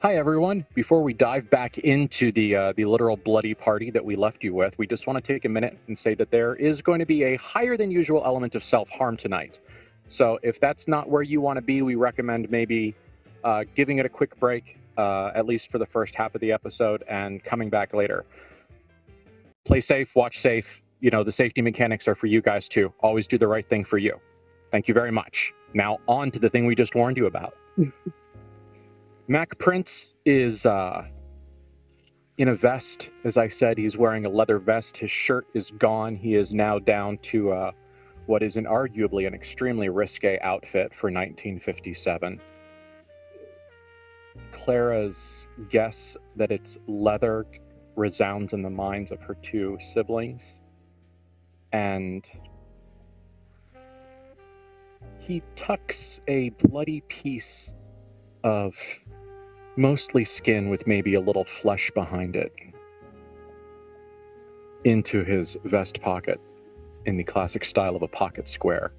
Hi, everyone. Before we dive back into the literal bloody party that we left you with, we just want to take a minute and say that there is going to be a higher than usual element of self-harm tonight. So if that's not where you want to be, we recommend maybe giving it a quick break, at least for the first half of the episode, and coming back later. Play safe, watch safe. You know, the safety mechanics are for you guys too. Always do the right thing for you. Thank you very much. Now on to the thing we just warned you about. Mac Prince is in a vest. As I said, he's wearing a leather vest. His shirt is gone. He is now down to what is arguably an extremely risque outfit for 1957. Clara's guess that it's leather resounds in the minds of her two siblings. And he tucks a bloody piece of mostly skin with maybe a little flesh behind it into his vest pocket in the classic style of a pocket square,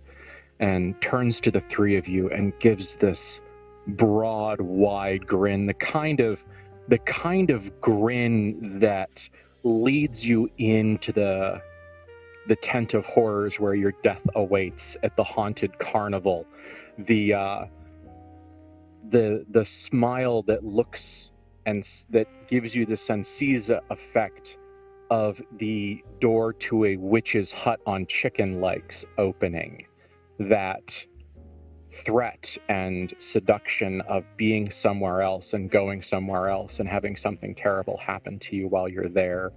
and turns to the three of you and gives this broad, wide grin, the kind of grin that leads you into the tent of horrors where your death awaits at the haunted carnival. The smile that looks and that gives you the Sensiza effect of the door to a witch's hut on chicken legs opening. That threat and seduction of being somewhere else and going somewhere else and having something terrible happen to you while you're there.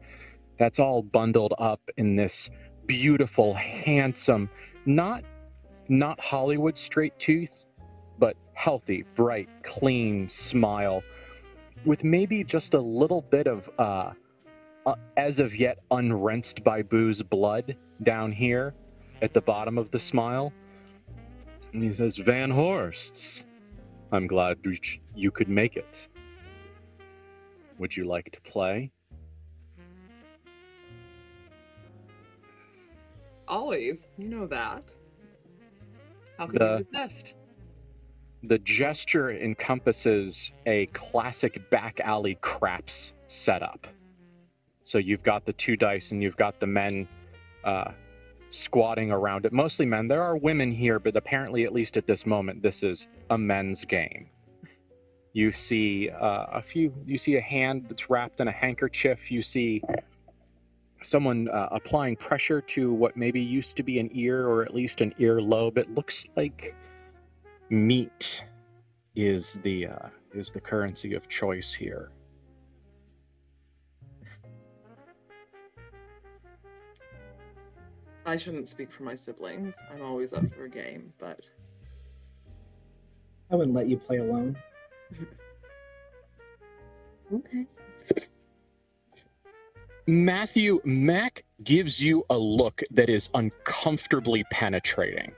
That's all bundled up in this beautiful, handsome, not Hollywood straight tooth, but healthy, bright, clean smile with maybe just a little bit of as of yet unrinsed by booze blood down here at the bottom of the smile. And he says, "Van Horsts, I'm glad you could make it. Would you like to play?" Always. You know that. How can you resist? The gesture encompasses a classic back alley craps setup. So you've got the two dice and you've got the men squatting around it. Mostly men. There are women here, but apparently, at least at this moment, this is a men's game. You see you see a hand that's wrapped in a handkerchief. You see someone applying pressure to what maybe used to be an ear, or at least an earlobe. It looks like meat is the currency of choice here. I shouldn't speak for my siblings. I'm always up for a game, but I wouldn't let you play alone. Okay. Mac gives you a look that is uncomfortably penetrating.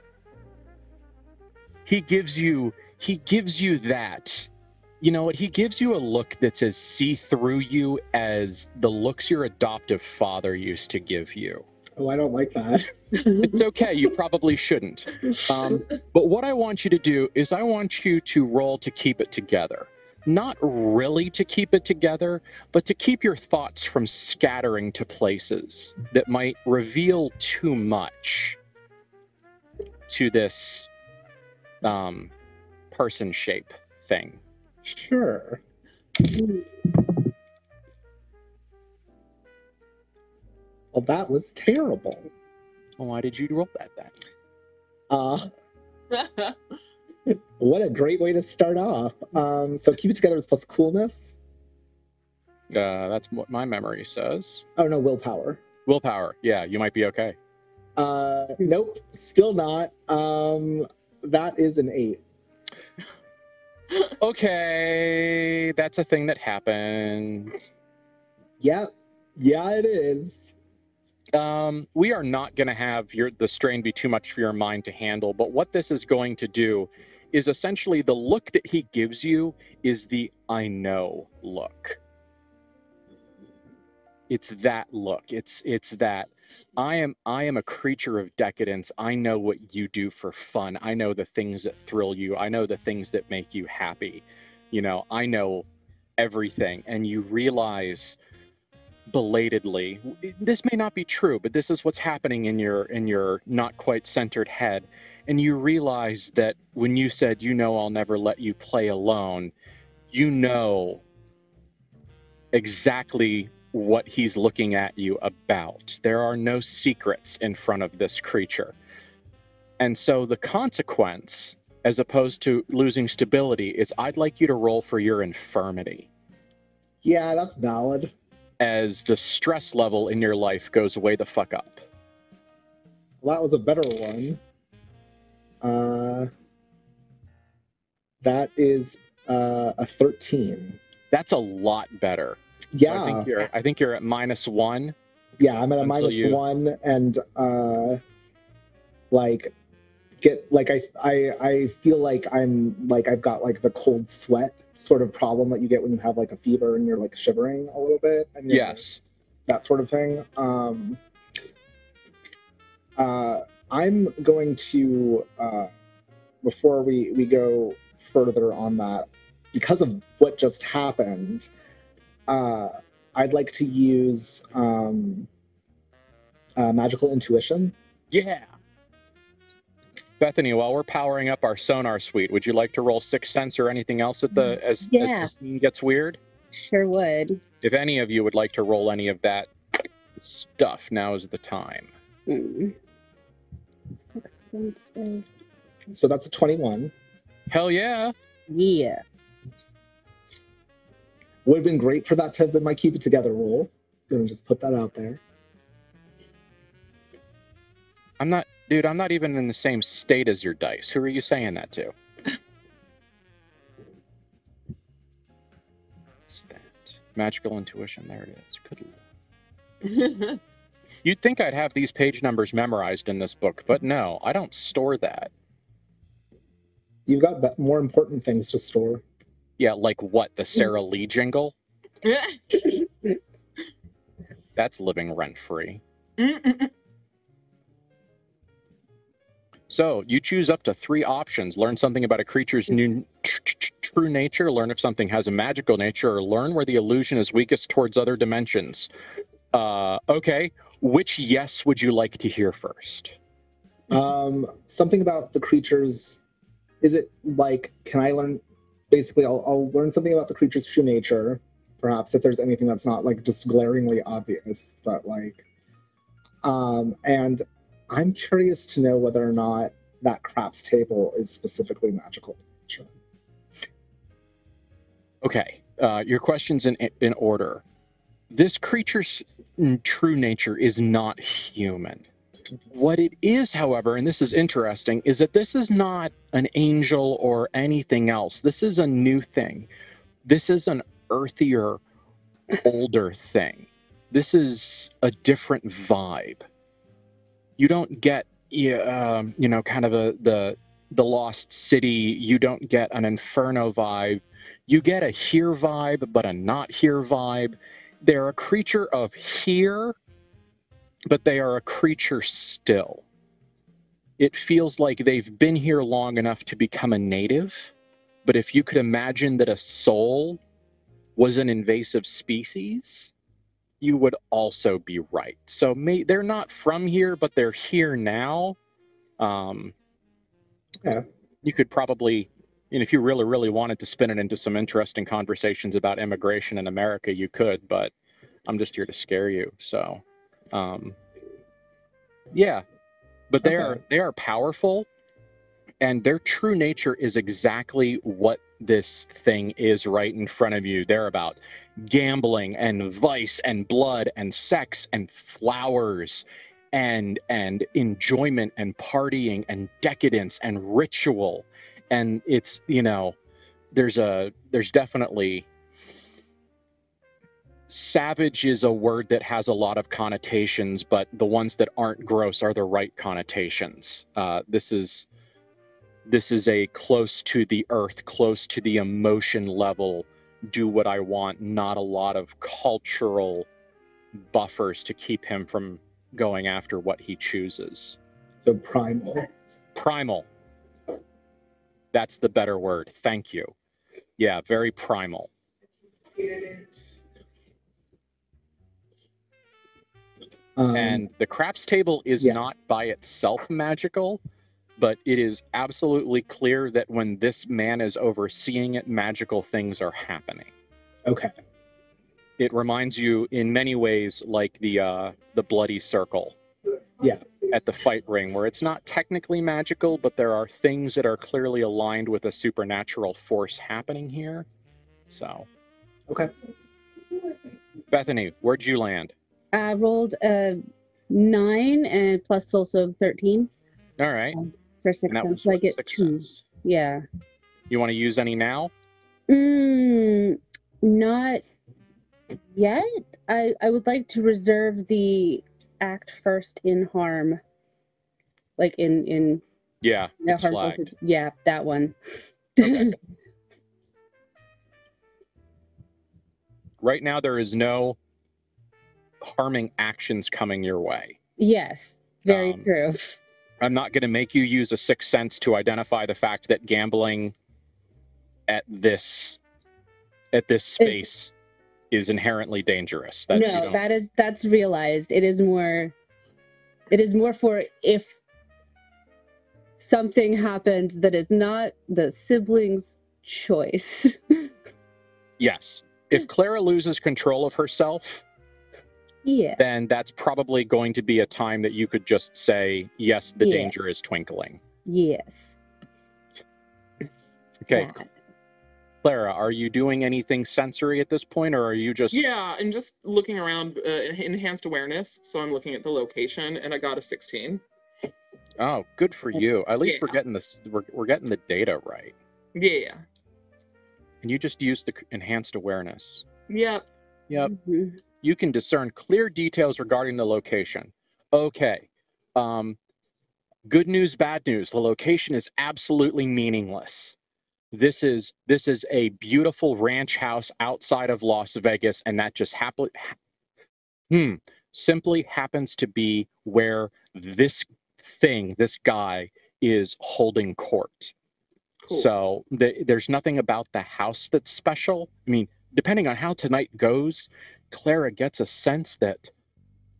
He gives you that. You know what? He gives you a look that's as see-through you as the looks your adoptive father used to give you. Oh, I don't like that. It's okay. You probably shouldn't. But what I want you to do is I want you to roll to keep it together. Not really to keep it together, but to keep your thoughts from scattering to places that might reveal too much to this person shape thing. Sure. Well, that was terrible. Well, why did you roll that then? What a great way to start off. So keep it together is plus coolness. That's what my memory says. Oh no, willpower. Willpower. Yeah, you might be okay. Nope, still not. That is an 8. Okay, that's a thing that happened. Yeah, it is. We are not going to have the strain be too much for your mind to handle, but what this is going to do is essentially the look that he gives you is the I know look. that look. It's that I am a creature of decadence. I know what you do for fun. I know the things that thrill you. I know the things that make you happy. You know, I know everything. And you realize belatedly, this may not be true, but this is what's happening in your not quite centered head. And you realize that when you said, you know, I'll never let you play alone, you know exactly what he's looking at you about. There are no secrets in front of this creature. And so the consequence, as opposed to losing stability, is I'd like you to roll for your infirmity. Yeah, that's valid. As the stress level in your life goes way the fuck up. Well, that was a better one. That is a 13. That's a lot better. Yeah. So I think you're at -1. Yeah, I'm at a -1, and like I feel like I've got like the cold sweat sort of problem that you get when you have like a fever and you're like shivering a little bit, and yes, that sort of thing. I'm going to before we go further on that, because of what just happened, I'd like to use magical intuition. Yeah. Bethany, while we're powering up our sonar suite, would you like to roll Sixth Sense or anything else at as the scene gets weird? Sure would. If any of you would like to roll any of that stuff, now is the time. Sixth Sense. So that's a 21. Hell yeah. Yeah. Would have been great for that to have been my keep it together roll. Gonna just put that out there. I'm not even in the same state as your dice. Who are you saying that to? What's that? Magical intuition. There it is. Good Lord. You'd think I'd have these page numbers memorized in this book, but no, I don't store that. You've got more important things to store. Yeah, like what? The Sarah Lee jingle? That's living rent-free. So, you choose up to 3 options. Learn something about a creature's true nature, learn if something has a magical nature, or learn where the illusion is weakest towards other dimensions. Okay, which yes would you like to hear first? Something about the creatures. Is it like, can I learn, basically I'll learn something about the creature's true nature, perhaps, if there's anything that's not like just glaringly obvious, but like, and I'm curious to know whether or not that craps table is specifically magical. Sure. Okay, your question's in order. This creature's true nature is not human. What it is, however, and this is interesting, is that this is not an angel or anything else. This is a new thing. This is an earthier, older thing. This is a different vibe. You don't get, kind of the Lost City. You don't get an Inferno vibe. You get a here vibe, but a not here vibe. They're a creature of here, but they are a creature still. It feels like they've been here long enough to become a native, but if you could imagine that a soul was an invasive species, you would also be right. So they're not from here, but they're here now. Yeah. You could probably, if you really, really wanted to spin it into some interesting conversations about immigration in America, you could, but I'm just here to scare you, so... yeah, but they are powerful, and their true nature is exactly what this thing is right in front of you. They're about gambling and vice and blood and sex and flowers and enjoyment and partying and decadence and ritual. And it's, there's definitely... Savage is a word that has a lot of connotations, but the ones that aren't gross are the right connotations. This is a close to the earth, close to the emotion level, do what I want, not a lot of cultural buffers to keep him from going after what he chooses. So primal. Primal. That's the better word. Thank you. Yeah, very primal. And the craps table is not by itself magical, but it is absolutely clear that when this man is overseeing it, magical things are happening. Okay. It reminds you in many ways like the bloody circle. Yeah. At the fight ring, where it's not technically magical, but there are things that are clearly aligned with a supernatural force happening here. So. Okay. Bethany, where'd you land? I rolled a 9 and plus also 13. All right. For 6 cents. So I get 2. Cents. Yeah. You want to use any now? Not yet. I would like to reserve the act first in harm. Like in yeah, it's flagged. Yeah, that one. Okay. Right now there is no harming actions coming your way. Yes, very true. I'm not going to make you use a sixth sense to identify the fact that gambling at this space is inherently dangerous. That's realized. It is more for if something happens that is not the siblings' choice. Yes. If Clara loses control of herself, then that's probably going to be a time that you could just say, yes, the danger is twinkling. Yes. Okay. Clara, are you doing anything sensory at this point, or are you just... Yeah, I'm just looking around enhanced awareness, so I'm looking at the location, and I got a 16. Oh, good for you. At least we're getting this. We're getting the data right. Yeah. And you just used the enhanced awareness. Yep. Mm-hmm. You can discern clear details regarding the location. Okay. Good news, bad news. The location is absolutely meaningless. This is a beautiful ranch house outside of Las Vegas, and that just simply happens to be where this guy is holding court. Cool. So there's nothing about the house that's special. I mean, depending on how tonight goes, Clara gets a sense that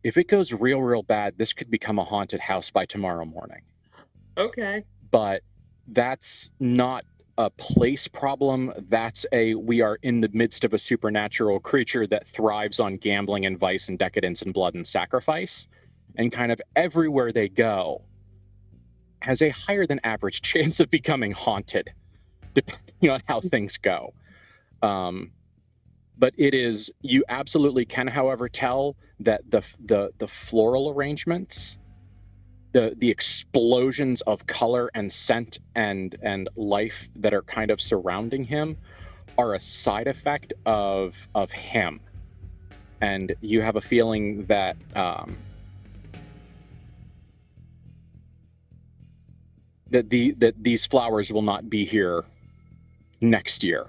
if it goes real bad, this could become a haunted house by tomorrow morning. Okay. But that's not a place problem. That's we are in the midst of a supernatural creature that thrives on gambling and vice and decadence and blood and sacrifice. And kind of everywhere they go has a higher than average chance of becoming haunted, depending on how things go. But you absolutely can, however, tell that the floral arrangements, the explosions of color and scent and life that are kind of surrounding him are a side effect of him. And you have a feeling that that these flowers will not be here next year.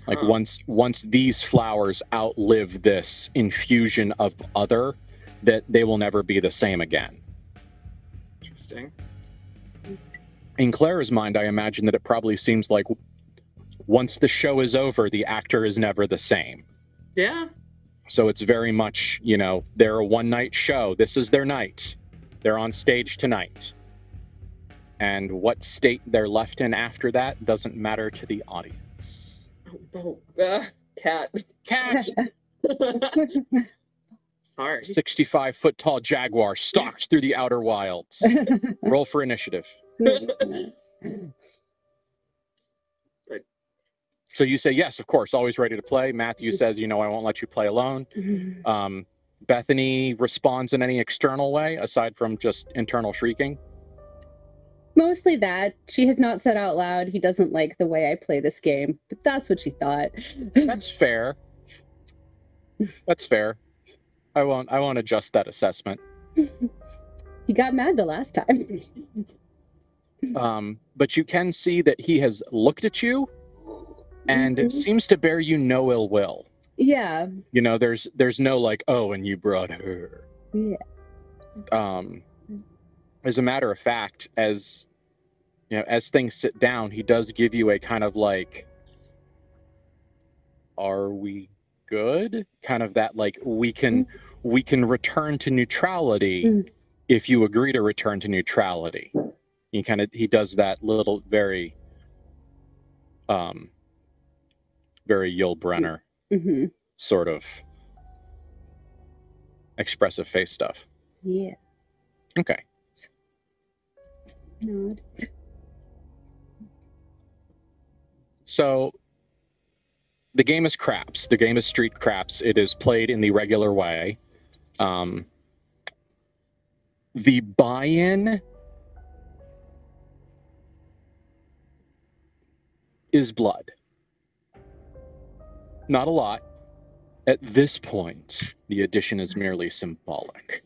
Like once these flowers outlive this infusion of other, that they will never be the same again. Interesting. In Clara's mind, I imagine that it probably seems like once the show is over, the actor is never the same. Yeah. So it's very much, they're a one-night show. This is their night. They're on stage tonight. And what state they're left in after that doesn't matter to the audience. Cat. Cat! Sorry. 65-foot tall jaguar stalks through the outer wilds. Roll for initiative. So you say, yes, of course, always ready to play. Matthew says, I won't let you play alone. Bethany responds in any external way, aside from just internal shrieking? Mostly that. She has not said out loud, he doesn't like the way I play this game. But that's what she thought. That's fair. That's fair. I won't adjust that assessment. He got mad the last time. But you can see that he has looked at you and seems to bear you no ill will. Yeah. You know, there's no like, oh, and you brought her. Yeah. As a matter of fact, as you know, as things sit down, he does give you a kind of like, are we good? Kind of that like, we can return to neutrality if you agree to return to neutrality. He does that little very Yul Brynner sort of expressive face stuff. Yeah. Okay. Nod. So the game is craps. The game is street craps. It is played in the regular way. The buy-in is blood. Not a lot. At this point, the addition is merely symbolic.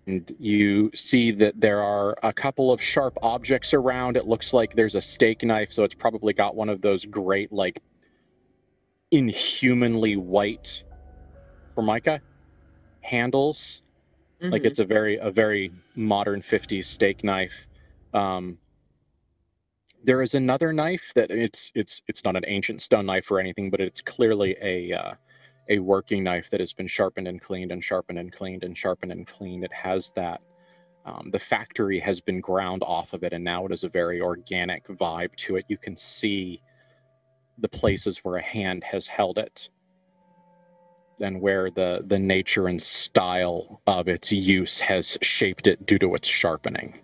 And you see that there are a couple of sharp objects around. It looks like there's a steak knife, so it's probably got one of those great, like, inhumanly white Formica handles. Like it's a very modern 50s steak knife. There is another knife that it's not an ancient stone knife or anything, but it's clearly a working knife that has been sharpened and cleaned and sharpened and cleaned and sharpened and cleaned. It has that, the factory has been ground off of it, and now it is a very organic vibe to it. You can see the places where a hand has held it and where the nature and style of its use has shaped it due to its sharpening.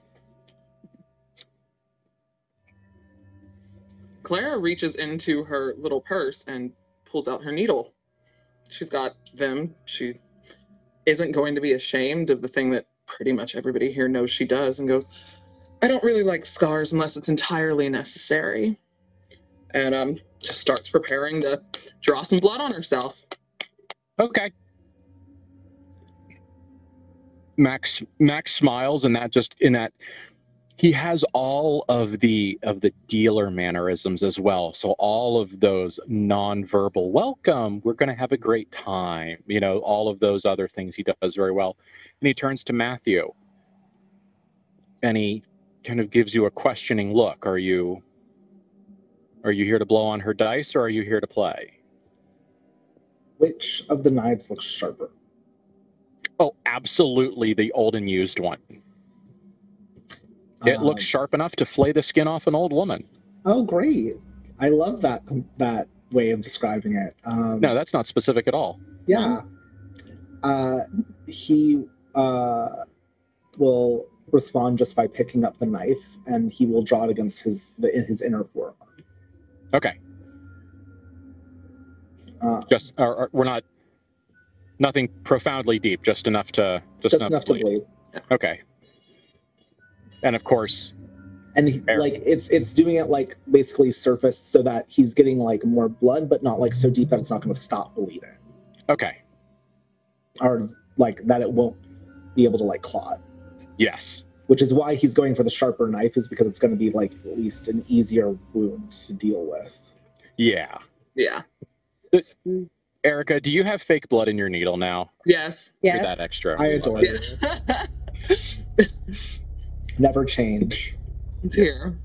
Clara reaches into her little purse and pulls out her needle. She's got them. She isn't going to be ashamed of the thing that pretty much everybody here knows she does, and goes, I don't really like scars unless it's entirely necessary. And just starts preparing to draw some blood on herself. Okay. Max smiles, and that he has all of the dealer mannerisms as well. So all of those nonverbal welcome, we're going to have a great time, you know, all of those other things he does very well. And he turns to Matthew and he kind of gives you a questioning look. Are you here to blow on her dice, or are you here to play? Which of the knives looks sharper? Oh, absolutely the old and used one. It looks sharp enough to flay the skin off an old woman. Oh, great. I love that way of describing it. No, that's not specific at all. Yeah. He will respond just by picking up the knife, and he will draw it against his inner forearm. Okay. We're not, nothing profoundly deep, just enough to enough to bleed. Okay. And of course, and it's doing it like basically surface, so that he's getting like more blood, but not like so deep that it's not going to stop bleeding. Okay. Or like that it won't be able to like clot. Yes. Which is why he's going for the sharper knife, is because it's going to be like at least an easier wound to deal with. Yeah. Yeah. Erica, do you have fake blood in your needle now? Yes. Yeah. Or that extra? I adore you. Never change. It's here.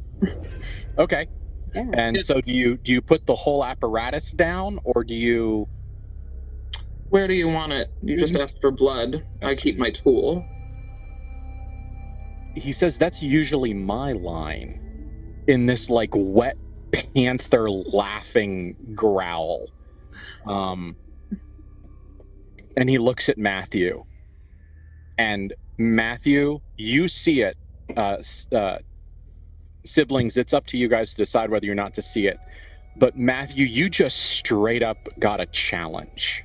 Okay. Yeah. And so do you put the whole apparatus down, or do you... Where do you want it? You just asked for blood. I keep my tool. He says that's usually my line in this like wet panther laughing growl. And he looks at Matthew, and Matthew, you see it. Siblings, it's up to you guys to decide whether or not to see it. But Matthew, you just straight up got a challenge.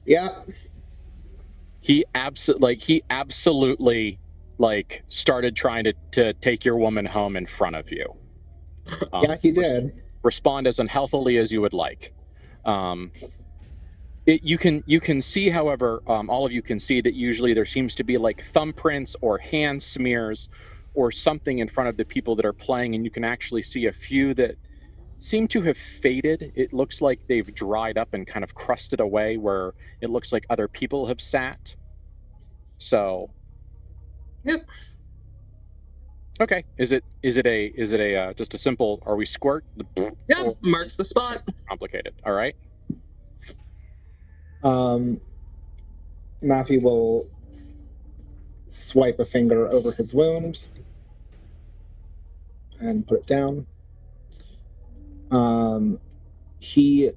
Yeah. He absolutely like started trying to take your woman home in front of you. Yeah, he did. Respond as unhealthily as you would like. You can see, however, all of you can see that usually there seems to be like thumbprints or hand smears or something in front of the people that are playing, and you can actually see a few that seem to have faded. It looks like they've dried up and kind of crusted away where it looks like other people have sat. So, Yep. okay. Is it a just a simple, are we squirt? Yeah, marks the spot. Complicated. All right. Matthew will swipe a finger over his wound and put it down. He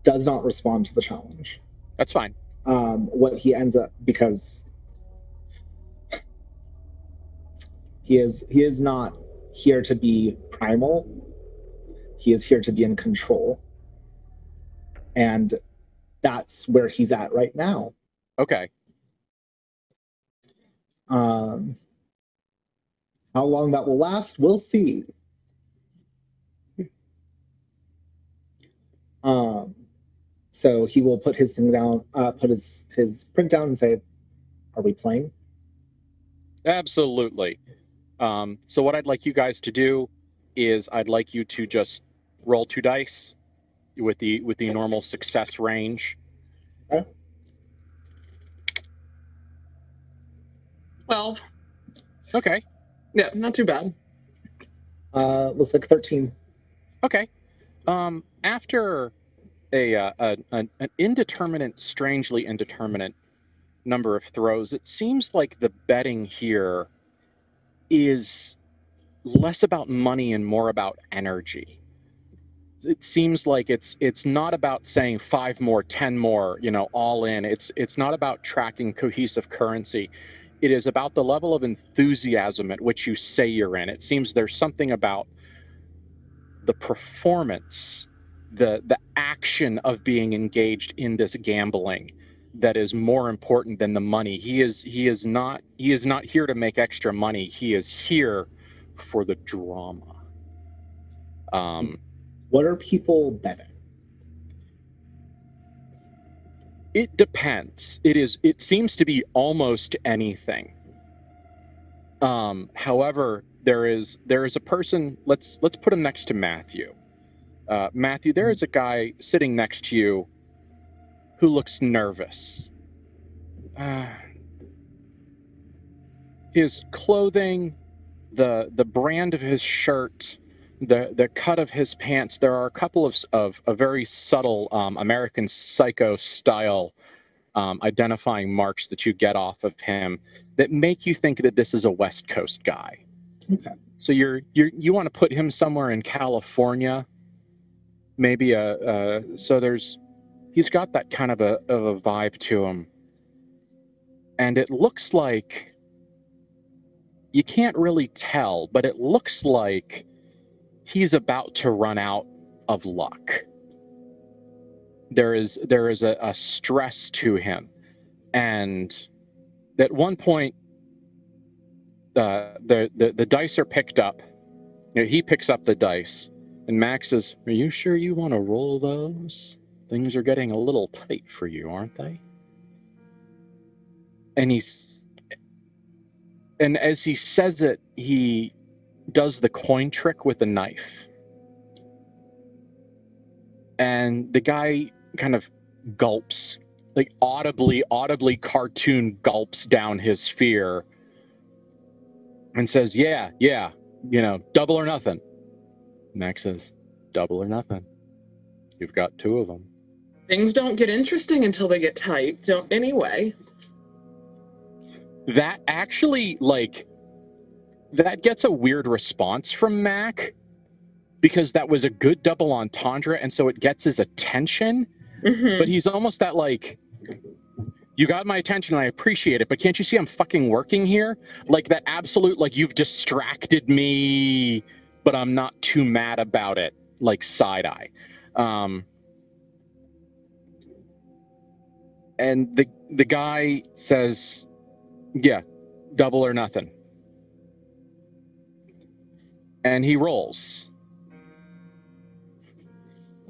does not respond to the challenge. That's fine. What he ends up, because he is not here to be primal. He is here to be in control. And that's where he's at right now. Okay. How long that will last, we'll see. So he will put his thing down, put his print down and say, are we playing? Absolutely. So what I'd like you guys to do is I'd like you to just roll 2 dice with the normal success range. Okay. 12. Okay. Yeah, not too bad. Looks like 13. Okay. After an indeterminate, strangely indeterminate number of throws, it seems like the betting here is less about money and more about energy. It seems like it's not about saying 5 more, 10 more, all in. It's not about tracking cohesive currency. It is about the level of enthusiasm at which you say you're in. It seems there's something about the performance, the action of being engaged in this gambling that is more important than the money. He is not here to make extra money. He is here for the drama. What are people betting? It depends. It seems to be almost anything. However, there is a person. Let's put him next to Matthew. Matthew, there is a guy sitting next to you who looks nervous. His clothing, the brand of his shirt, the cut of his pants, there are a couple of a very subtle American Psycho style identifying marks that you get off of him that make you think that this is a West Coast guy. Okay. So you want to put him somewhere in California, maybe he's got that kind of a vibe to him, and it looks like, you can't really tell, but it looks like he's about to run out of luck. There is a stress to him, and at one point, the dice are picked up. He picks up the dice, and Max says, "Are you sure you want to roll those? Things are getting a little tight for you, aren't they?" And as he says it, he does the coin trick with the knife. And the guy kind of gulps, like audibly cartoon gulps down his fear and says, yeah, double or nothing. Max says, double or nothing. You've got 2 of them. Things don't get interesting until they get tight. Anyway. That actually, that gets a weird response from Mac, because that was a good double entendre, and so it gets his attention. Mm-hmm. But he's almost that, you got my attention, and I appreciate it, but can't you see I'm fucking working here? Like that absolute, you've distracted me, but I'm not too mad about it, side eye. And the guy says, yeah, double or nothing. And he rolls.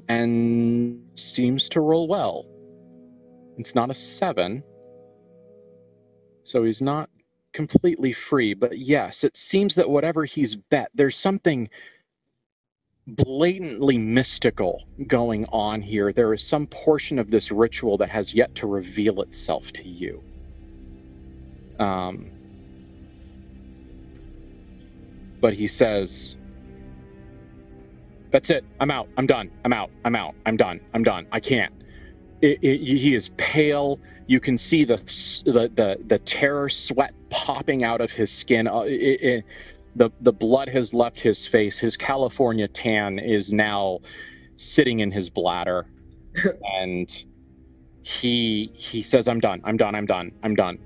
And seems to roll well. It's not a 7. So he's not completely free, but yes, it seems that whatever he's bet, there's something blatantly mystical going on here. There is some portion of this ritual that has yet to reveal itself to you. But he says, that's it. I'm out. I'm done. I'm out. I'm out. I'm done. I'm done. I can't. He is pale. You can see the terror sweat popping out of his skin. The blood has left his face. His California tan is now sitting in his bladder, and he says, "I'm done. I'm done. I'm done. I'm done.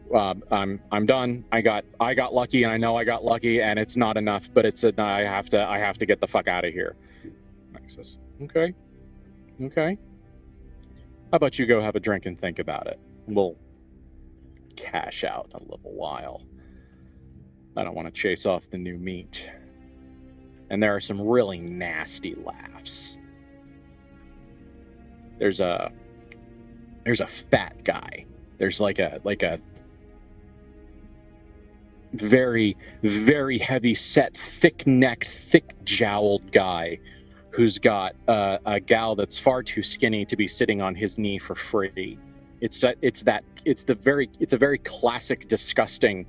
I'm done. I got lucky, and I know I got lucky, and it's not enough, but I have to get the fuck out of here." Mike says, "Okay. How about you go have a drink and think about it? We'll cash out in a little while. I don't want to chase off the new meat." And there are some really nasty laughs. There's a fat guy. There's like a very, very heavy set, thick-necked, thick-jowled guy who's got a gal that's far too skinny to be sitting on his knee for free. It's a very classic, disgusting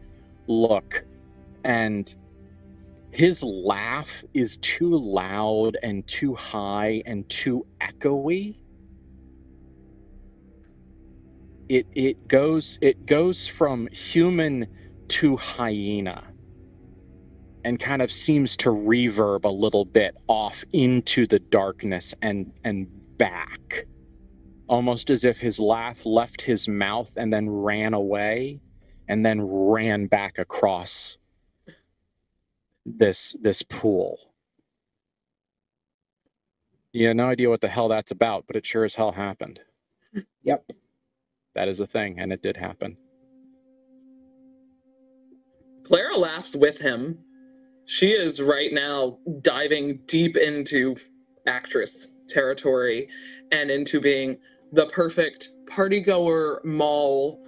look, and his laugh is too loud and too high and too echoey. It goes from human to hyena, and kind of seems to reverb a little bit off into the darkness and back, almost as if his laugh left his mouth and then ran away and then ran back across this pool. You have no idea what the hell that's about, but it sure as hell happened. Yep. That is a thing, and it did happen. Clara laughs with him. She is right now diving deep into actress territory and into being the perfect partygoer, mall,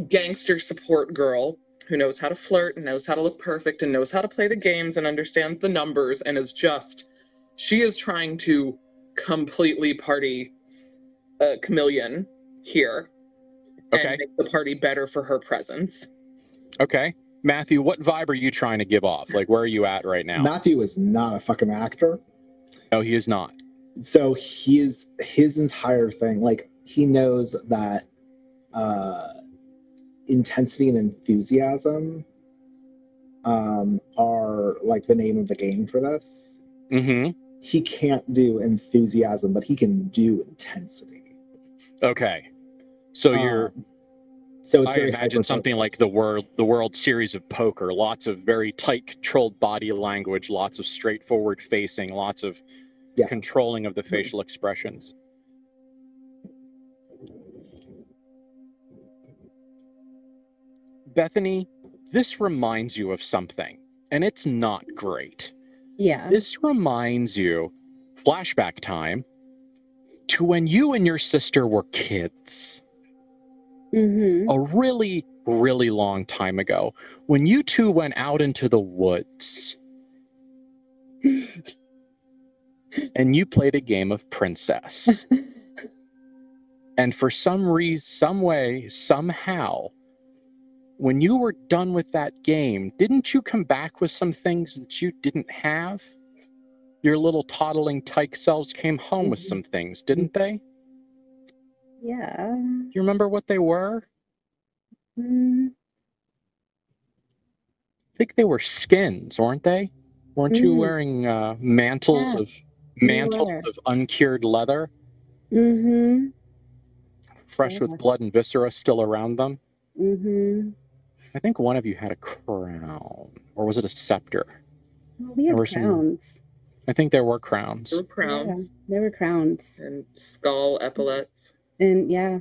gangster support girl who knows how to flirt and knows how to look perfect and knows how to play the games and understands the numbers, and she is trying to completely party chameleon here. Okay. And make the party better for her presence. Okay. Matthew, what vibe are you trying to give off? Like, where are you at right now? Matthew is not a fucking actor. No, he is not. So his entire thing, like, he knows that intensity and enthusiasm are like the name of the game for this. Mm-hmm. He can't do enthusiasm, but he can do intensity. Okay. So so it's I very imagine something like the World Series of Poker. Lots of very tight, controlled body language, lots of straightforward facing, lots of controlling of the facial expressions. Bethany, this reminds you of something, and it's not great. Yeah. This reminds you, flashback time, to when you and your sister were kids. Mm-hmm. A really, really long time ago, when you two went out into the woods and you played a game of princess. And for some reason, some way, somehow, when you were done with that game, didn't you come back with some things that you didn't have? Your little toddling tyke selves came home with some things, didn't they? Yeah. Do you remember what they were? Mm. I think they were skins, weren't they? Weren't you wearing mantles of uncured leather? Mm-hmm. Fresh with blood and viscera still around them? Mm-hmm. I think one of you had a crown, or was it a scepter? We had crowns. I think there were crowns. There were crowns. Yeah, there were crowns. And skull epaulets. And yeah.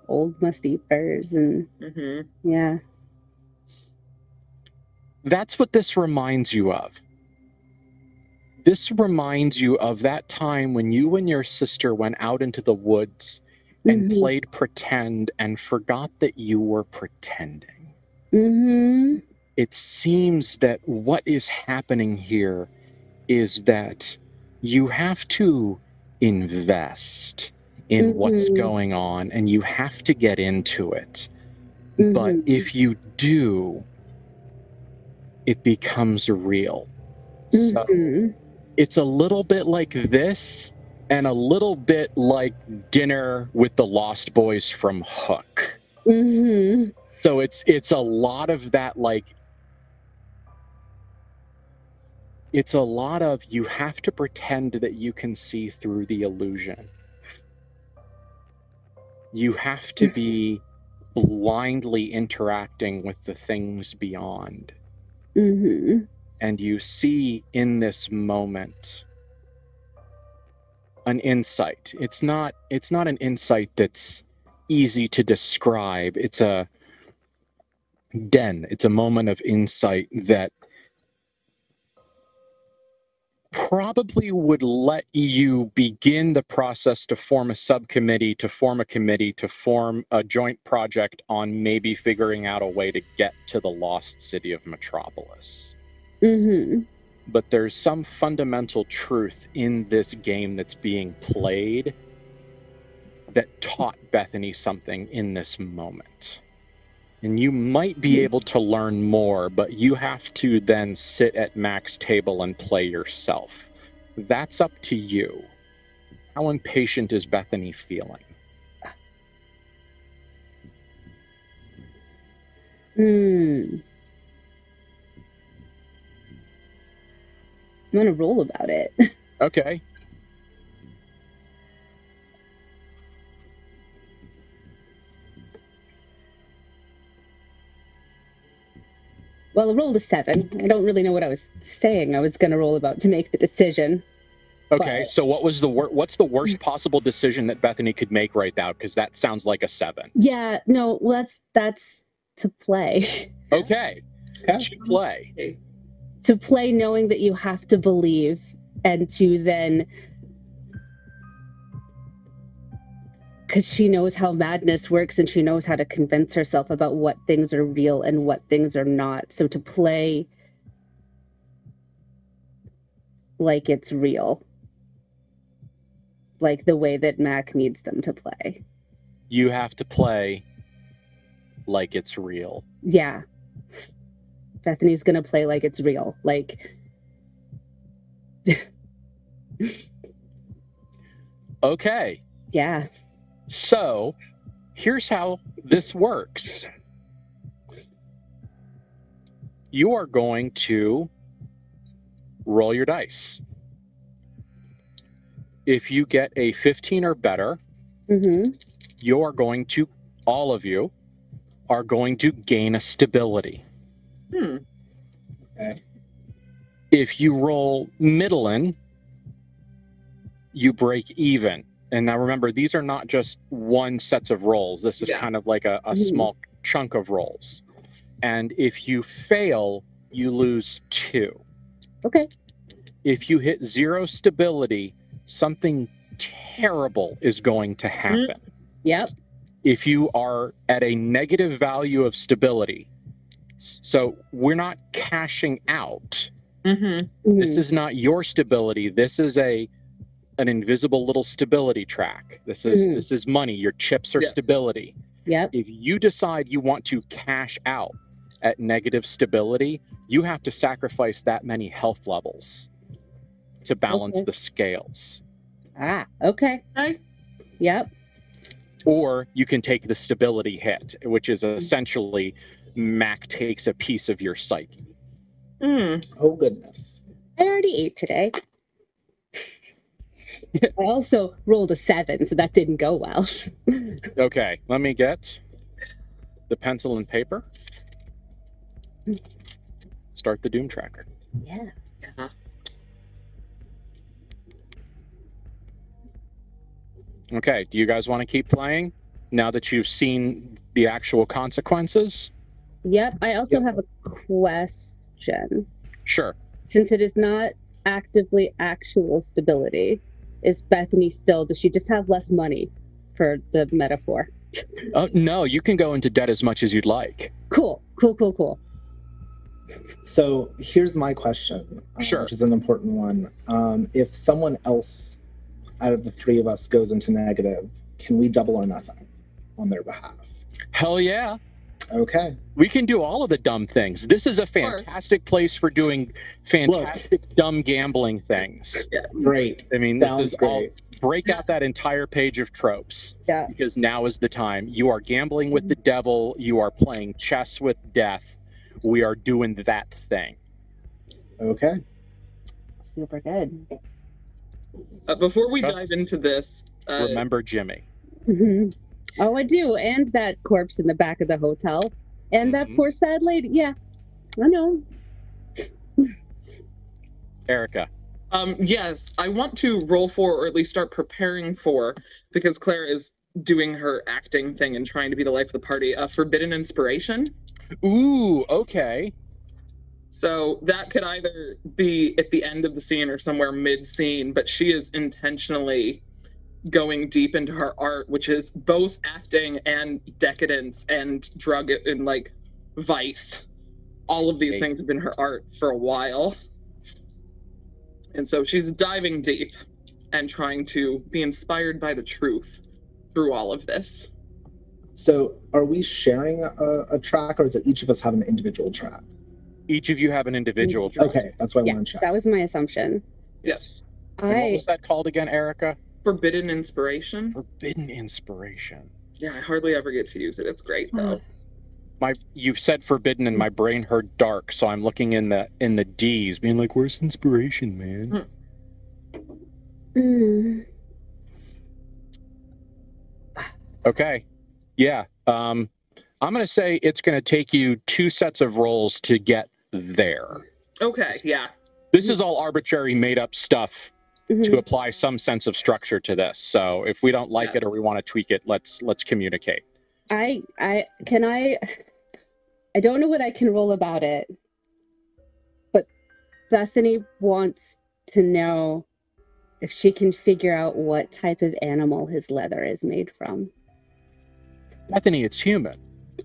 Old musty furs and yeah. That's what this reminds you of. This reminds you of that time when you and your sister went out into the woods and played pretend and forgot that you were pretending. It seems that what is happening here is that you have to invest in what's going on and you have to get into it. But if you do, it becomes real. So it's a little bit like this and a little bit like dinner with the Lost Boys from Hook. So it's a lot of that, like, it's a lot of you have to pretend that you can see through the illusion. You have to be blindly interacting with the things beyond. And you see in this moment an insight. It's not an insight that's easy to describe. It's a moment of insight that probably would let you begin the process to form a subcommittee, to form a committee, to form a joint project on maybe figuring out a way to get to the lost city of Metropolis. But there's some fundamental truth in this game that's being played that taught Bethany something in this moment. And you might be able to learn more, but you have to then sit at Mac's table and play yourself. That's up to you. How impatient is Bethany feeling? I'm gonna roll about it. Okay. Well, I rolled a 7. I don't really know what I was saying I was gonna roll about to make the decision. Okay, but... so what's the worst possible decision that Bethany could make right now? Because that sounds like a 7. Yeah, no, well, that's to play. Okay, to play. To play knowing that you have to believe, and to then, because she knows how madness works and she knows how to convince herself about what things are real and what things are not. So to play like it's real, like the way that Mac needs them to play. You have to play like it's real. Yeah. Bethany's gonna play like it's real. Like... Okay. Yeah. So, here's how this works. You are going to roll your dice. If you get a 15 or better, you are going to, all of you, are going to gain a stability. Okay. If you roll middling, you break even. And now remember, these are not just one sets of rolls. This is kind of like a small chunk of rolls. And if you fail, you lose 2. Okay. If you hit 0 stability, something terrible is going to happen. Yep. If you are at a negative value of stability, so we're not cashing out. This is not your stability. This is an invisible little stability track. This is money. Your chips are stability. Yep. If you decide you want to cash out at negative stability, you have to sacrifice that many health levels to balance the scales. Okay. Yep. Or you can take the stability hit, which is essentially Mac takes a piece of your psyche. Oh, goodness. I already ate today. I also rolled a 7, so that didn't go well. Okay, let me get the pencil and paper. Start the Doom Tracker. Yeah. Okay, do you guys want to keep playing now that you've seen the actual consequences? Yep. I also have a question. Sure. Since it is not actively actual stability, is Bethany still, does she just have less money? for the metaphor. Oh, no, you can go into debt as much as you'd like. Cool. So here's my question, Sure. which is an important one. If someone else out of the three of us goes into negative, can we double or nothing on their behalf? Hell yeah. Okay. We can do all of the dumb things. This is a fantastic place for doing fantastic dumb gambling things. Yeah. Great. I mean, Sounds this is great. all. Break out that entire page of tropes. Yeah. Because now is the time. You are gambling with the devil. You are playing chess with death. We are doing that thing. Okay. Super good. Before we Just dive into this, Remember Jimmy. Hmm. Oh, I do. And that corpse in the back of the hotel. And that poor sad lady. Yeah, I know. Erica. yes, I want to roll for, or at least start preparing for, because Clara is doing her acting thing and trying to be the life of the party, forbidden inspiration. Ooh, okay. So that could either be at the end of the scene or somewhere mid-scene, but she is intentionally going deep into her art, which is both acting and decadence and drug and like vice. All of these things have been her art for a while. And so she's diving deep and trying to be inspired by the truth through all of this. So are we sharing a track, or is it each of us have an individual track? Each of you have an individual track. Okay, that's what I Yeah, want to check. that was my assumption. Yes. And what was that called again, Erica? Forbidden inspiration. Forbidden inspiration. Yeah, I hardly ever get to use it. It's great though. You said forbidden and my brain heard dark, so I'm looking in the D's, being like, where's inspiration, man? Okay. Yeah. I'm gonna say it's gonna take you 2 sets of rolls to get there. Okay, yeah. This is all arbitrary made up stuff to apply some sense of structure to this. So if we don't like it or we want to tweak it, let's communicate. I don't know what I can roll about it, but Bethany wants to know if she can figure out what type of animal his leather is made from. Bethany, it's human.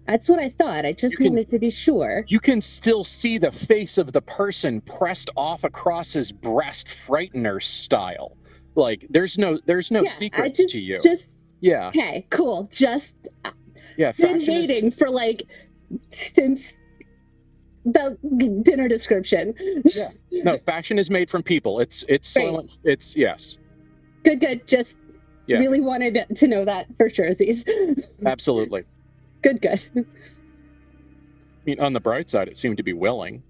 That's what I thought. I just wanted to be sure. You can still see the face of the person pressed off across his breast, frightener style. Like there's no secrets to you. Yeah. Okay, cool. Just been waiting for like since the dinner description. Yeah. No, fashion is made from people. It's silent. It's yes. Good. Just really wanted to know that for sure, Aziz. Absolutely. Good. I mean, on the bright side, it seemed to be willing.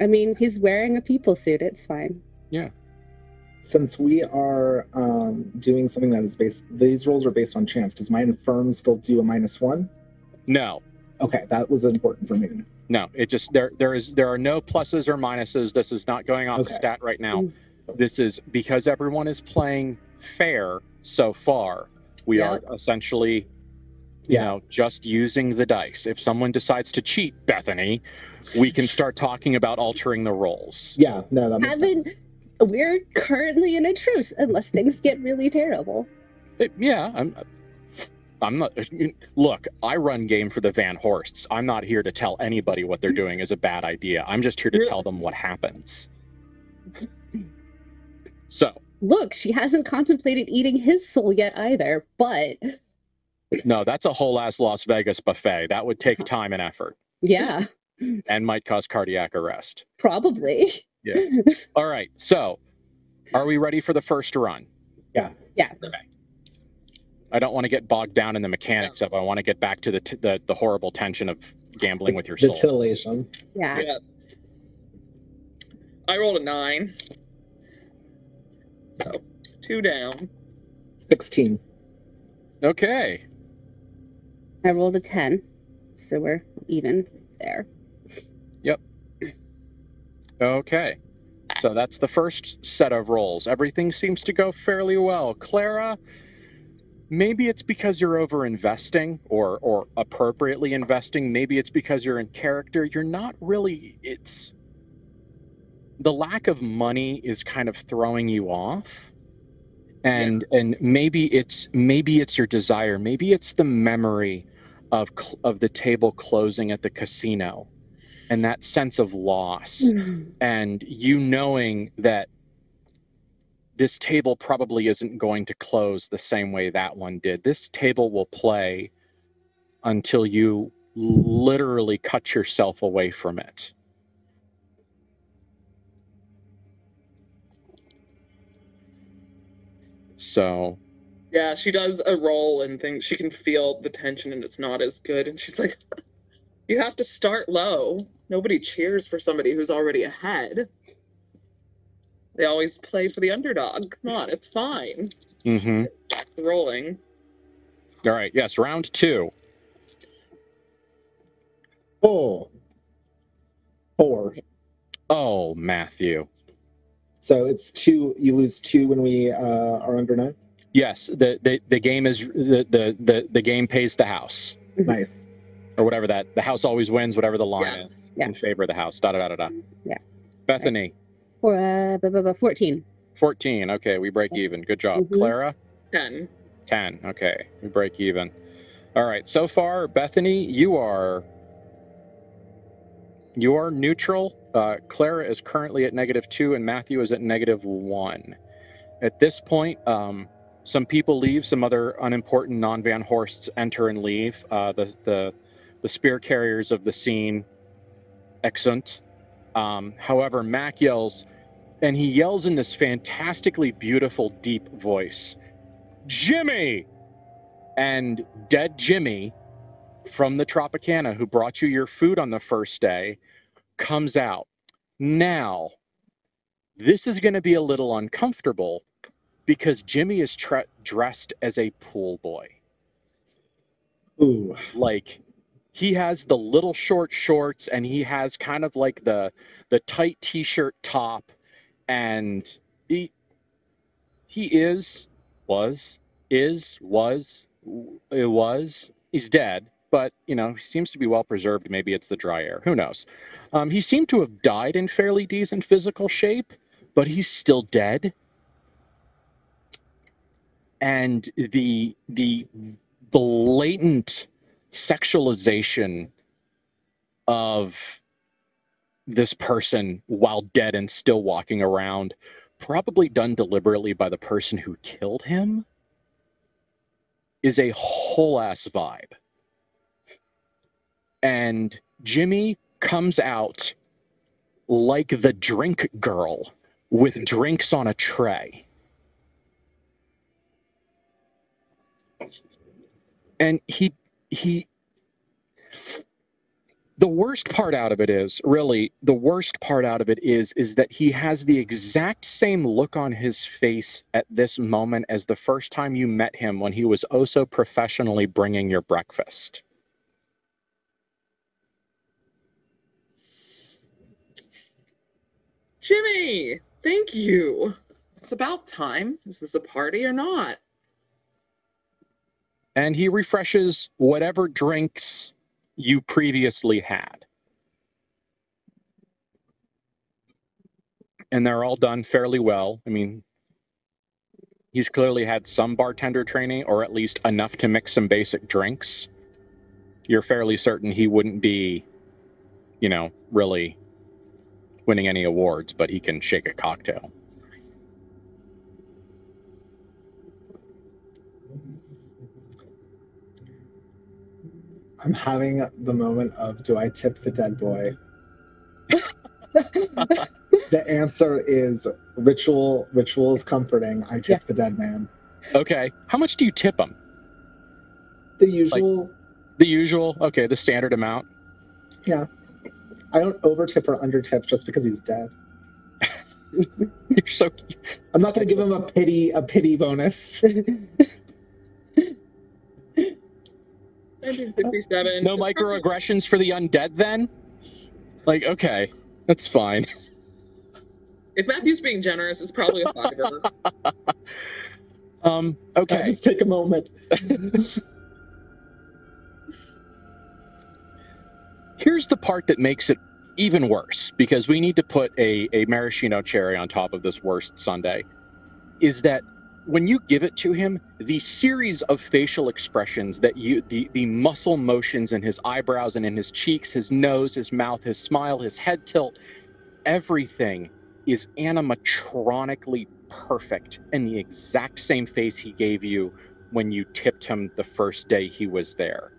I mean, he's wearing a people suit. It's fine. Yeah. Since we are doing something that is these rolls are based on chance, does my infirm still do a -1? No. Okay, that was important for me. No, it just there are no pluses or minuses. This is not going off the stat right now. This is because everyone is playing fair so far. We are essentially just using the dice. If someone decides to cheat, Bethany, we can start talking about altering the rolls. Yeah, no, that makes sense. We're currently in a truce unless things get really terrible. I'm not. Look, I run game for the Van Horsts. I'm not here to tell anybody what they're doing is a bad idea. I'm just here to tell them what happens. So. Look, she hasn't contemplated eating his soul yet either, but... No, that's a whole ass Las Vegas buffet. That would take time and effort. Yeah. And might cause cardiac arrest. Probably. Yeah. All right. So, are we ready for the first run? Yeah. Okay. I don't want to get bogged down in the mechanics of it. I want to get back to the horrible tension of gambling with your soul. The titillation. Yeah. I rolled a 9. So, 2 down. 16. Okay. I rolled a 10, so we're even there. Yep. Okay. So that's the first set of rolls. Everything seems to go fairly well. Clara, maybe it's because you're over-investing or appropriately investing. Maybe it's because you're in character. You're not really... The lack of money is kind of throwing you off. and maybe it's your desire, maybe it's the memory of the table closing at the casino, and that sense of loss, and you knowing that this table probably isn't going to close the same way that one did. This table will play until you literally cut yourself away from it. So yeah, she does a roll and thinks she can feel the tension and it's not as good. And she's like, you have to start low. Nobody cheers for somebody who's already ahead. They always play for the underdog. Come on, it's fine. Mm-hmm. Back to rolling. All right, yes, round 2. 4. Oh, Matthew. So it's 2. You lose 2 when we are under 9. Yes, the game is the game pays the house. Nice. Or whatever the house always wins, whatever the line is in favor of the house. Yeah. Bethany. 14. 14. Okay, we break even. Good job. Clara. 10. 10. Okay, we break even. All right. So far, Bethany, you are neutral. Clara is currently at -2, and Matthew is at -1. At this point, some people leave. Some other unimportant non-Van Horsts enter and leave. The spear carriers of the scene exeunt. However, Mac yells, and he yells in this fantastically beautiful, deep voice, "Jimmy!" And dead Jimmy from the Tropicana, who brought you your food on the first day, comes out. Now, this is going to be a little uncomfortable because Jimmy is dressed as a pool boy. Ooh. Like, he has the little short shorts, and he has kind of like the tight t-shirt top, and he's dead, but he seems to be well preserved. Maybe it's the dry air, who knows. He seemed to have died in fairly decent physical shape, but he's still dead. And the blatant sexualization of this person while dead and still walking around, probably done deliberately by the person who killed him, is a whole ass vibe. And Jimmy comes out like the drink girl with drinks on a tray. And the worst part out of it is that he has the exact same look on his face at this moment as the first time you met him, when he was oh so professionally bringing your breakfast. Jimmy, thank you. It's about time. Is this a party or not? And he refreshes whatever drinks you previously had. And they're all done fairly well. I mean, he's clearly had some bartender training, or at least enough to mix some basic drinks. You're fairly certain he wouldn't be, really winning any awards, but he can shake a cocktail. I'm having the moment of, do I tip the dead boy? The answer is ritual. Ritual is comforting. I tip the dead man. Okay. How much do you tip him? The usual. The usual? Okay, the standard amount? Yeah. I don't over tip or under tip just because he's dead. You're so... I'm not going to give him a pity bonus. 1957. No microaggressions for the undead then? Okay, that's fine. If Matthew's being generous, it's probably a 5-er. Okay. Just take a moment. Here's the part that makes it even worse, because we need to put a maraschino cherry on top of this worst sundae, is that when you give it to him, the series of facial expressions that the muscle motions in his eyebrows and in his cheeks, his nose, his mouth, his smile, his head tilt, everything is animatronically perfect in the exact same face he gave you when you tipped him the first day he was there.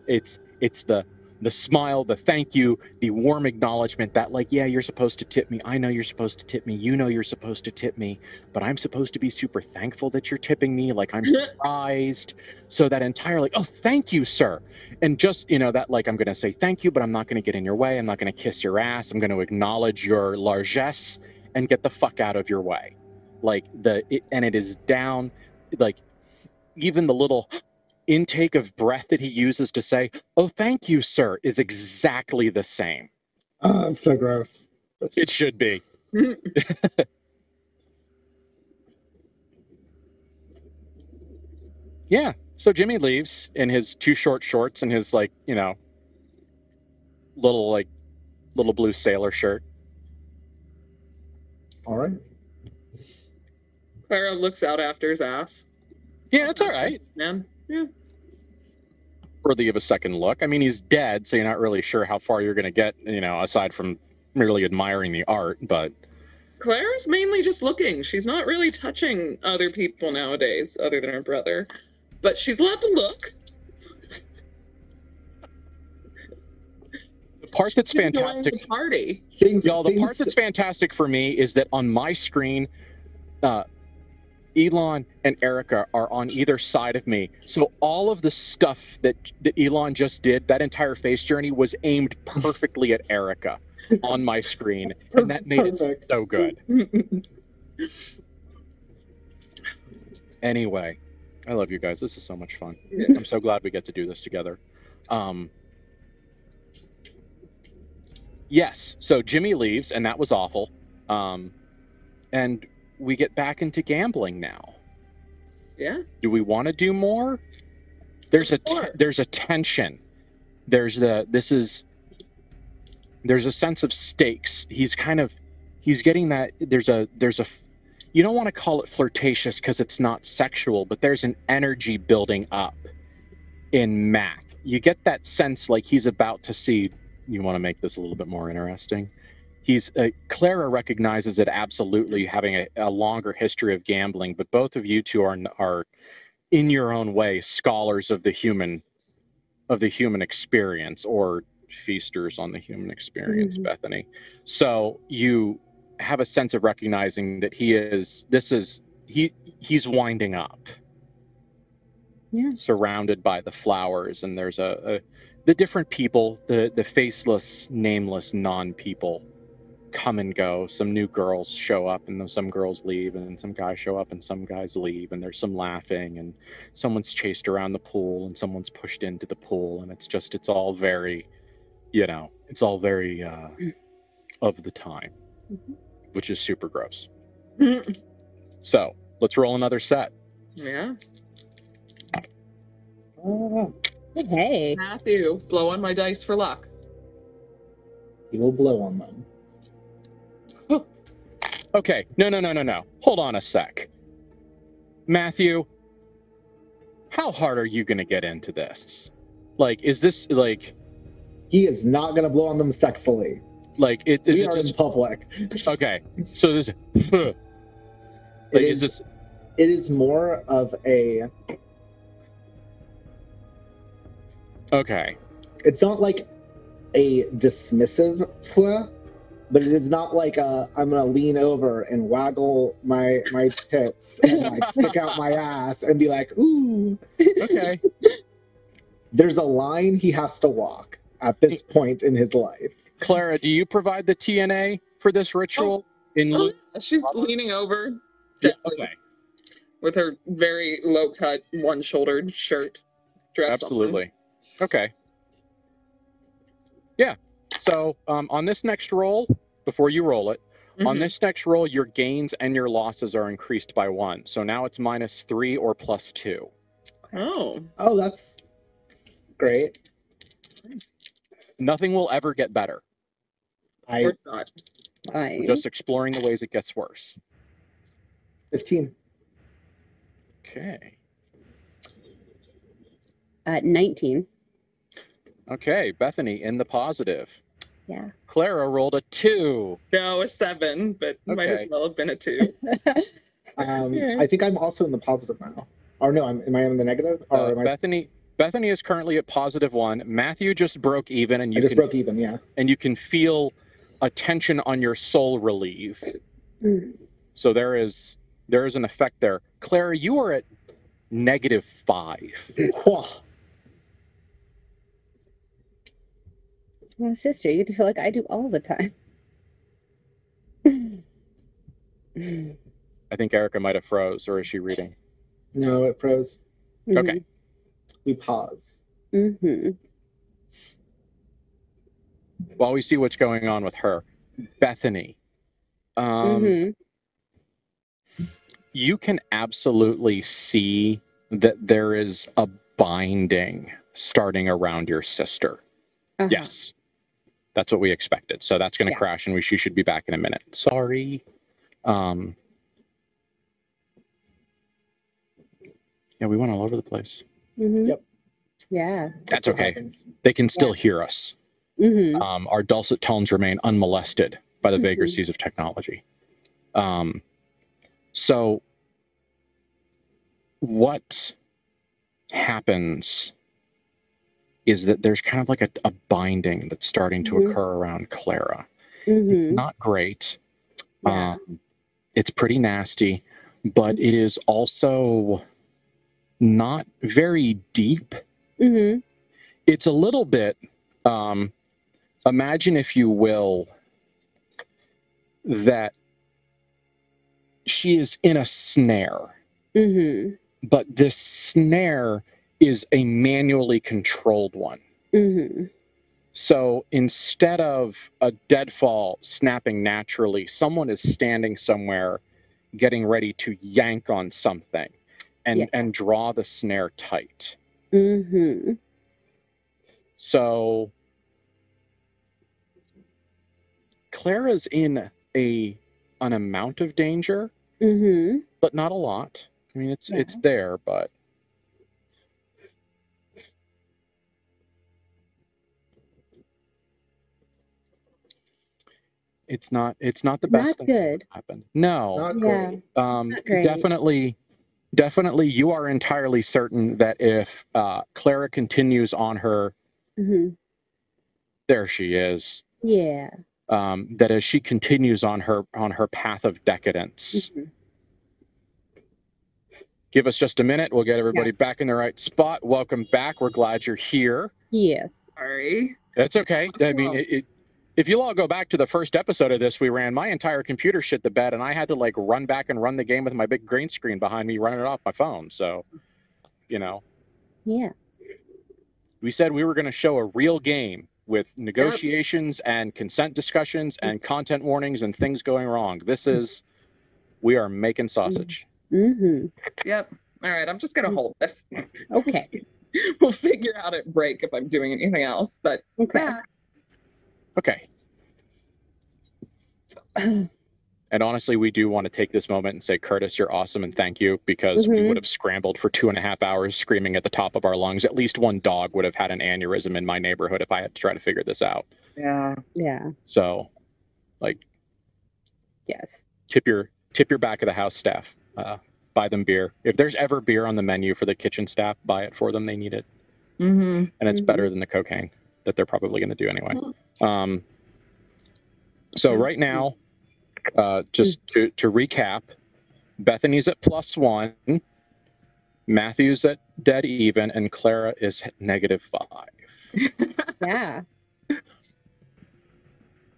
It's the smile, the thank you, the warm acknowledgement that, like, yeah, you're supposed to tip me. I know you're supposed to tip me. You know you're supposed to tip me. But I'm supposed to be super thankful that you're tipping me. Like, I'm surprised. So that entire, like, oh, thank you, sir. And just, that, like, I'm going to say thank you, but I'm not going to get in your way. I'm not going to kiss your ass. I'm going to acknowledge your largesse and get the fuck out of your way. Like, and it is down, like, even the little intake of breath that he uses to say, oh, thank you, sir, is exactly the same. Oh, it's so gross. It should be. Yeah. So Jimmy leaves in his 2 short shorts and his, like, little blue sailor shirt. All right. Clara looks out after his ass. Yeah, it's all right. Man. Yeah. Worthy of a second look. I mean, he's dead, so you're not really sure how far you're going to get, aside from merely admiring the art, but... Clara's mainly just looking. She's not really touching other people nowadays, other than her brother. But she's allowed to look. The part that's fantastic... The party. The part that's fantastic for me is that on my screen... Elon and Erica are on either side of me. So all of the stuff that Elon just did, that entire face journey, was aimed perfectly at Erica on my screen. And that made it so good. Anyway, I love you guys. This is so much fun. Yeah. I'm so glad we get to do this together. Yes, so Jimmy leaves, and that was awful. And we get back into gambling now. Yeah. Do we want to do more? There's a tension. There's a sense of stakes. He's getting that. There's a. You don't want to call it flirtatious because it's not sexual, but there's an energy building up in Mac. You get that sense like he's about to see. You want to make this a little bit more interesting. Clara recognizes it absolutely, having a longer history of gambling, but both of you two are in your own way scholars of the human experience, or feasters on the human experience, mm-hmm. Bethany. So you have a sense of recognizing that he's winding up. Yeah. Surrounded by the flowers, and there's the different people, the faceless, nameless non-people come and go. Some new girls show up and some girls leave, and then some guys show up and some guys leave, and there's some laughing, and someone's chased around the pool and someone's pushed into the pool, and it's all very of the time, mm-hmm. which is super gross. Mm-hmm. So let's roll another set. Yeah. Hey, Matthew, blow on my dice for luck. You will blow on them. Okay, no. Hold on a sec. Matthew, how hard are you going to get into this? Like, is this, like... He is not going to blow on them sexily. Like, is we it are just... in public. Okay, so this... like, is this... It is more of a... Okay. It's not like a dismissive pwah, but it is not like I'm gonna lean over and waggle my tits and like stick out my ass and be like, ooh. Okay. There's a line he has to walk at this point in his life. Clara, do you provide the TNA for this ritual? She's leaning over. Yeah, okay. With her very low-cut, one-shouldered shirt dress. Absolutely. On. Okay. Yeah. So on this next roll, before you roll it, mm-hmm. on this next roll, your gains and your losses are increased by 1. So now it's -3 or +2. Oh, that's great. Nothing will ever get better. Of course not. We're just exploring the ways it gets worse. 15. Okay. 19. Okay, Bethany in the positive. Yeah. Clara rolled a 2. No, a 7, but might as Okay. well have been a 2. I think I'm also in the positive now. Or no, am I in the negative? Or am I? Bethany is currently at +1. Matthew just broke even, and I just broke even, yeah. And you can feel a tension on your soul relieve. So there is an effect there. Clara, you are at -5. My sister, you get to feel like I do all the time. I think Erica might have froze, or is she reading? No, it froze. Okay. We pause. While we see what's going on with her, Bethany, you can absolutely see that there is a binding starting around your sister. Yes, that's what we expected. So that's going to crash, and she should be back in a minute. Sorry. Yeah, we went all over the place. Yep. Yeah. That's okay. They can still hear us. Our dulcet tones remain unmolested by the vagaries of technology. So what happens is that there's kind of like a binding that's starting to occur around Clara. It's not great. It's pretty nasty, but it is also not very deep. It's a little bit, imagine, if you will, that she is in a snare, but this snare is a manually controlled one. So instead of a deadfall snapping naturally, someone is standing somewhere getting ready to yank on something and draw the snare tight. So Clara's in an amount of danger, but not a lot. I mean, it's there, but it's not the best thing that happened. No, not great. Not great. Definitely, you are entirely certain that if Clara continues on her, there she is. Yeah. That as she continues on her path of decadence. Give us just a minute. We'll get everybody back in the right spot. Welcome back. We're glad you're here. Yes. Sorry. That's okay. I mean, if you all go back to the first episode of this we ran, my entire computer shit the bed, and I had to like run back and run the game with my big green screen behind me, running it off my phone. So, you know. Yeah. We said we were going to show a real game with negotiations and consent discussions and content warnings and things going wrong. We are making sausage. Yep. All right. I'm just going to hold this. Okay. We'll figure out at break if I'm doing anything else, but Okay. And honestly, we do want to take this moment and say, Curtis, you're awesome and thank you, because we would have scrambled for 2.5 hours screaming at the top of our lungs. At least one dog would have had an aneurysm in my neighborhood if I had to try to figure this out. Yeah. So, like, yes. Tip your back of the house staff. Buy them beer. If there's ever beer on the menu for the kitchen staff, buy it for them. They need it. And it's better than the cocaine that they're probably going to do anyway. So right now, just to recap, Bethany's at +1, Matthew's at dead even, and Clara is at -5. Yeah. It's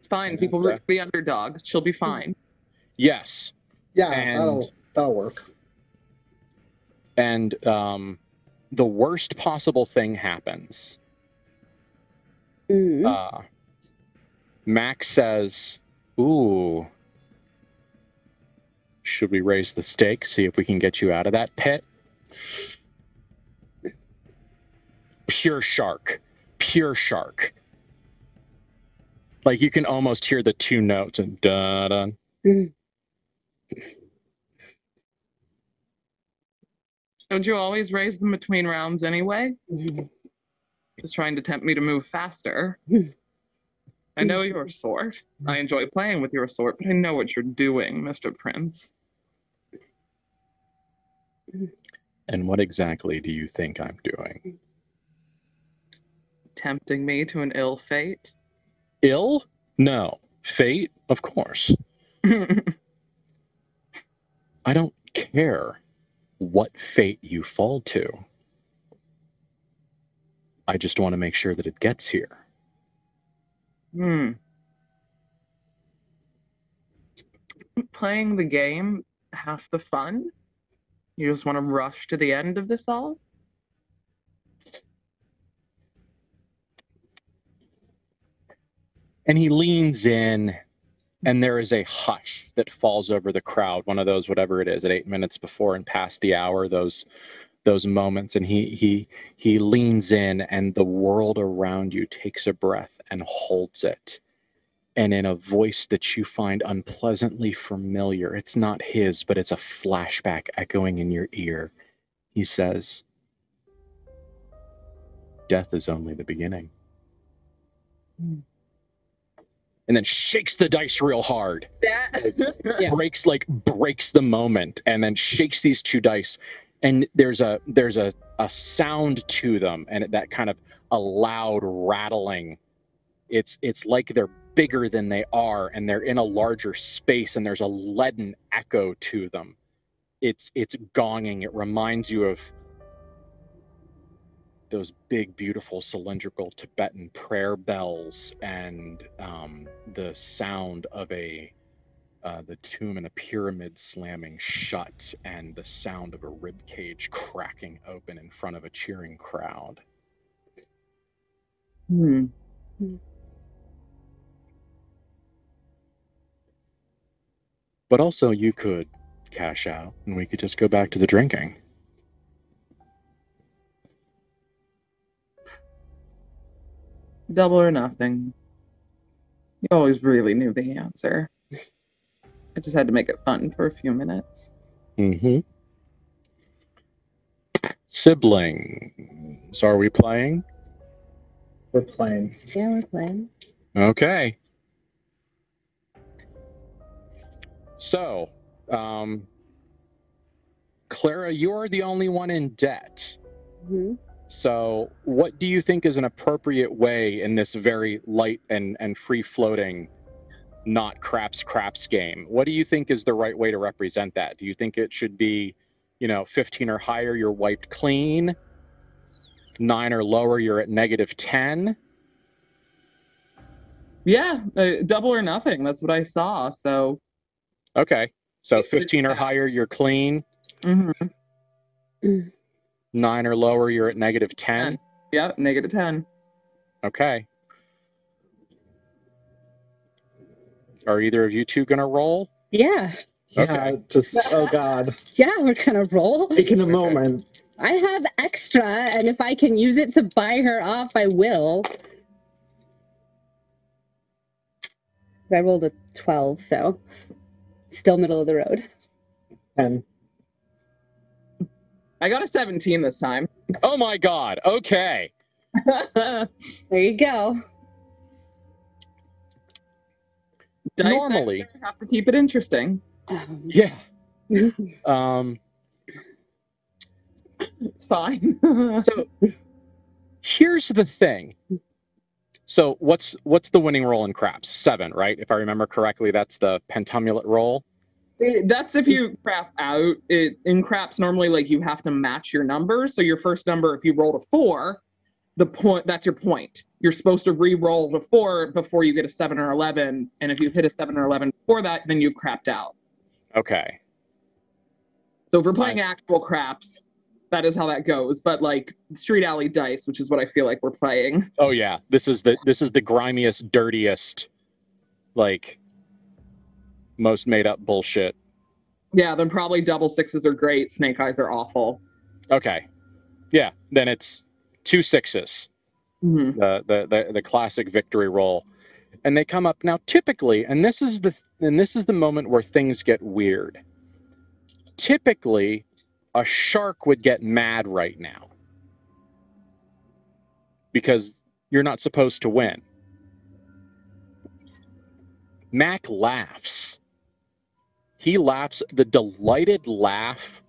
fine. People root for the underdog. She'll be fine. Yes. Yeah, and that'll work. And the worst possible thing happens. Max says, ooh, should we raise the stakes, see if we can get you out of that pit? Pure shark. Like, you can almost hear the two notes and dun. Don't you always raise them between rounds anyway? Just trying to tempt me to move faster. I know your sort. I enjoy playing with your sort, but I know what you're doing, Mr. Prince. And what exactly do you think I'm doing? Tempting me to an ill fate? Ill? No. Fate? Of course. I don't care what fate you fall to. I just want to make sure that it gets here. Playing the game, half the fun? You just want to rush to the end of this all? And he leans in, and there is a hush that falls over the crowd. One of those, whatever it is, at 8 minutes before and past the hour, those moments. And he leans in, and the world around you takes a breath and holds it. And in a voice that you find unpleasantly familiar, it's not his, but it's a flashback echoing in your ear. He says, "Death is only the beginning." And then shakes the dice real hard. Yeah. breaks the moment, and then shakes these two dice. And there's a sound to them, and that kind of a loud rattling. It's like they're bigger than they are, and they're in a larger space, and there's a leaden echo to them. It's gonging. It reminds you of those big, beautiful, cylindrical Tibetan prayer bells, and the sound of the tomb in a pyramid slamming shut, and the sound of a rib cage cracking open in front of a cheering crowd. But also, you could cash out, and we could just go back to the drinking. Double or nothing. You always really knew the answer. I just had to make it fun for a few minutes. Siblings, are we playing? We're playing. Yeah, we're playing. Okay. So, Clara, you're the only one in debt. So what do you think is an appropriate way in this very light and free-floating, not craps game? What do you think is the right way to represent that? Do you think it should be, 15 or higher, you're wiped clean? 9 or lower, you're at -10? Yeah, double or nothing. That's what I saw. So. Okay. So 15 or higher, you're clean. 9 or lower, you're at -10? Yeah, -10. Okay. Are either of you two going to roll? Yeah. Yeah, oh God. Yeah, we're gonna roll. Taking a moment. I have extra, and if I can use it to buy her off, I will. I rolled a 12, so still middle of the road. 10. I got a 17 this time. Oh my God. Okay. There you go. Dice Normally, editor, have to keep it interesting. yeah. It's fine. So here's the thing. So what's the winning roll in craps? 7, right? If I remember correctly, that's the pentumulate roll. That's if you crap out. In craps, normally you have to match your numbers. So your first number, if you rolled a 4, that's your point. You're supposed to re-roll the 4 before you get a 7 or 11. And if you hit a 7 or 11 before that, then you've crapped out. Okay. So if we're playing actual craps, that is how that goes. But street alley dice, which is what I feel like we're playing. Oh yeah, this is the grimiest, dirtiest, most made up bullshit. Yeah, then probably double 6s are great. Snake eyes are awful. Okay. Yeah, then it's 2 6s. The classic victory roll. And they come up now typically, and this is the moment where things get weird. Typically, a shark would get mad right now because you're not supposed to win. Mac laughs. He laughs the delighted laugh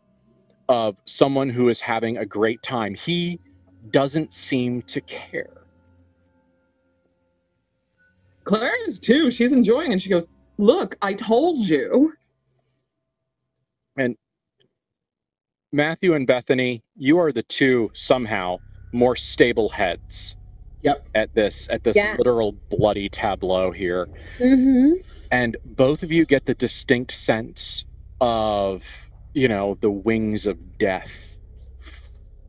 of someone who is having a great time. He doesn't seem to care. Clara is too. She's enjoying, and she goes, "Look, I told you." And Matthew and Bethany, you are the two somehow more stable heads. Yep. At this Yeah. literal bloody tableau here. Mm-hmm. And both of you get the distinct sense of, you know, the wings of death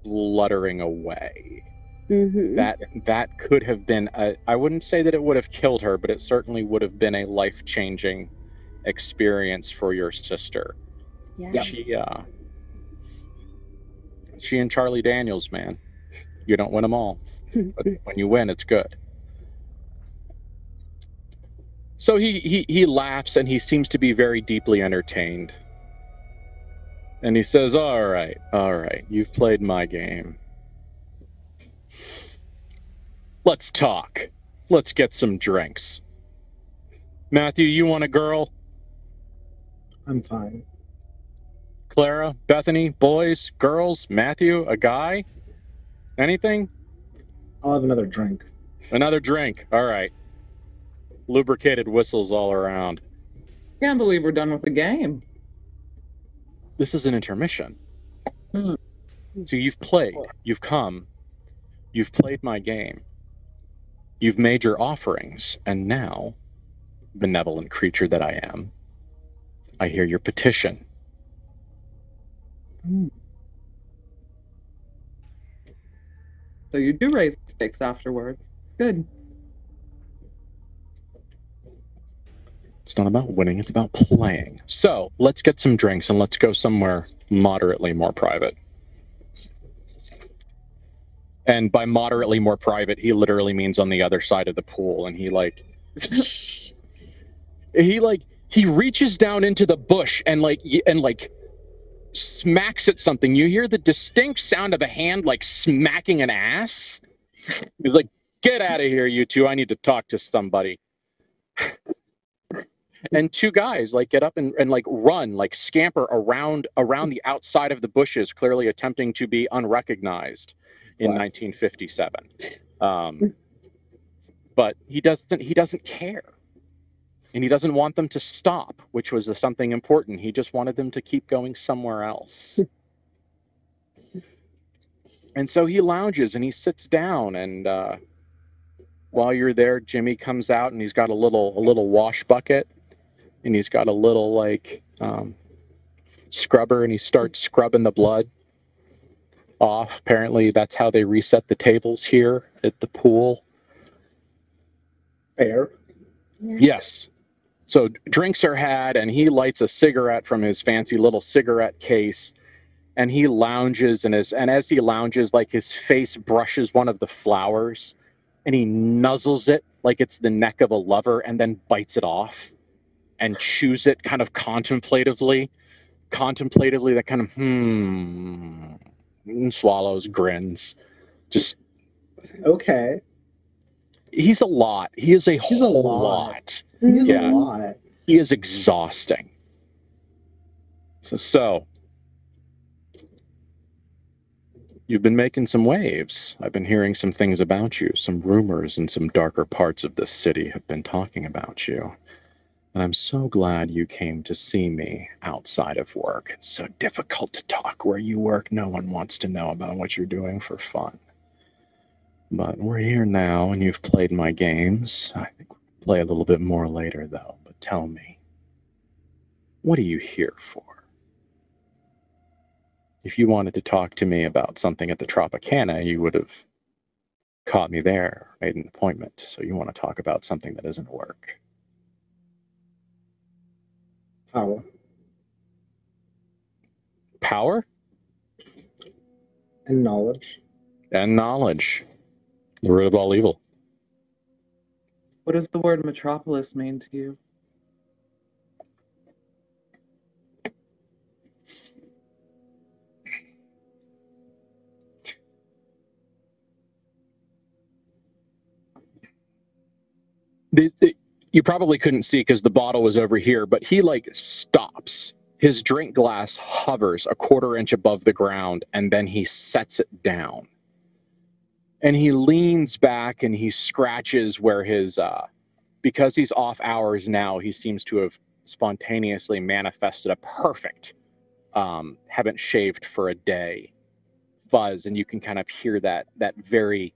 fluttering away. Mm-hmm. That could have been I wouldn't say that it would have killed her, but it certainly would have been a life-changing experience for your sister. Yeah. She and Charlie Daniels, man. You don't win them all. But when you win, it's good. So he laughs, and he seems to be very deeply entertained. And he says, all right, you've played my game. Let's talk. Let's get some drinks. Matthew, you want a girl? I'm fine. Clara, Bethany, boys, girls, Matthew, a guy? Anything? I'll have another drink. Another drink. All right. Lubricated whistles all around. Can't believe we're done with the game. This is an intermission. So you've played, you've come, you've played my game, you've made your offerings, and now, benevolent creature that I am, I hear your petition. So you do raise the stakes afterwards. Good. It's not about winning, it's about playing. So let's get some drinks and let's go somewhere moderately more private. And by moderately more private, he literally means on the other side of the pool. And he reaches down into the bush and smacks at something. You hear the distinct sound of a hand like smacking an ass. He's like, get out of here, you two. I need to talk to somebody. And two guys get up and run, scamper around the outside of the bushes, clearly attempting to be unrecognized in 1957. But he doesn't care. And he doesn't want them to stop, which was something important. He just wanted them to keep going somewhere else. And so he lounges and he sits down, and while you're there, Jimmy comes out and he's got a little wash bucket. And he's got a little scrubber, and he starts scrubbing the blood off. Apparently that's how they reset the tables here at the pool. Fair. Yeah. Yes. So drinks are had, and he lights a cigarette from his fancy little cigarette case, and he lounges, and as he lounges, his face brushes one of the flowers, and he nuzzles it like it's the neck of a lover, and then bites it off. And chews it kind of contemplatively, that kind of and swallows, grins. Just okay. He's a lot. He is a whole lot. He's a lot. He is exhausting. So you've been making some waves. I've been hearing some things about you. Some rumors in some darker parts of this city have been talking about you. And I'm so glad you came to see me outside of work. It's so difficult to talk where you work. No one wants to know about what you're doing for fun. But we're here now, and you've played my games. I think we'll play a little bit more later, though. But tell me, what are you here for? If you wanted to talk to me about something at the Tropicana, you would have caught me there, made an appointment. So you want to talk about something that isn't work. Power. Power? And knowledge. And knowledge. The root of all evil. What does the word Metropolis mean to you? You probably couldn't see because the bottle was over here, but he like stops. His drink glass hovers a quarter inch above the ground, and then he sets it down. And he leans back and he scratches where his, because he's off hours now, he seems to have spontaneously manifested a perfect, haven't shaved for a day fuzz. And you can kind of hear that very,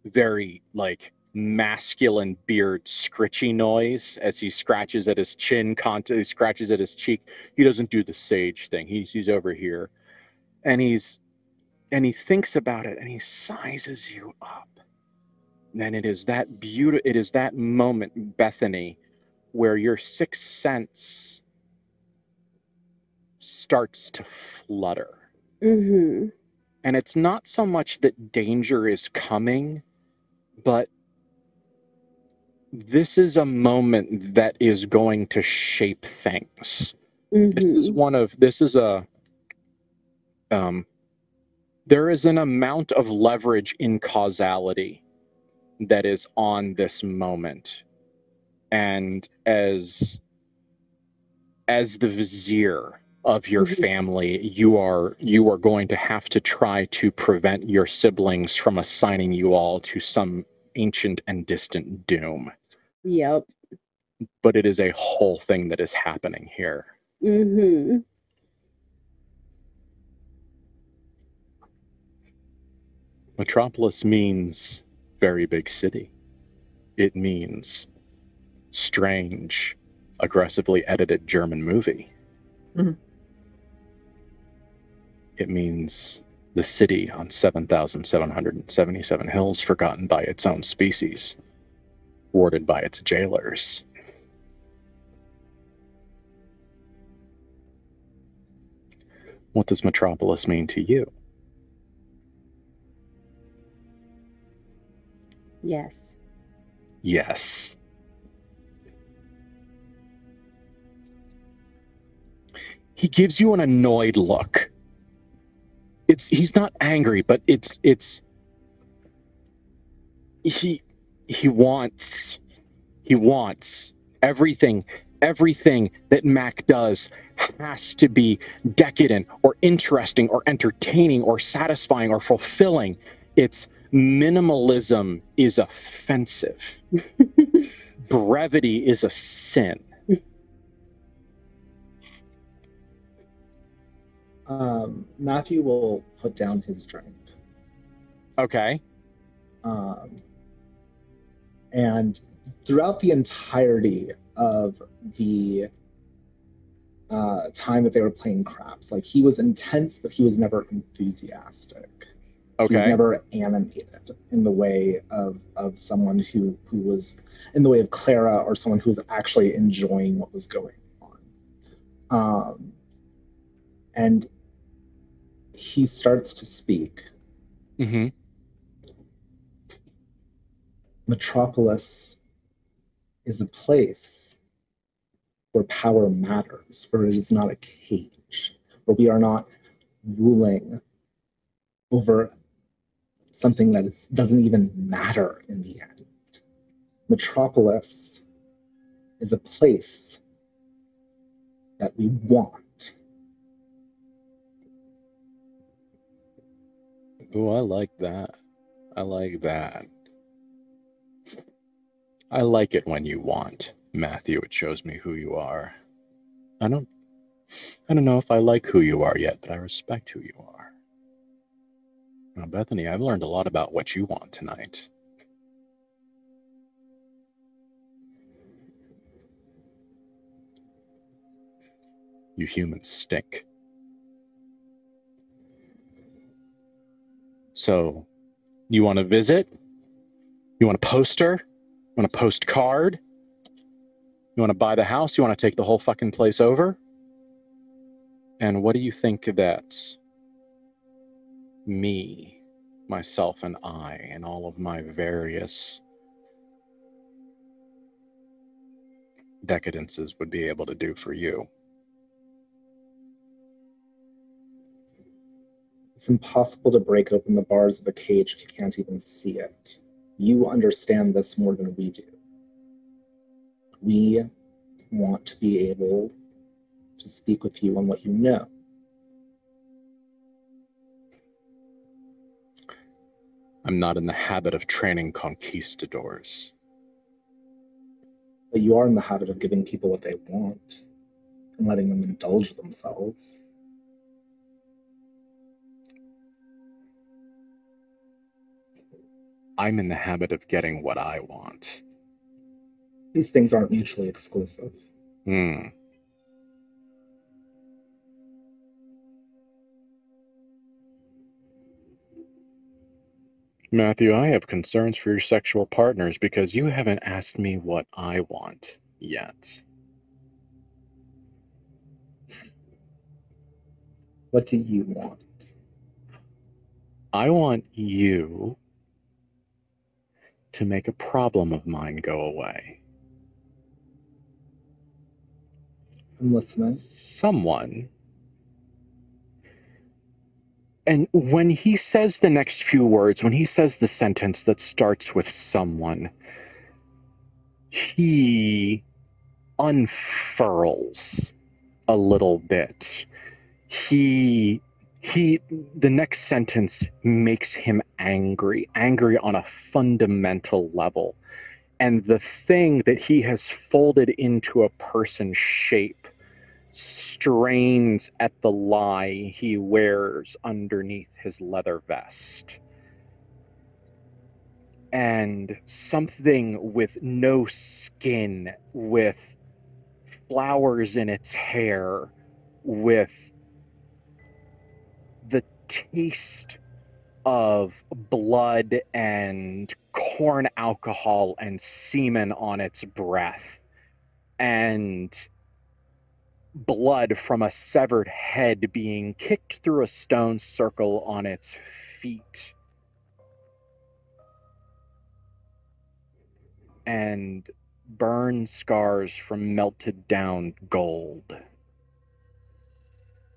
very like masculine beard scritchy noise as he scratches at his chin, he scratches at his cheek. He doesn't do the sage thing. He's over here, and he thinks about it, and he sizes you up. And then it is that it is that moment, Bethany, where your sixth sense starts to flutter. Mm-hmm. And it's not so much that danger is coming, but this is a moment that is going to shape things. Mm-hmm. There is an amount of leverage in causality that is on this moment. And as the vizier of your family, you are going to have to try to prevent your siblings from assigning you all to some ancient and distant doom. Yep. But it is a whole thing that is happening here. Mm-hmm. Metropolis means very big city. It means strange, aggressively edited German movie. Mm-hmm. It means the city on 7,777 hills forgotten by its own species, warded by its jailers. What does Metropolis mean to you? Yes. Yes. He gives you an annoyed look. He's not angry, but he wants everything that Mac does has to be decadent or interesting or entertaining or satisfying or fulfilling. It's minimalism is offensive. Brevity is a sin. Matthew will put down his drink. Okay. And throughout the entirety of the time that they were playing craps, like, he was intense, but he was never enthusiastic. Okay. He was never animated in the way of someone who was in the way of Clara, or someone who was actually enjoying what was going on. And he starts to speak. Mm-hmm. Metropolis is a place where power matters, where it is not a cage, where we are not ruling over something that doesn't even matter in the end. Metropolis is a place that we want. Oh, I like that. I like that. I like it when you want, Matthew. It shows me who you are. I don't know if I like who you are yet, but I respect who you are. Now, Bethany, I've learned a lot about what you want tonight. You humans stink. So, you want to visit? You want a poster? You want a postcard? You want to buy the house? You want to take the whole fucking place over? And what do you think that me, myself, and I, and all of my various decadences would be able to do for you? It's impossible to break open the bars of a cage if you can't even see it. You understand this more than we do. We want to be able to speak with you on what you know. I'm not in the habit of training conquistadors. But you are in the habit of giving people what they want and letting them indulge themselves. I'm in the habit of getting what I want. These things aren't mutually exclusive. Matthew, I have concerns for your sexual partners because you haven't asked me what I want yet. What do you want? I want you to make a problem of mine go away. I'm listening. Someone. And when he says the next few words, when he says the sentence that starts with someone, he unfurls a little bit. The next sentence makes him angry on a fundamental level. And the thing that he has folded into a person's shape strains at the lie he wears underneath his leather vest. And something with no skin, with flowers in its hair, with the taste of blood and corn alcohol and semen on its breath, and blood from a severed head being kicked through a stone circle on its feet, and burn scars from melted down gold.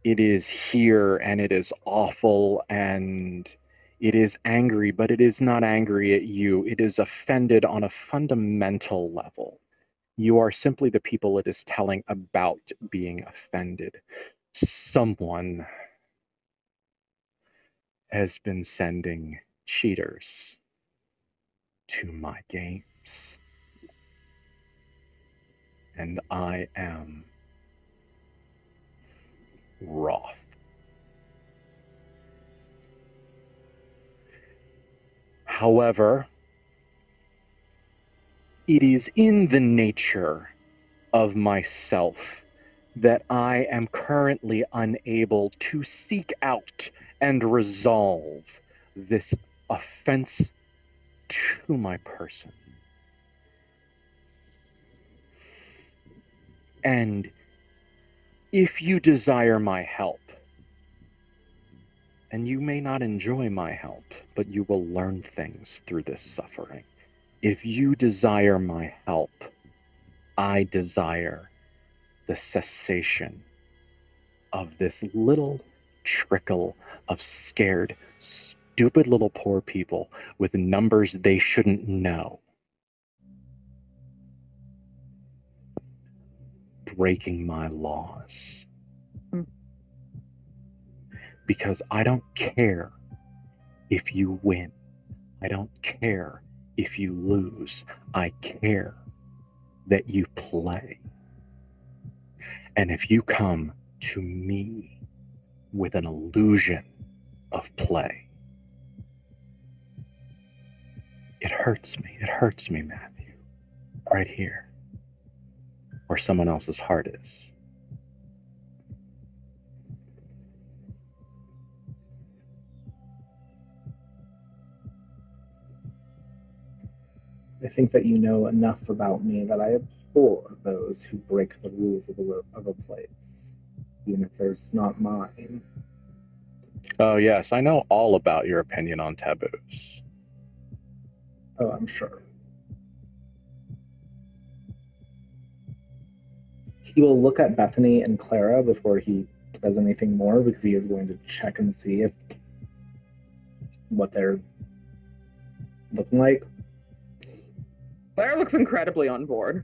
It is here, and it is awful, and it is angry, but it is not angry at you. It is offended on a fundamental level. You are simply the people it is telling about being offended. Someone has been sending cheaters to my games. And I am wroth. However, it is in the nature of myself that I am currently unable to seek out and resolve this offense to my person. And if you desire my help, and you may not enjoy my help, but you will learn things through this suffering. If you desire my help, I desire the cessation of this little trickle of scared, stupid little poor people with numbers they shouldn't know, breaking my laws. Because I don't care if you win. I don't care if you lose. I care that you play. And if you come to me with an illusion of play, it hurts me. It hurts me, Matthew. Right here, where someone else's heart is. I think that you know enough about me that I abhor those who break the rules of a place, even if there's not mine. Oh, yes, I know all about your opinion on taboos. Oh, I'm sure. He will look at Bethany and Clara before he says anything more, because he is going to check and see what they're looking like. Clara looks incredibly on board.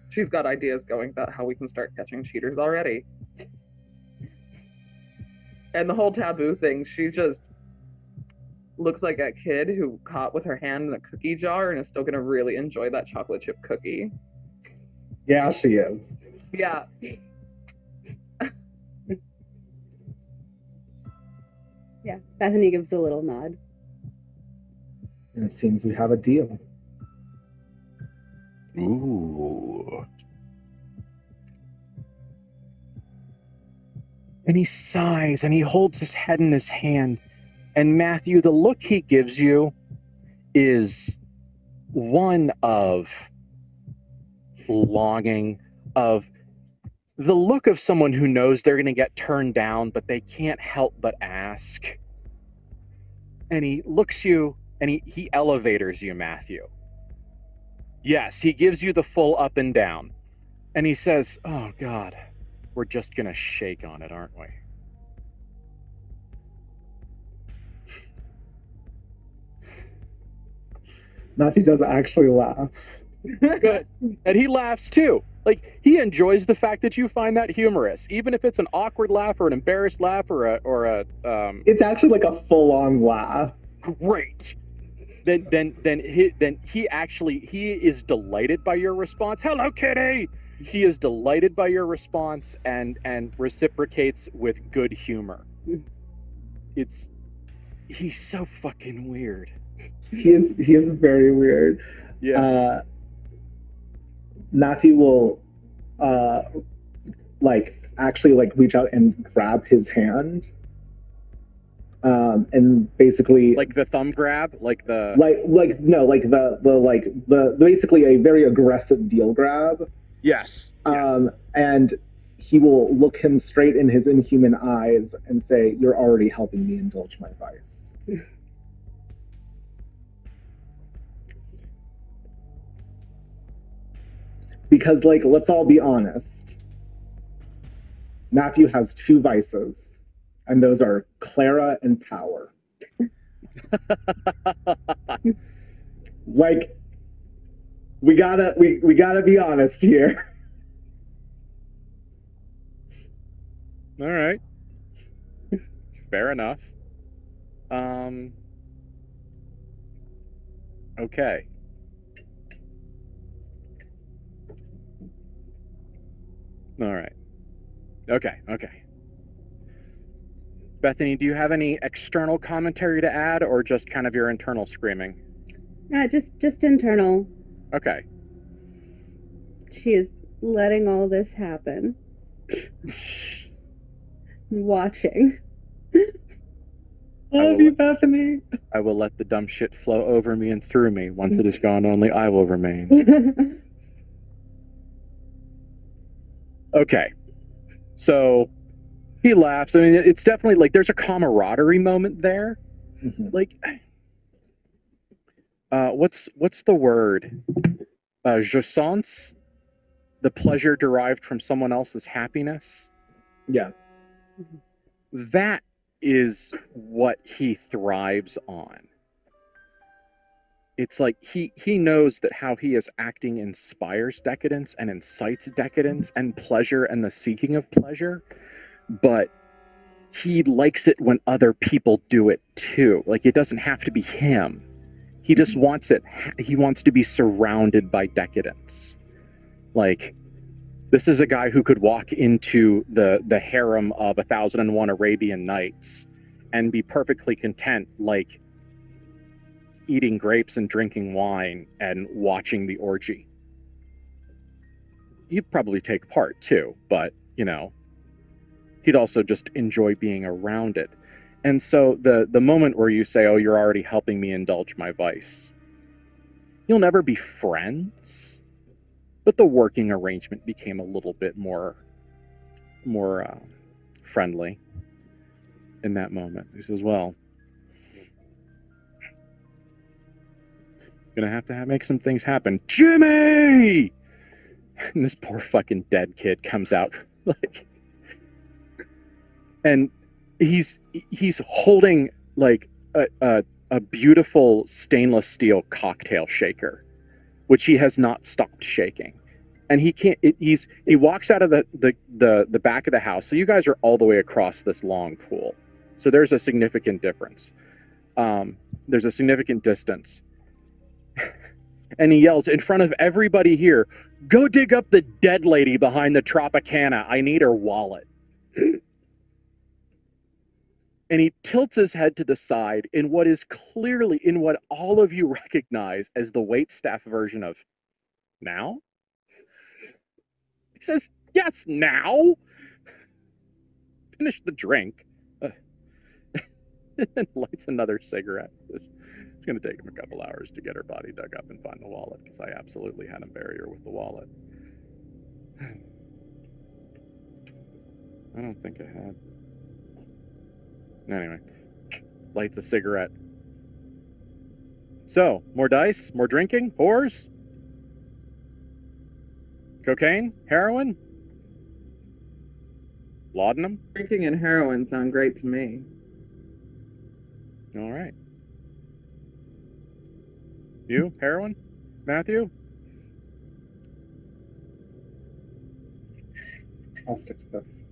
She's got ideas going about how we can start catching cheaters already. And the whole taboo thing, she just looks like a kid who caught with her hand in a cookie jar and is still going to really enjoy that chocolate chip cookie. Yeah, she is. Yeah. Yeah, Bethany gives a little nod. And it seems we have a deal. Ooh. And he sighs and he holds his head in his hand. And Matthew, the look he gives you is one of longing, of the look of someone who knows they're going to get turned down, but they can't help but ask. And he looks you and he elevators you, Matthew. Yes, he gives you the full up and down. And he says, oh, God, we're just going to shake on it, aren't we? Matthew does actually laugh. Good. And he laughs too. Like, he enjoys the fact that you find that humorous, even if it's an awkward laugh or an embarrassed laugh or a It's actually like a full-on laugh. Great. Then he is delighted by your response. Hello, kitty. He is delighted by your response and reciprocates with good humor. He's so fucking weird. He is very weird. Yeah. Matthew will actually reach out and grab his hand. And basically like the thumb grab, basically a very aggressive deal grab. Yes. And he will look him straight in his inhuman eyes and say, "You're already helping me indulge my vice." Because, let's all be honest. Matthew has two vices, and those are Clara and power. We gotta be honest here. All right. Fair enough. Okay. All right. Okay. Bethany, do you have any external commentary to add, or just kind of your internal screaming? Just internal. Okay. She is letting all this happen. Watching. Love you, Bethany. I will let the dumb shit flow over me and through me. Once it is gone, only I will remain. Okay. So he laughs. I mean, it's definitely there's a camaraderie moment there. Mm-hmm. What's the word? Jouissance, the pleasure derived from someone else's happiness. Yeah. That is what he thrives on. It's like he knows that how he is acting inspires decadence and incites decadence and pleasure and the seeking of pleasure, but he likes it when other people do it too. It doesn't have to be him. He just wants it. He wants to be surrounded by decadence. This is a guy who could walk into the harem of 1001 Arabian Nights and be perfectly content, eating grapes and drinking wine and watching the orgy. He'd probably take part too, but he'd also just enjoy being around it. And so the moment where you say, "Oh, you're already helping me indulge my vice," you'll never be friends, but the working arrangement became a little bit more friendly in that moment. He says, "Well, gonna have to make some things happen, Jimmy." And this poor fucking dead kid comes out, and he's holding a a beautiful stainless steel cocktail shaker, which he has not stopped shaking. And he can't. He walks out of the back of the house. So you guys are all the way across this long pool. So there's a significant difference. There's a significant distance. And he yells in front of everybody here, "Go dig up the dead lady behind the Tropicana. I need her wallet." And he tilts his head to the side in what is clearly, in what all of you recognize as the waitstaff version of, "Now?" He says, "Yes, now." Finish the drink. And lights another cigarette. It's going to take him a couple hours to get her body dug up and find the wallet, because I absolutely had him bury her with the wallet. I don't think I had. Anyway, lights a cigarette. So, more dice? More drinking? Whores? Cocaine? Heroin? Laudanum? Drinking and heroin sound great to me. All right. You? Heroin? Matthew? I'll stick to this.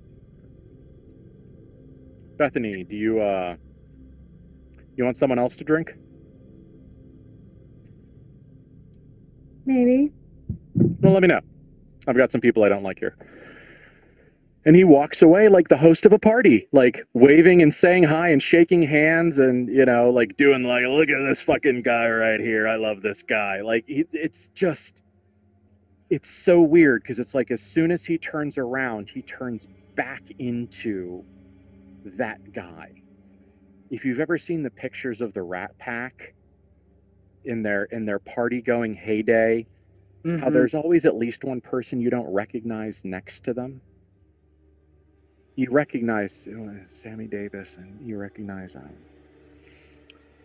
Bethany, do you want someone else to drink? Maybe. Well, let me know. I've got some people I don't like here. And he walks away like the host of a party, like waving and saying hi and shaking hands and, you know, like doing like, "Look at this fucking guy right here. I love this guy." Like, it's so weird, because it's like as soon as he turns around, he turns back into that guy. If you've ever seen the pictures of the Rat Pack in their party going heyday, how there's always at least one person you don't recognize next to them. You recognize Sammy Davis, and you recognize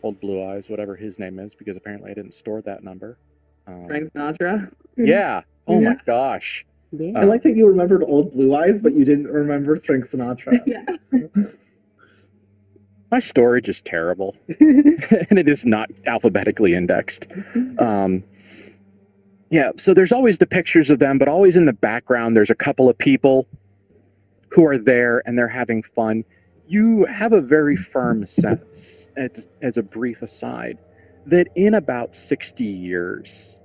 Old Blue Eyes, whatever his name is, because apparently I didn't store that number. Frank Sinatra? Yeah. Oh my gosh. Yeah. I like that you remembered Old Blue Eyes, but you didn't remember Frank Sinatra. Yeah. My storage is terrible, and it is not alphabetically indexed. Yeah, so there's always the pictures of them, but always in the background, there's a couple of people who are there and they're having fun. You have a very firm sense, as a brief aside, that in about 60 years,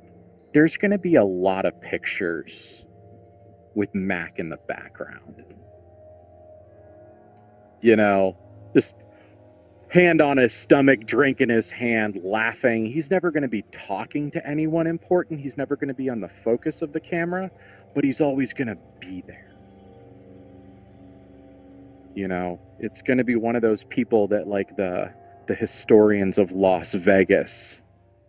there's going to be a lot of pictures with Mac in the background. You know, just hand on his stomach, drink in his hand, laughing. He's never going to be talking to anyone important. He's never going to be on the focus of the camera, but he's always going to be there. You know, it's going to be one of those people that, like the historians of Las Vegas,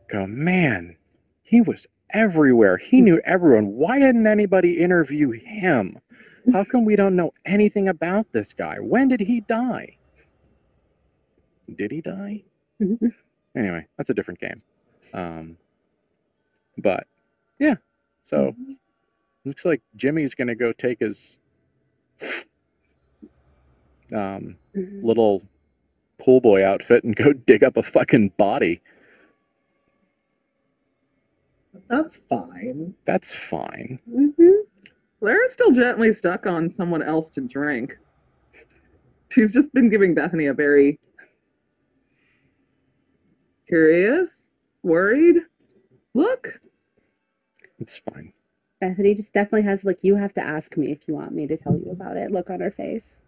go, "Man, he was everywhere. He knew everyone. Why didn't anybody interview him? How come we don't know anything about this guy? When did he die? Did he die?" Anyway, that's a different game. But yeah, so looks like Jimmy's going to go take his little pool boy outfit and go dig up a fucking body. That's fine. That's fine. Clara's still gently stuck on someone else to drink. She's just been giving Bethany a very curious, worried look. It's fine. Bethany just definitely has, like, "You have to ask me if you want me to tell you about it" look on her face.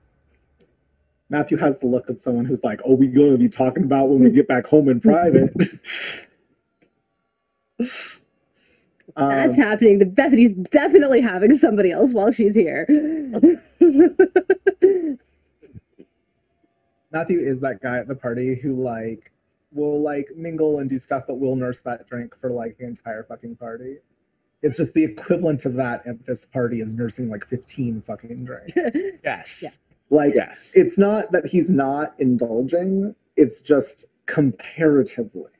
Matthew has the look of someone who's like, "Oh, we're going to be talking about when we get back home in private." That's happening. Bethany's definitely having somebody else while she's here. Matthew is that guy at the party who, like, will, like, mingle and do stuff, but will nurse that drink for, like, the entire fucking party. It's just the equivalent of that at this party is nursing, like, 15 fucking drinks. Yes. Yeah. Like, Yes. It's not that he's not indulging, it's just comparatively.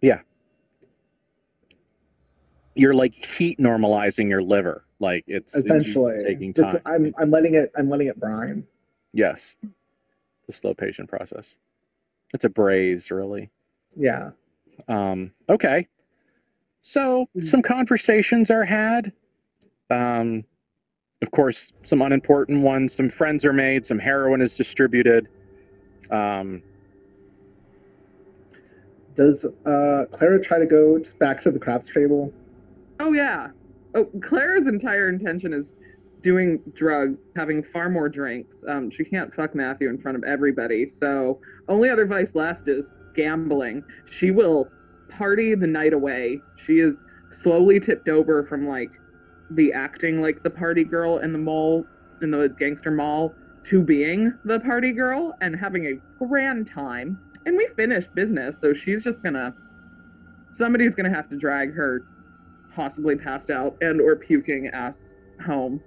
Yeah. You're like heat normalizing your liver. Like it's Essentially. taking Just time. I'm letting it brine. Yes. the slow patient process. It's a braise, really. Yeah. Okay. So some conversations are had. Of course, some unimportant ones. Some friends are made. Some heroin is distributed. Does Clara try to go back to the craps table? Oh, yeah. Oh, Clara's entire intention is doing drugs, having far more drinks. She can't fuck Matthew in front of everybody. So only other vice left is gambling. She will party the night away. She is slowly tipped over from like the acting like the party girl in the mall, in the gangster mall, to being the party girl and having a grand time. And we finished business, so she's just somebody's gonna have to drag her possibly passed out and or puking ass home.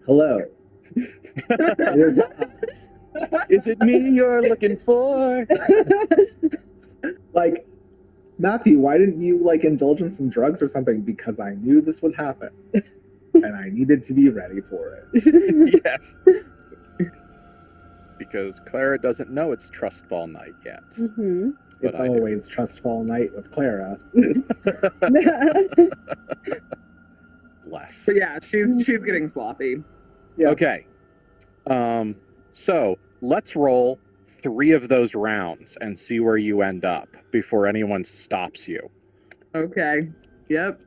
Hello. Is it me you're looking for? Like, Matthew, why didn't you like indulge in some drugs or something? Because I knew this would happen. And I needed to be ready for it. Yes. Because Clara doesn't know it's Trust Fall night yet. Mm-hmm. It's always Trust Fall night with Clara. Less. But yeah, she's getting sloppy. Yeah. Okay. So let's roll 3 of those rounds and see where you end up before anyone stops you. Okay. Yep.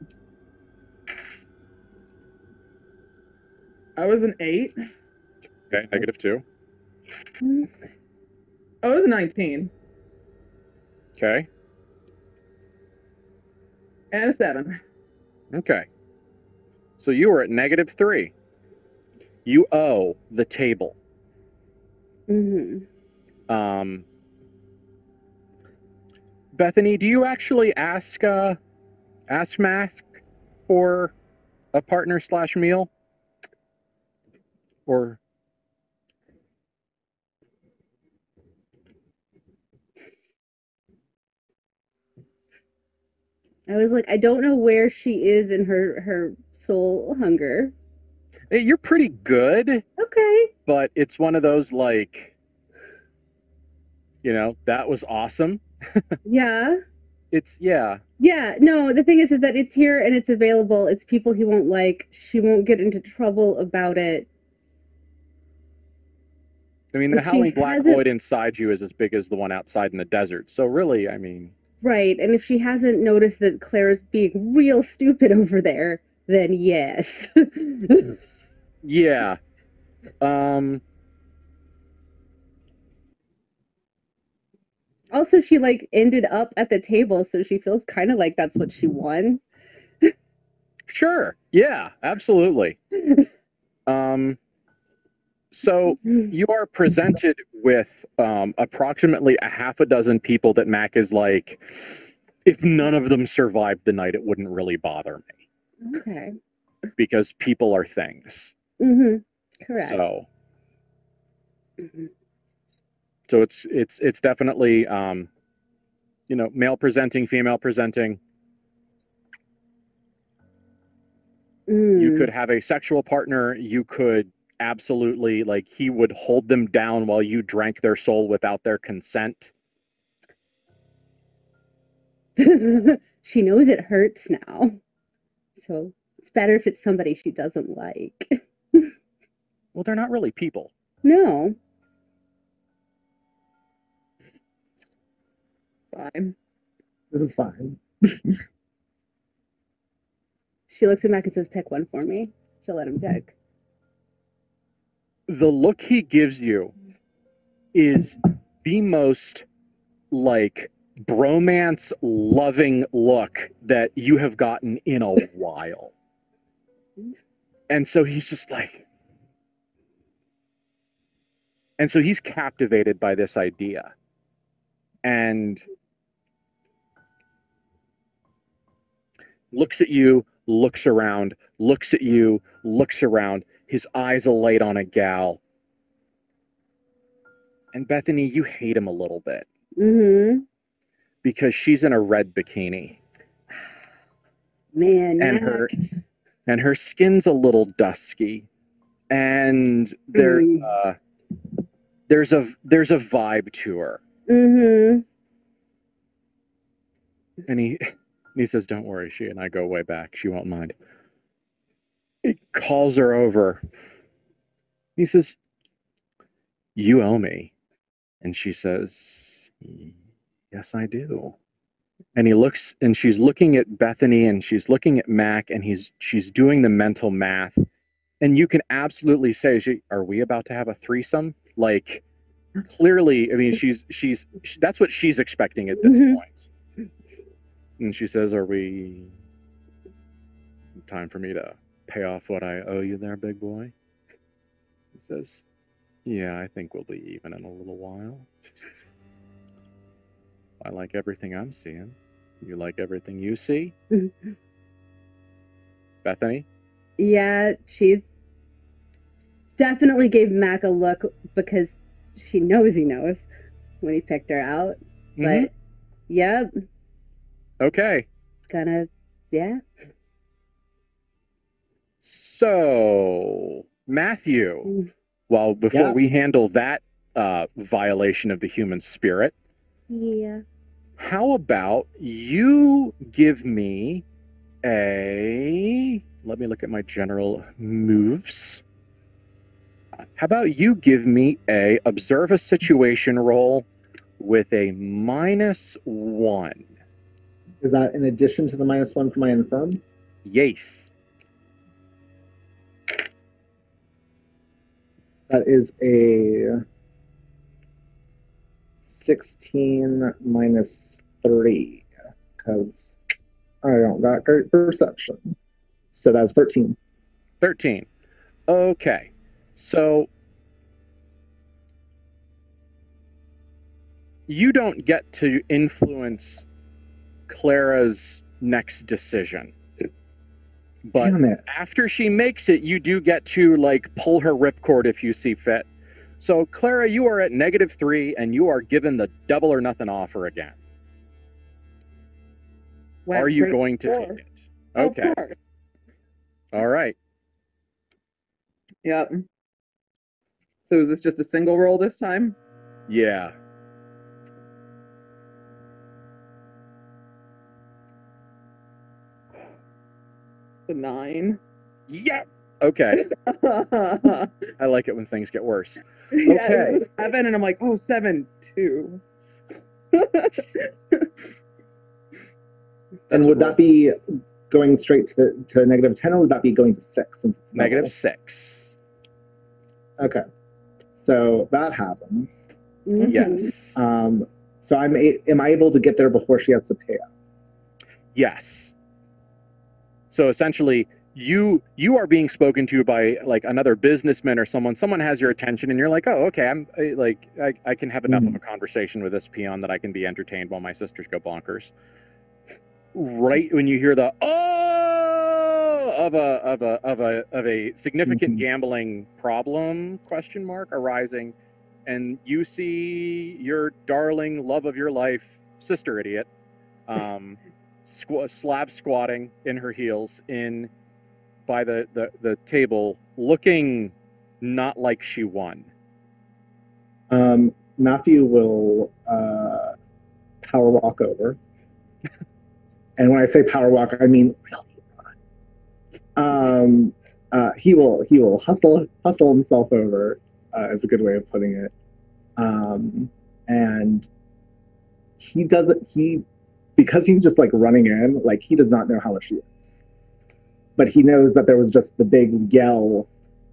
I was an 8. Okay, -2. I was 19. Okay. And a 7. Okay. So you were at -3. You owe the table. Mm-hmm. Bethany, do you actually ask Mask for a partner / meal? Or I was like, I don't know where she is in her soul hunger. you're pretty good, Okay. but it's one of those like, that was awesome. Yeah. Yeah. Yeah. No, the thing is that it's here and it's available. It's people he won't like. She won't get into trouble about it. I mean, the If she howling black hasn't- void inside you is as big as the one outside in the desert. So really, I mean, Right. And if she hasn't noticed that Clara's being real stupid over there, then yes. yeah. Also, she like ended up at the table, so she feels kind of like that's what she won. Sure. Yeah, absolutely. So you are presented with approximately a half a dozen people that Mac is like, if none of them survived the night, it wouldn't really bother me. Okay. Because people are things. Mm-hmm. Correct. So, Mhm. so it's definitely male presenting, female presenting. You could have a sexual partner. You could absolutely, like, he would hold them down while you drank their soul without their consent. She knows it hurts now. So it's better if it's somebody she doesn't like. Well, they're not really people. No. Fine. This is fine. She looks at Mac and says, pick one for me. She'll let him pick. The look he gives you is the most, like, bromance loving look that you have gotten in a while. And so he's just like, and so he's captivated by this idea. And looks at you, looks around, looks at you, looks around, his eyes alight on a gal. And Bethany, you hate him a little bit. Mm-hmm. Because she's in a red bikini. Man, And Mac. her skin's a little dusky. and there's a vibe to her. Mm-hmm. And he says, "Don't worry, she and I go way back. She won't mind." He calls her over. He says, "You owe me." And she says, "Yes, I do." And he looks, and she's looking at Bethany, and she's looking at Mac, and she's doing the mental math. And you can absolutely say, "Are we about to have a threesome?" Like, clearly, I mean, that's what she's expecting at this point. And she says, "Are we time for me to pay off what I owe you there, big boy?" He says, "Yeah, I think we'll be even in a little while." She says, "I like everything I'm seeing. You like everything you see?" Bethany? Yeah, she's definitely gave Mac a look because she knows he knows when he picked her out. But yep. Okay. Gonna, yeah. So, Matthew, before we handle that violation of the human spirit, yeah, how about you give me let me look at my general moves. How about you give me a observe a situation roll with a -1? Is that in addition to the -1 for my infirm? Yes. That is a 16 -3, because I don't got great perception. So that's 13. 13. Okay. So you don't get to influence Clara's next decision. But Damn it. after she makes it, you do get to like pull her ripcord if you see fit. So Clara, you are at -3 and you are given the double or nothing offer again. Are you going to take it? Okay. Of course. All right. Yep. So is this just a single roll this time? Yeah. The 9. Yes. Okay. I like it when things get worse. Yeah, Okay. it was 7, and I'm like, oh, 7, 2. And would that be going straight to -10, or would that be going to 6 since it's double? -6? Okay. So that happens. Yes. So am I able to get there before she has to pay up? Yes. So essentially, you are being spoken to by like another businessman or someone has your attention, and you're like, "Oh, okay, I can have enough of a conversation with this peon that I can be entertained while my sisters go bonkers." Right when you hear the of a significant gambling problem arising, and you see your darling love of your life, sister idiot, slab squatting in her heels by the table, looking not like she won. Matthew will power walk over. And when I say power walk, I mean really run. He will hustle himself over, is a good way of putting it. And because he's just like running in, like he does not know how much she is. But he knows that there was just the big yell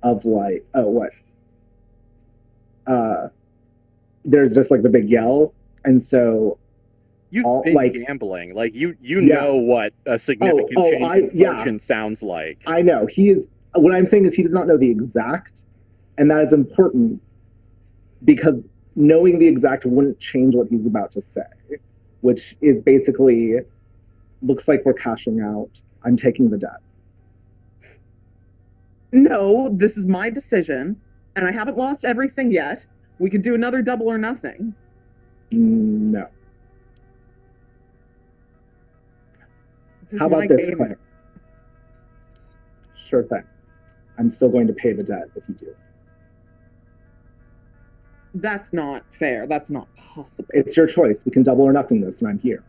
of like, oh, what? There's just like the big yell. And so you've been gambling. Like you know what a significant change in fortune sounds like. I know. What I'm saying is he does not know the exact, and that is important because knowing the exact wouldn't change what he's about to say, which is basically, looks like we're cashing out. I'm taking the debt. No, this is my decision, and I haven't lost everything yet. We could do another double or nothing. No. How about this, Claire? Sure thing. I'm still going to pay the debt if you do. That's not fair. That's not possible. It's your choice. We can double or nothing this, and I'm here.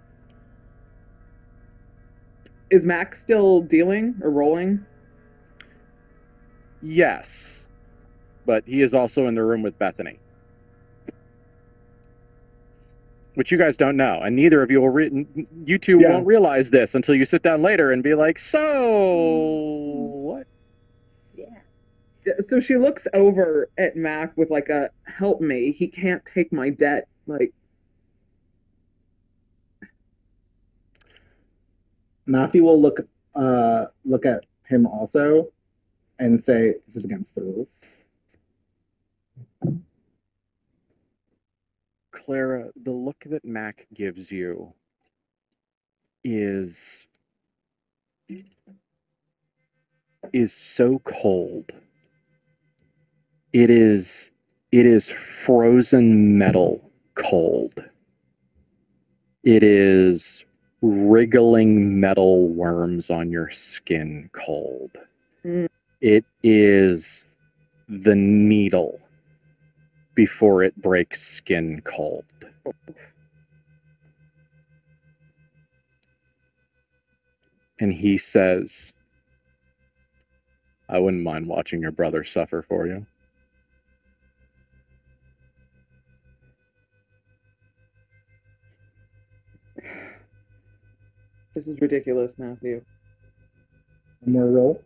Is Mac still dealing or rolling? Yes, but he is also in the room with Bethany, which you guys don't know, and neither of you will. You two won't realize this until you sit down later and be like, "So what?" Yeah. So she looks over at Mac with like a "Help me! He can't take my debt." Like, Matthew will look at him also and say, "Is it against the rules?" Clara, the look that Mac gives you is so cold. It is frozen metal cold. It is wriggling metal worms on your skin cold. It is the needle before it breaks skin cold. And he says, I wouldn't mind watching your brother suffer for you. this is ridiculous, Matthew. One more roll.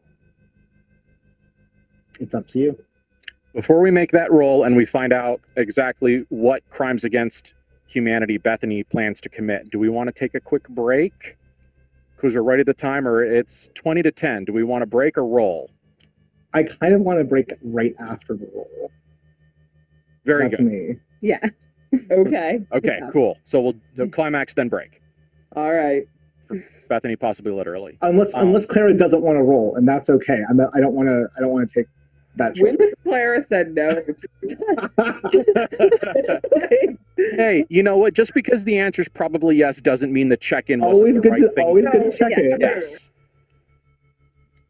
It's up to you. Before we make that roll and we find out exactly what crimes against humanity Bethany plans to commit, do we want to take a quick break? Because we're right at the timer. It's 20 to 10. Do we want to break or roll? I kind of want to break right after the roll. Very That's good. me. Yeah. Okay. Okay, Yeah. cool. So we'll climax, then break. All right. Bethany, possibly literally. Unless Clara doesn't want to roll, and that's okay. I don't want to take that choice. When Clara said no. Hey, you know what? Just because the answer is probably yes doesn't mean the check-in was always the good right to thing. always good to check Yeah. it. Yes.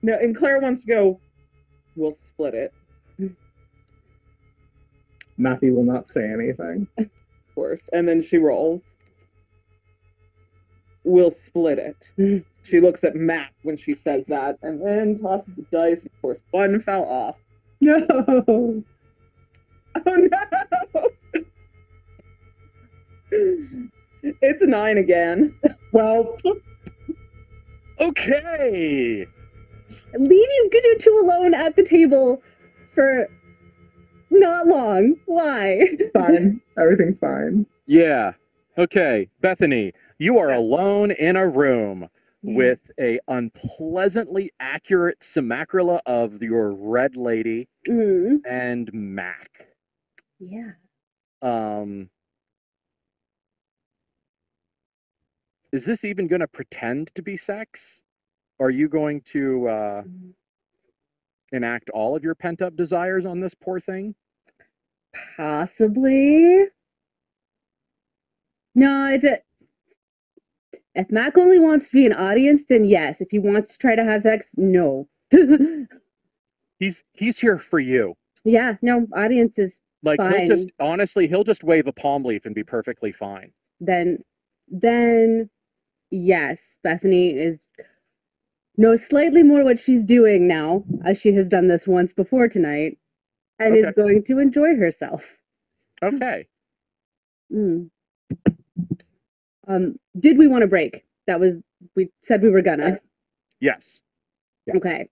No, and Claire wants to go, we'll split it, Matthew will not say anything. of course. And then she rolls. We'll split it. She looks at Matt when she says that, and then tosses the dice. Of course, one fell off. No. Oh no! It's a 9 again. Well, Okay. Leave you two alone at the table for not long. Why? fine. Everything's fine. Yeah. Okay. Bethany, you are alone in a room with a unpleasantly accurate simulacra of your red lady and Mac. Yeah. Is this even going to pretend to be sex? Are you going to enact all of your pent-up desires on this poor thing? Possibly. No, if Mac only wants to be an audience, then yes. If he wants to try to have sex, no. He's here for you. Yeah, no, audience is Like fine. he'll just wave a palm leaf and be perfectly fine. Then yes, Bethany knows slightly more what she's doing now, as she has done this once before tonight, and is going to enjoy herself. Okay. Did we want to break? We said we were gonna. Yes. Okay.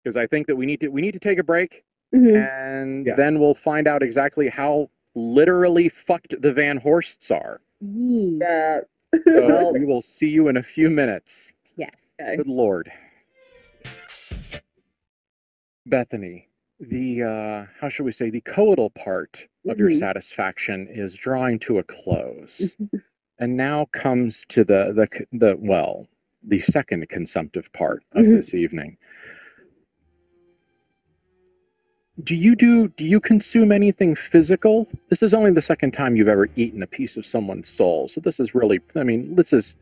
Because I think that we need to take a break, Mhm. and then we'll find out exactly how literally fucked the Van Horsts are. Yeah. So we will see you in a few minutes. Yes. Okay. Good Lord. Bethany, the how should we say, the coital part of your satisfaction is drawing to a close. And now comes to the second consumptive part of this evening. Do you consume anything physical? This is only the second time you've ever eaten a piece of someone's soul. So this is really, I mean, this is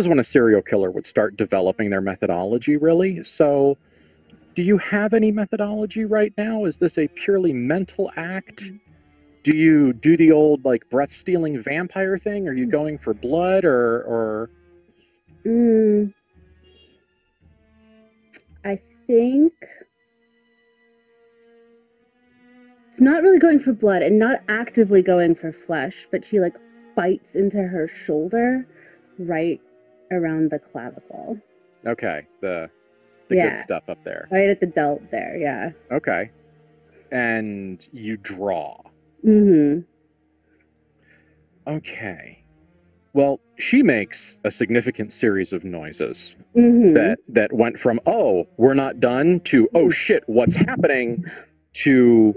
when a serial killer would start developing their methodology, really. So Do you have any methodology right now? Is this a purely mental act? Do you do the old like breath stealing vampire thing? Are you going for blood or? I think it's not really going for blood and not actively going for flesh, but she like bites into her shoulder right around the clavicle. Okay, the good stuff up there. Right at the delt there, yeah. Okay. And you draw. Mm-hmm. Okay. Well, she makes a significant series of noises that went from, oh, we're not done, to, oh shit, what's happening, to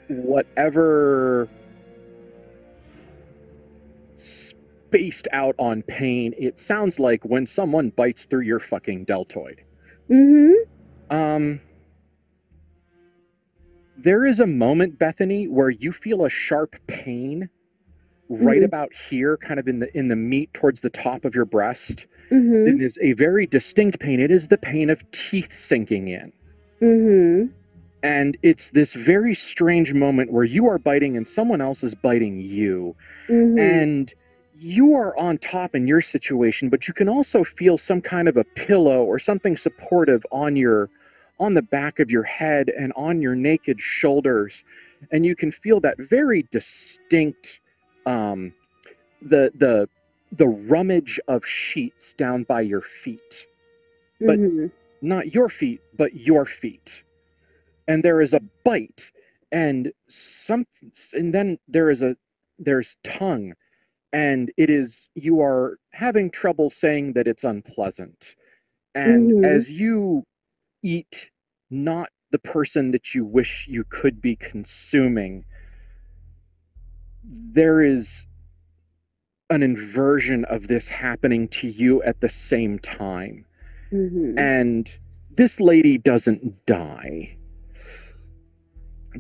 whatever spaced out on pain. It sounds like when someone bites through your fucking deltoid. There is a moment, Bethany, where you feel a sharp pain right about here, kind of in the meat towards the top of your breast. It is a very distinct pain. It is the pain of teeth sinking in. And it's this very strange moment where you are biting and someone else is biting you. And you are on top in your situation, but you can also feel some kind of a pillow or something supportive on the back of your head and on your naked shoulders. And you can feel that very distinct, the rummage of sheets down by your feet, but not your feet, but your feet. And there is a bite and then there's tongue. And you are having trouble saying that it's unpleasant. And as you eat not the person that you wish you could be consuming, there is an inversion of this happening to you at the same time. And this lady doesn't die,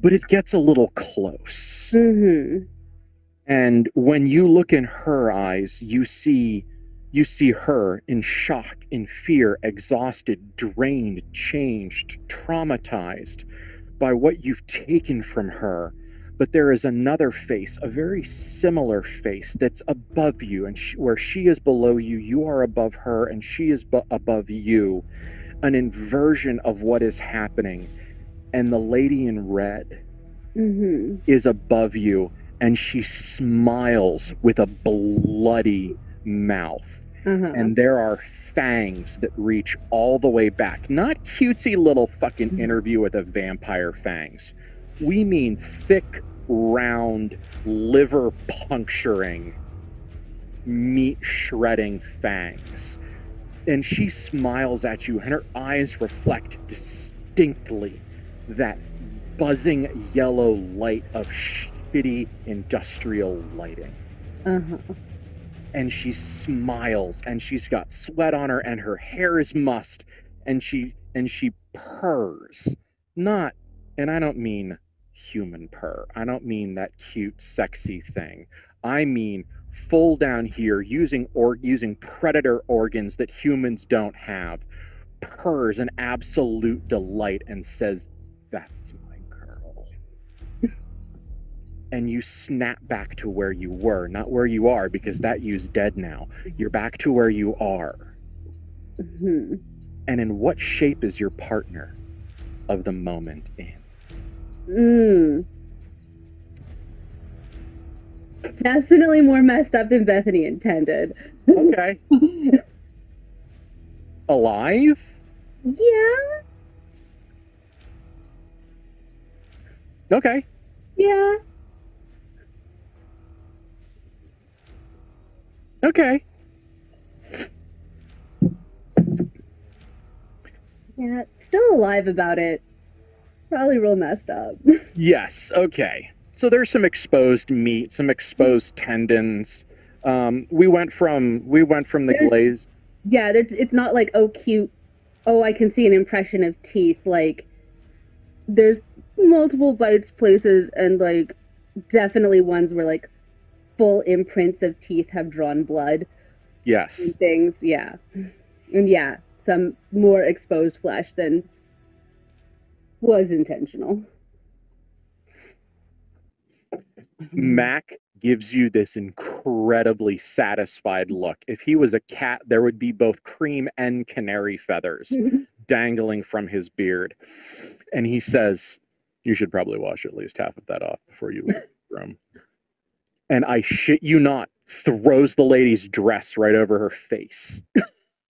but it gets a little close. And when you look in her eyes, you see her in shock, in fear, exhausted, drained, changed, traumatized by what you've taken from her. But there is another face, a very similar face that's above you, and where she is below you, you are above her, and she is above you. An inversion of what is happening. And the lady in red is above you. And she smiles with a bloody mouth. And there are fangs that reach all the way back. Not cutesy little fucking interview with a vampire fangs. We mean thick, round, liver puncturing, meat shredding fangs. And she smiles at you, and her eyes reflect distinctly that buzzing yellow light of shitty industrial lighting. And she smiles, and she's got sweat on her, and her hair is mussed, and she purrs. Not, and I don't mean human purr. I don't mean that cute, sexy thing. I mean full down here, using predator organs that humans don't have. Purrs an absolute delight and says, "That's my girl." And you snap back to where you were, not where you are, because that you's dead now. You're back to where you are. And in what shape is your partner of the moment in? Definitely more messed up than Bethany intended. Okay. Alive? Yeah. Okay. Yeah. Okay. Yeah, still alive about it. Probably real messed up. Yes, okay. So there's some exposed meat, some exposed tendons. We went from the glaze. Yeah, it's not like, oh, cute. Oh, I can see an impression of teeth. Like, there's multiple bites places, and like definitely ones where like full imprints of teeth have drawn blood. Yes. And things, yeah. And yeah, some more exposed flesh than was intentional. Mac gives you this incredibly satisfied look. If he was a cat, there would be both cream and canary feathers dangling from his beard. And he says, you should probably wash at least half of that off before you leave the room. And I shit you not, throws the lady's dress right over her face.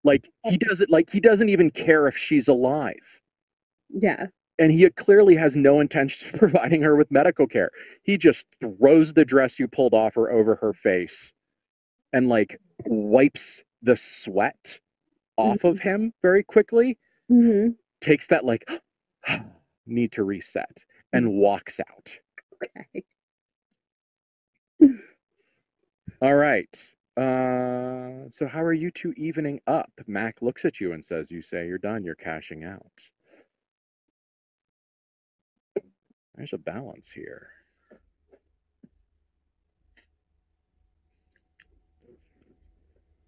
Like he doesn't even care if she's alive. Yeah. And he clearly has no intention of providing her with medical care. He just throws the dress you pulled off her over her face and like wipes the sweat off of him very quickly, takes that like need to reset and walks out. Okay. All right. So how are you two evening up? Mac looks at you and says, you say you're done, you're cashing out. There's a balance here.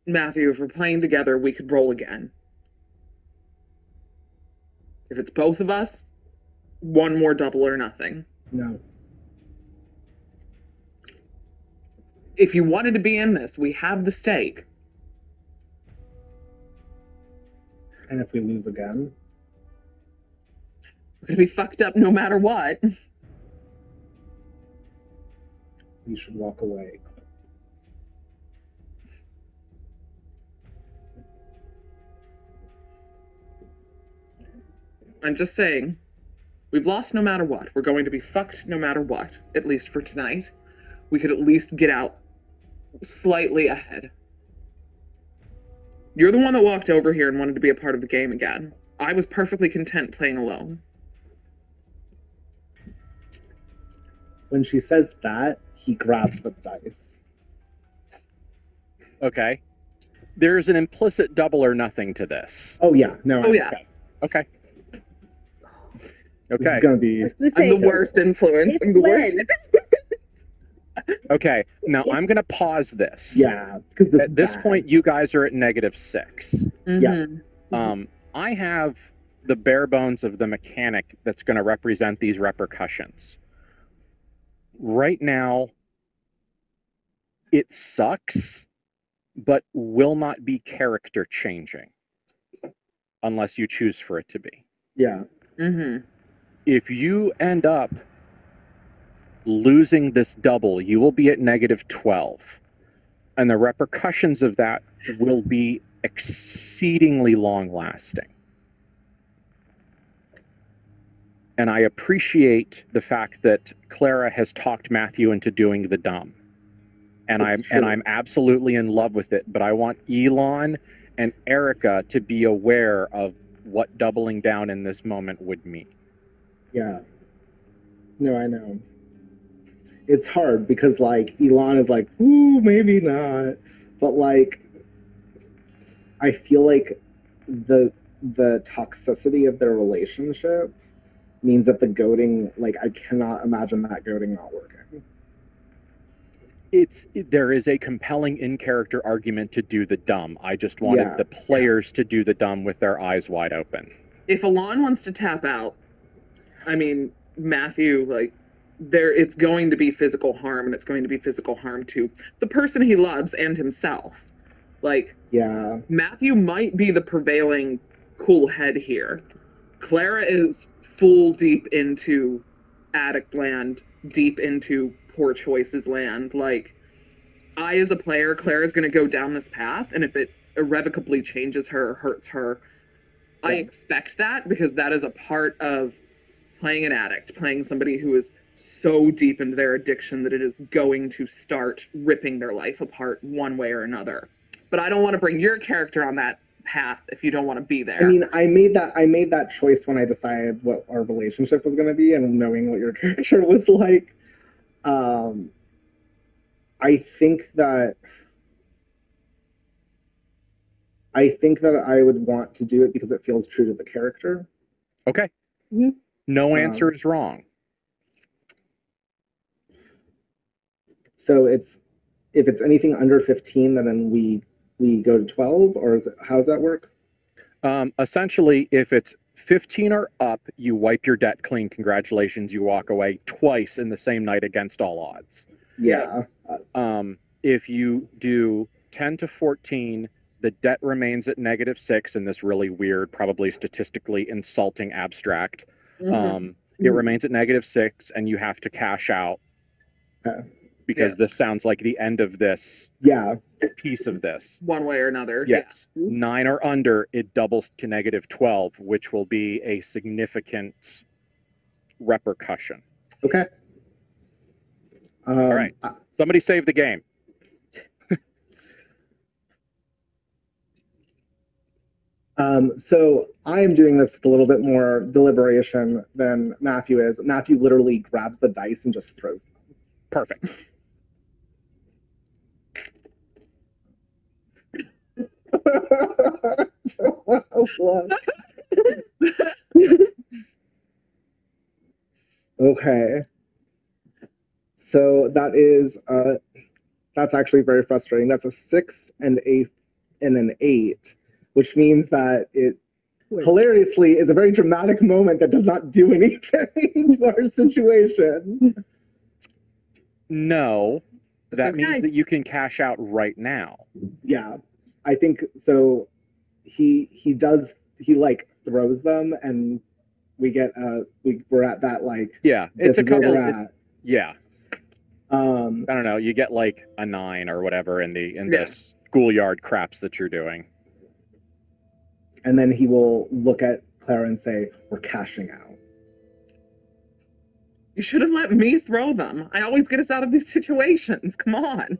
Matthew, if we're playing together, we could roll again. If it's both of us, one more double or nothing. No. If you wanted to be in this, we have the stake. And if we lose again? We're going to be fucked up no matter what. We should walk away. I'm just saying, we've lost no matter what. We're going to be fucked no matter what, at least for tonight. We could at least get out slightly ahead. You're the one that walked over here and wanted to be a part of the game again. I was perfectly content playing alone. When she says that, he grabs the dice. Okay. There's an implicit double or nothing to this. Oh, yeah. No. Oh, yeah. Okay. This Okay. is going to be... I'm the worst influence. I'm the worst. Okay. Now I'm going to pause this. Yeah. Because At this point, you guys are at -6. Mm-hmm. I have the bare bones of the mechanic that's going to represent these repercussions. Right now, it sucks, but will not be character changing unless you choose for it to be. Yeah. Mm-hmm. If you end up losing this double, you will be at -12. And the repercussions of that will be exceedingly long lasting. And I appreciate the fact that Clara has talked Matthew into doing the dumb. And I'm absolutely in love with it, but I want Elon and Erica to be aware of what doubling down in this moment would mean. Yeah. No, I know. It's hard because, like, Elon is like, ooh, maybe not. But, like, I feel like the toxicity of their relationship means that the goading, like, I cannot imagine that goading not working. There is a compelling in-character argument to do the dumb. I just wanted the players to do the dumb with their eyes wide open. If Alon wants to tap out, I mean, Matthew, like, it's going to be physical harm, and it's going to be physical harm to the person he loves and himself. Like, yeah, Matthew might be the prevailing cool head here. Clara is full deep into addict land, deep into poor choices land. Like, I, as a player, Clara's going to go down this path, and if it irrevocably changes her, hurts her, I expect that, because that is a part of playing an addict, playing somebody who is so deep into their addiction that it is going to start ripping their life apart one way or another. But I don't want to bring your character on that path if you don't want to be there. I mean, I made that choice when I decided what our relationship was going to be, and knowing what your character was like. I think that I would want to do it because it feels true to the character. Okay. Mm-hmm. No answer is wrong. So if it's anything under 15, then we go to 12, or how does that work? Essentially, if it's 15 or up, you wipe your debt clean. Congratulations, you walk away twice in the same night against all odds. Yeah. If you do 10 to 14, the debt remains at -6 in this really weird, probably statistically insulting abstract. It remains at -6, and you have to cash out because this sounds like the end of this piece of this. One way or another. Yes. 9 or under, it doubles to -12, which will be a significant repercussion. Okay. All right. Somebody save the game. So I am doing this with a little bit more deliberation than Matthew is. Matthew literally grabs the dice and just throws them. Perfect. Okay. So that is that's actually very frustrating. That's a 6 and an 8, which means that it hilariously is a very dramatic moment that does not do anything to our situation. No, that okay. means that you can cash out right now. Yeah, I think so. He like throws them, and we get we're at that like it's a couple. I don't know. You get like a 9 or whatever in the schoolyard craps that you're doing. And then he will look at Clara and say, "We're cashing out." You should have let me throw them. I always get us out of these situations. Come on.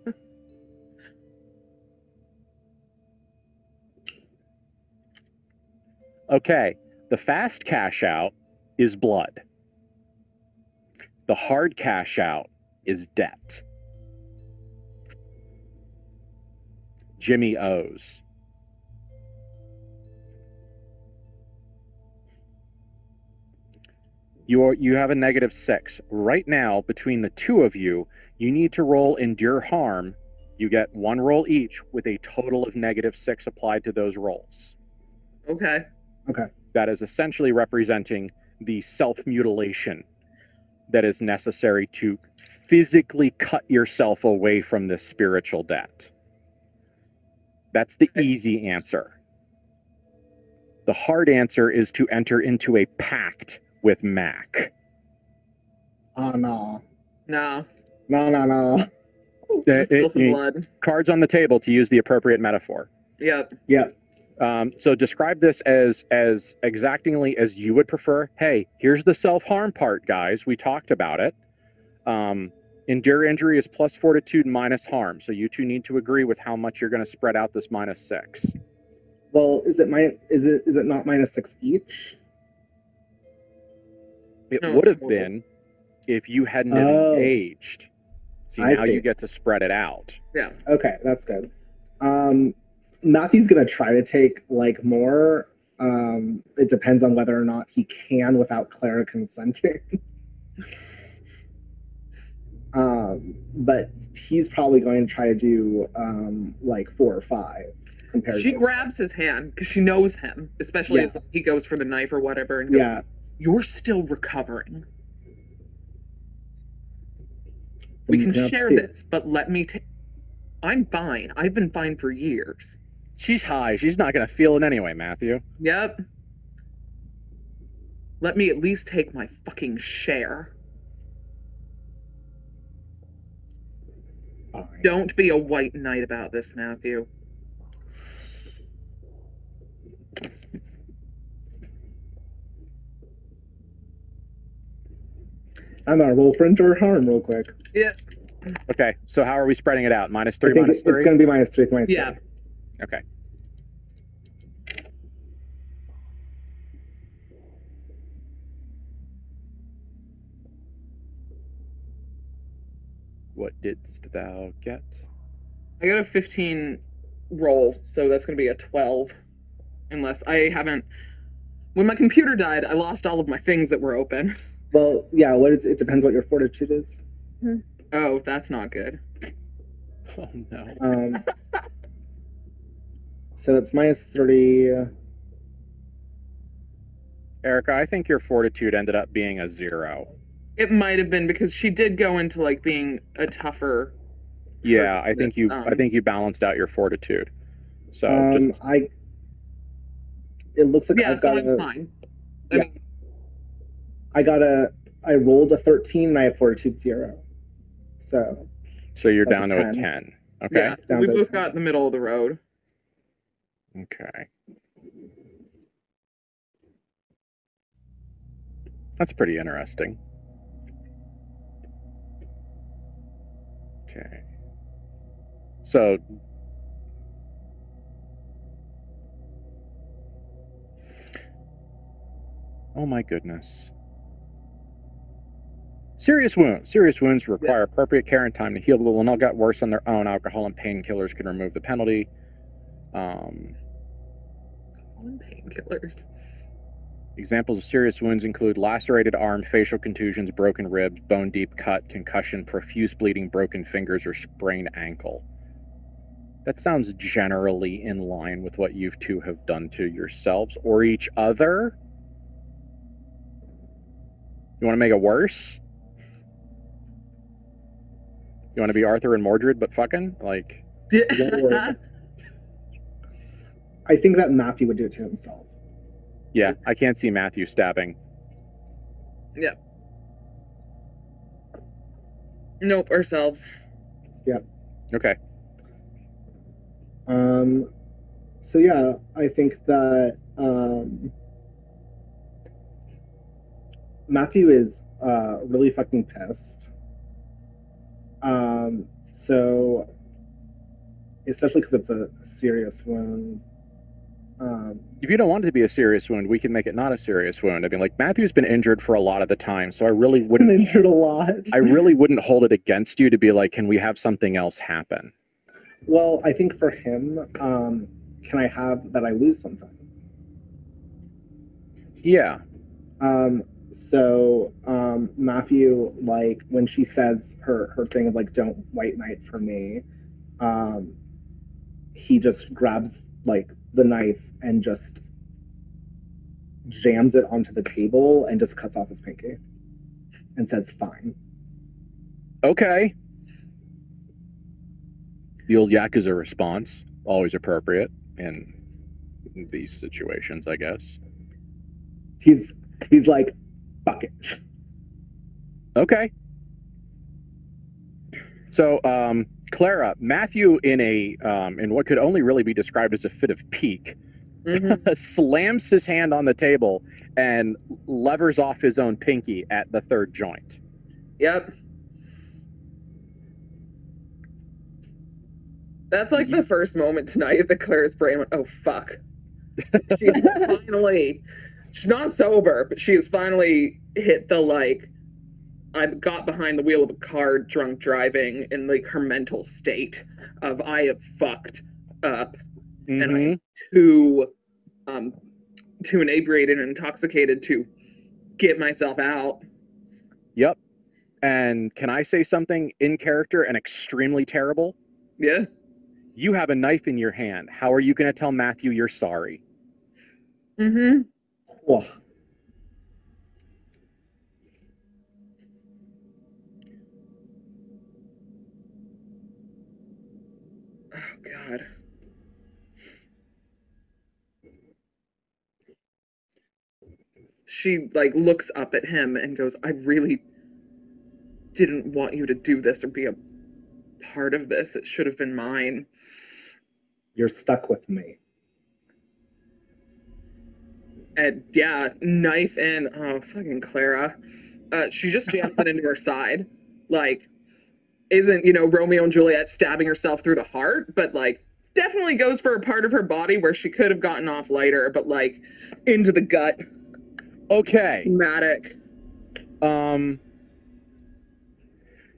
Okay. The fast cash out is blood. The hard cash out is debt. Jimmy owes. You have a -6. Right now, between the two of you, you need to roll endure harm. You get 1 roll each with a total of -6 applied to those rolls. Okay. That is essentially representing the self-mutilation that is necessary to physically cut yourself away from this spiritual debt. That's the easy answer. The hard answer is to enter into a pact with Mac. Oh no. No. No. Spill some blood. Cards on the table, to use the appropriate metaphor. Yep. So describe this as exactingly as you would prefer. Hey, here's the self-harm part, guys. We talked about it. Endure injury is plus fortitude minus harm. So you two need to agree with how much you're going to spread out this -6. Well, is it not -6 each? It would have been if you hadn't engaged. See, now you get to spread it out. Yeah. Okay, that's good. Matthew's gonna try to take like more. It depends on whether or not he can without Clara consenting. But he's probably going to try to do like 4 or 5. She grabs his hand because she knows him, especially as he goes for the knife or whatever, and goes, "You're still recovering. We can share this, but let me take. I'm fine. I've been fine for years." She's high. She's not going to feel it anyway, Matthew. Yep. Let me at least take my fucking share. Fine. Don't be a white knight about this, Matthew. I'm gonna roll for endure harm real quick. Yeah. Okay, so how are we spreading it out? -3, I think -3? it's going to be -3, -3. Yeah. Okay. What didst thou get? I got a 15 roll, so that's going to be a 12. Unless I haven't... When my computer died, I lost all of my things that were open. Well, yeah, it depends what your fortitude is. Oh, that's not good. Oh, no. So it's -3. Erica, I think your fortitude ended up being a 0. It might have been because she did go into like being a tougher. Yeah, I person think you balanced out your fortitude. So it looks like yeah, I've so got I'm fine. Yeah. I rolled a 13 and I have fortitude 0. So you're that's down to a 10. Okay. Yeah, Down we to both 10. got in the middle of the road. Okay. That's pretty interesting. Okay. So oh my goodness. Serious wounds. Serious wounds require appropriate care and time to heal, but will not get worse on their own. Alcohol and painkillers can remove the penalty. Painkillers. Examples of serious wounds include lacerated arm, facial contusions, broken ribs, bone deep cut, concussion, profuse bleeding, broken fingers, or sprained ankle. That sounds generally in line with what you two have done to yourselves or each other. You want to make it worse? You want to be Arthur and Mordred, but fucking? Like... I think that Matthew would do it to himself. Yeah, I can't see Matthew stabbing. Yeah. Nope, ourselves. Yep. Okay. So yeah, I think that Matthew is really fucking pissed. So especially because it's a serious wound. If you don't want it to be a serious wound, we can make it not a serious wound. I mean, like, Matthew's been injured for a lot of the time, so I really wouldn't... Been injured a lot. I really wouldn't hold it against you to be like, can we have something else happen? Well, I think for him, can I have that I lose something? Yeah. So Matthew, like, when she says her thing of like, don't white knight for me, he just grabs like the knife and just jams it onto the table and just cuts off his pinky and says, fine. Okay. The old Yakuza response, always appropriate in these situations, I guess. He's like, fuck it. Okay. So, Clara, Matthew, in what could only really be described as a fit of pique, slams his hand on the table and levers off his own pinky at the third joint. Yep. That's like the first moment tonight that Clara's brain went, oh, fuck. She's not sober, but she has finally hit the, like, I got behind the wheel of a car drunk driving in, like, her mental state of I have fucked up and I'm too inebriated and intoxicated to get myself out. Yep. And can I say something in character and extremely terrible? Yeah. You have a knife in your hand. How are you going to tell Matthew you're sorry? Oh. Oh, God. She, like, looks up at him and goes, I really didn't want you to do this or be a part of this. It should have been mine. You're stuck with me. And, yeah, knife in. Oh, fucking Clara. She just jams it into her side. Like, isn't, you know, Romeo and Juliet stabbing herself through the heart, but, like, definitely goes for a part of her body where she could have gotten off lighter, but, like, into the gut. Okay. Dramatic.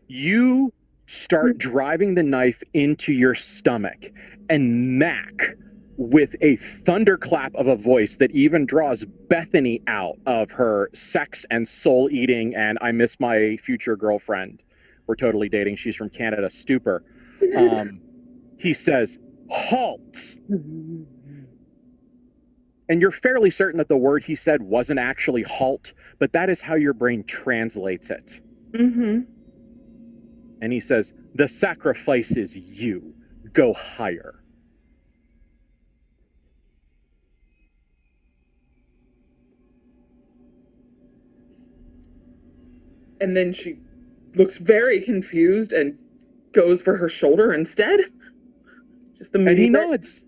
You start driving the knife into your stomach, and Mac, with a thunderclap of a voice that even draws Bethany out of her sex and soul eating and I miss my future girlfriend, we're totally dating, she's from Canada, stupor. He says, halt! And And you're fairly certain that the word he said wasn't actually halt, but that is how your brain translates it. Mm-hmm. And he says, the sacrifice is you. Go higher. And then she looks very confused and goes for her shoulder instead. Just the And he nods.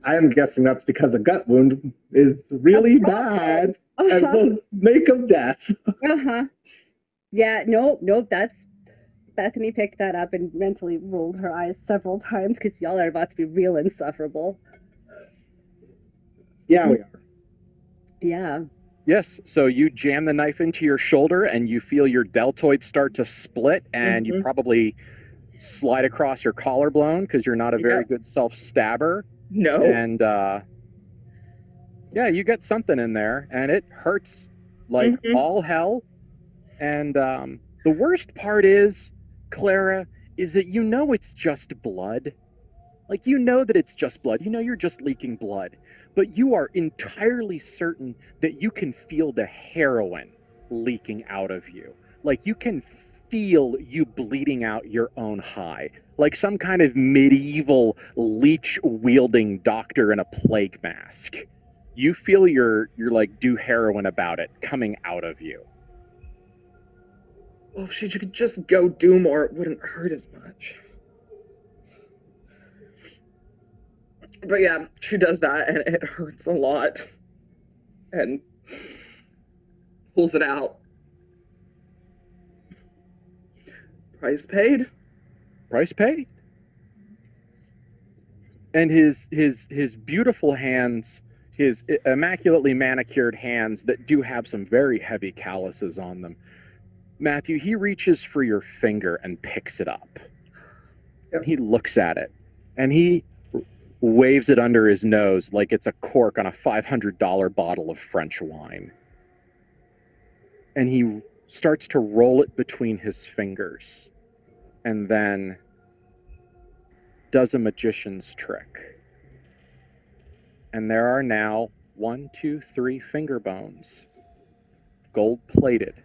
I am guessing that's because a gut wound is really bad and will make of death. Uh-huh. Yeah, nope. That's Bethany picked that up and mentally rolled her eyes several times because y'all are about to be real insufferable. Yeah, we are. Yeah. Yes, so you jam the knife into your shoulder and you feel your deltoid start to split, and you probably slide across your collarbone because you're not a very good self-stabber. No. And yeah, you get something in there and it hurts like all hell. And the worst part is, Clara, is that you know it's just blood. Like, you know that it's just blood. You know you're just leaking blood. But you are entirely certain that you can feel the heroin leaking out of you. Like, you can feel you bleeding out your own high. Like some kind of medieval leech-wielding doctor in a plague mask. You feel you're like, do heroin about it coming out of you. Well, if she could just go do more, it wouldn't hurt as much. But yeah, she does that, and it hurts a lot. And pulls it out. Price paid? Price paid. And his beautiful hands, his immaculately manicured hands that do have some very heavy calluses on them. Matthew, he reaches for your finger and picks it up. And he looks at it. And he waves it under his nose like it's a cork on a $500 bottle of French wine. And he starts to roll it between his fingers. And then does a magician's trick. And there are now 1, 2, 3 finger bones, gold-plated,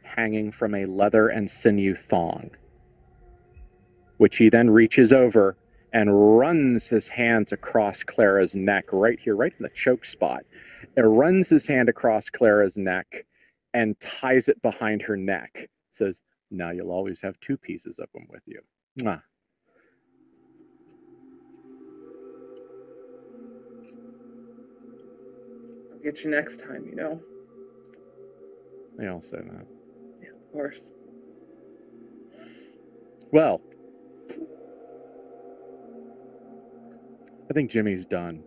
hanging from a leather and sinew thong, which he then reaches over and runs his hands across Clara's neck, right here, right in the choke spot. It runs his hand across Clara's neck and ties it behind her neck. Says, now you'll always have 2 pieces of them with you. Mwah. I'll get you next time, you know? They all say that. Yeah, of course. Well, I think Jimmy's done.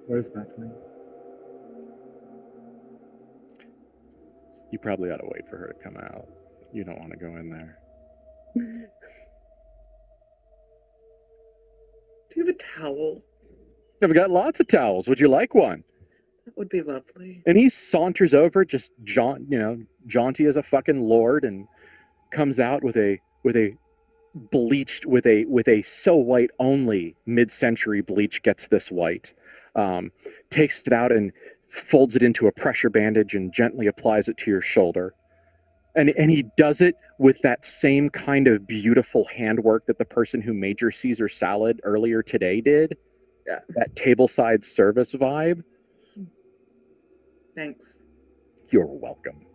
Where's Bethany? You probably ought to wait for her to come out. You don't want to go in there. Do you have a towel? I've got lots of towels. Would you like one? That would be lovely. And he saunters over, just jaunty as a fucking lord, and comes out with a bleached with a so white only mid-century bleach gets this white. Takes it out and folds it into a pressure bandage and gently applies it to your shoulder. And he does it with that same kind of beautiful handwork that the person who made your Caesar salad earlier today did. Yeah. That tableside service vibe. Thanks. You're welcome.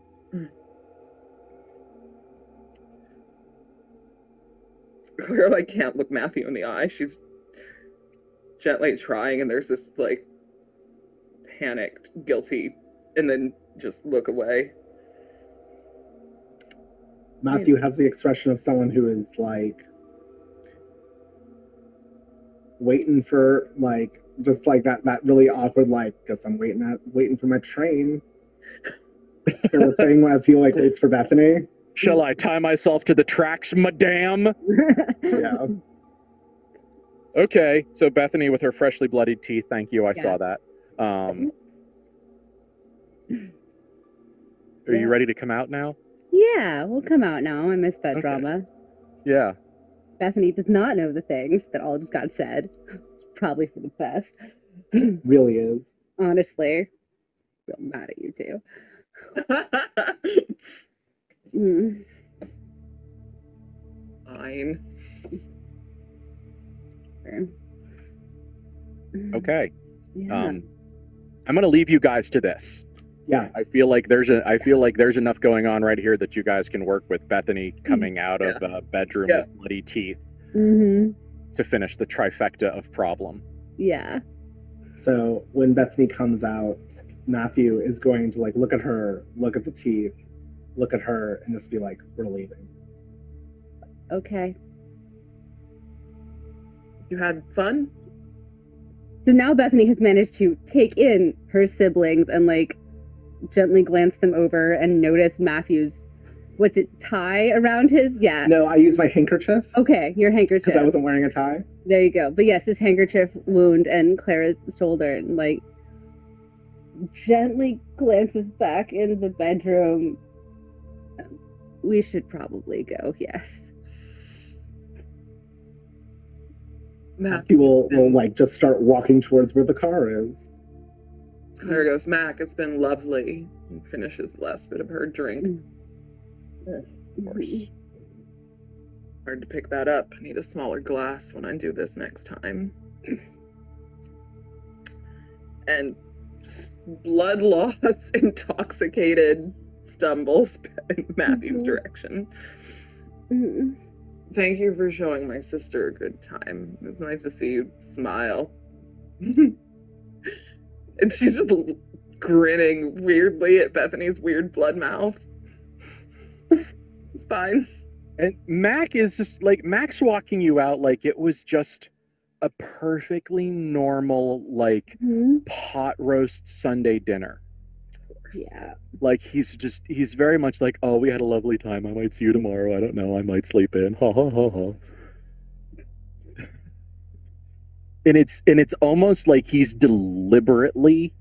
Claire, like, can't look Matthew in the eye. She's gently trying, and there's this, like, panicked, guilty, and then just look away. Matthew has the expression of someone who is, like, waiting for, like, just like that really awkward, like, guess I'm waiting for my train kind of thing as he, like, waits for Bethany. Shall I tie myself to the tracks, madame? Yeah. Okay, so Bethany with her freshly bloodied teeth, thank you, I saw that. Are you ready to come out now? Yeah, we'll come out now. I missed that Okay. drama. Yeah. Bethany does not know the things that all just got said. Probably for the best. Really is. Honestly. Real mad at you too. Mm. Fine. Okay. Yeah. I'm gonna leave you guys to this. Yeah. I feel like there's enough going on right here that you guys can work with Bethany coming out of a bedroom Yeah. with bloody teeth Mm-hmm. to finish the trifecta of problem. Yeah. So when Bethany comes out, Matthew is going to like look at her, look at the teeth, look at her, and just be like, "We're leaving." Okay. You had fun? So now Bethany has managed to take in her siblings and like gently glance them over and notice Matthew's, what's it, tie around his? Yeah. No, I used my handkerchief. Okay, your handkerchief. Because I wasn't wearing a tie. There you go. But yes, his handkerchief wound and Clara's shoulder, and like gently glances back in the bedroom. We should probably go, yes. Matthew will like just start walking towards where the car is. Claire goes, Mac, it's been lovely. And finishes the last bit of her drink. Of course. Hard to pick that up. I need a smaller glass when I do this next time. And blood loss, intoxicated, stumbles in Matthew's direction. Thank you for showing my sister a good time. It's nice to see you smile. And she's just grinning weirdly at Bethany's weird blood mouth. It's fine. And Mac is just like, Mac's walking you out like it was just a perfectly normal, like, pot roast Sunday dinner. Yeah. Like, he's very much like, oh, we had a lovely time. I might see you tomorrow. I don't know. I might sleep in. Ha ha ha ha. And it's almost like he's deliberately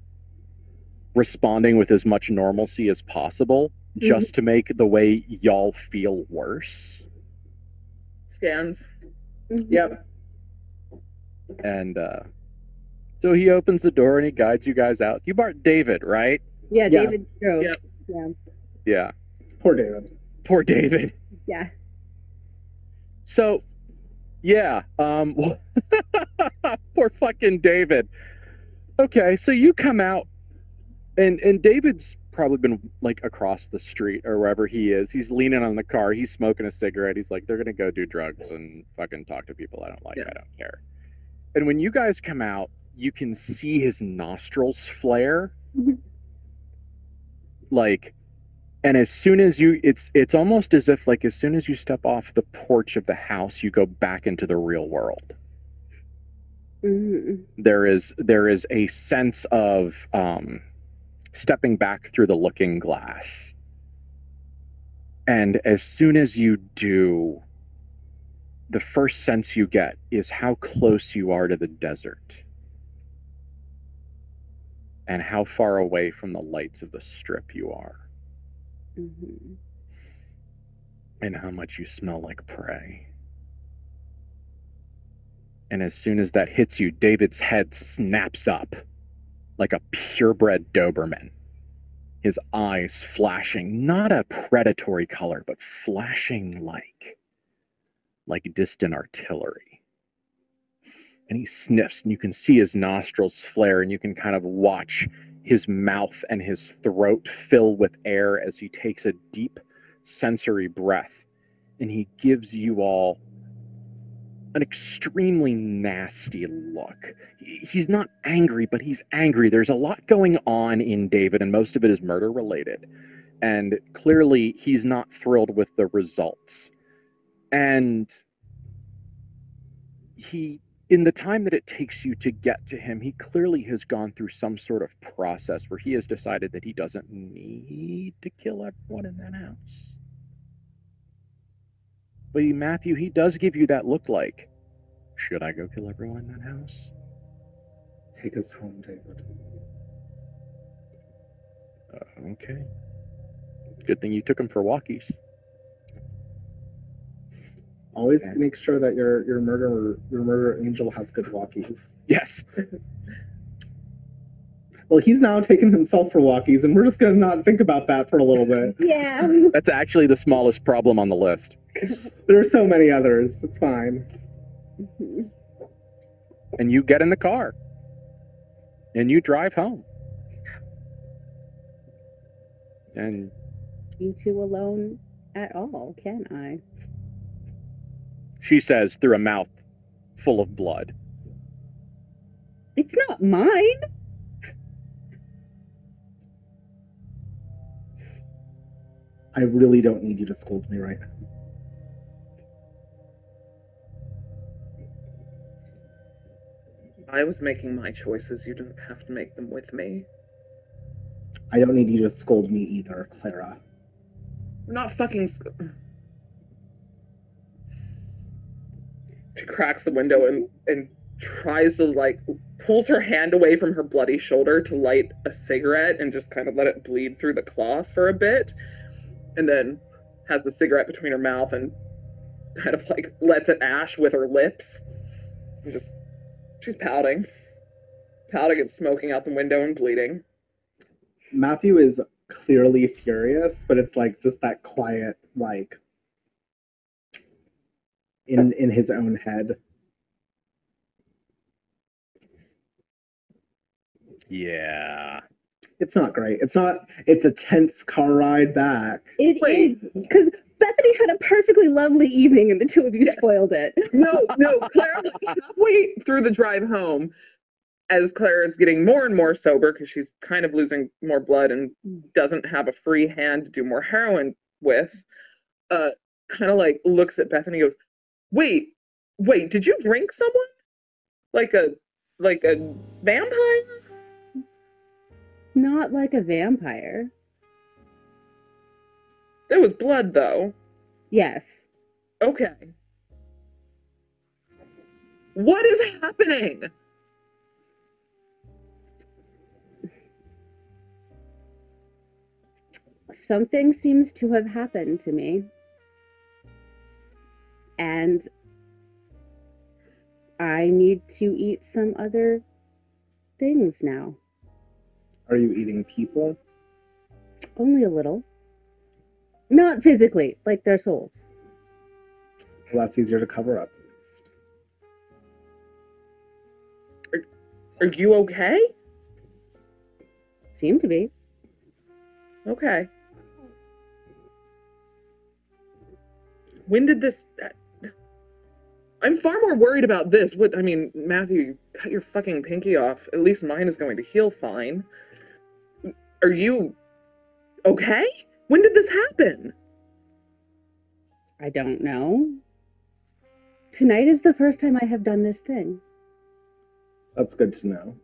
responding with as much normalcy as possible, just to make the way y'all feel worse. Scans. Yep. And so he opens the door and he guides you guys out. You brought David, right? Yeah, Yeah. David drove. Yeah. Yeah. Yeah. Poor David. Poor David. Yeah. So, yeah. Poor fucking David. Okay, so you come out, and David's probably been like across the street or wherever he is. He's leaning on the car. He's smoking a cigarette. He's like, they're gonna go do drugs and fucking talk to people I don't like. Yeah. I don't care. And when you guys come out, you can see his nostrils flare. Like, and as soon as you, it's almost as if like as soon as you step off the porch of the house, you go back into the real world. There is a sense of stepping back through the looking glass. And as soon as you do, the first sense you get is how close you are to the desert. And how far away from the lights of the strip you are. And how much you smell like prey. And as soon as that hits you, David's head snaps up like a purebred Doberman. His eyes flashing, not a predatory color, but flashing like distant artillery. And he sniffs, and you can see his nostrils flare, and you can kind of watch his mouth and his throat fill with air as he takes a deep sensory breath. And he gives you all an extremely nasty look. He's not angry, but he's angry. There's a lot going on in David, and most of it is murder related. And clearly, he's not thrilled with the results. And in the time that it takes you to get to him, he clearly has gone through some sort of process where he has decided that he doesn't need to kill everyone in that house. But Matthew, he does give you that look like, should I go kill everyone in that house? Take us home, David. Okay. Good thing you took him for walkies. Always make sure that your murder angel has good walkies. Yes. Well, he's now taken himself for walkies, and we're just going to not think about that for a little bit. Yeah. That's actually the smallest problem on the list. There are so many others. It's fine. And you get in the car. And you drive home. And You two alone at all, can I? she says through a mouth full of blood. It's not mine. I really don't need you to scold me right now. I was making my choices. You didn't have to make them with me. I don't need you to scold me either, Clara. I'm not fucking... She cracks the window and tries to, like, pulls her hand away from her bloody shoulder to light a cigarette and just kind of let it bleed through the cloth for a bit. And then has the cigarette between her mouth and kind of, like, lets it ash with her lips. And just... She's pouting. Pouting and smoking out the window and bleeding. Matthew is clearly furious, but it's like just that quiet, like, in his own head. Yeah. It's not great. It's a tense car ride back. It is, because Bethany had a perfectly lovely evening and the two of you spoiled it. No, Clara, halfway through the drive home, as Clara is getting more and more sober because she's kind of losing more blood and doesn't have a free hand to do more heroin with, kind of like looks at Bethany and goes, wait, did you drink someone? Like a vampire? Not like a vampire. There was blood, though. Yes. Okay. What is happening? Something seems to have happened to me. And I need to eat some other things now. Are you eating people? Only a little. Not physically, like their souls. Well, that's easier to cover up, at least. Are you okay? Seem to be. Okay. When did this... I'm far more worried about this. Matthew, you cut your fucking pinky off. At least mine is going to heal fine. Are you okay? When did this happen? I don't know. Tonight is the first time I have done this thing. That's good to know.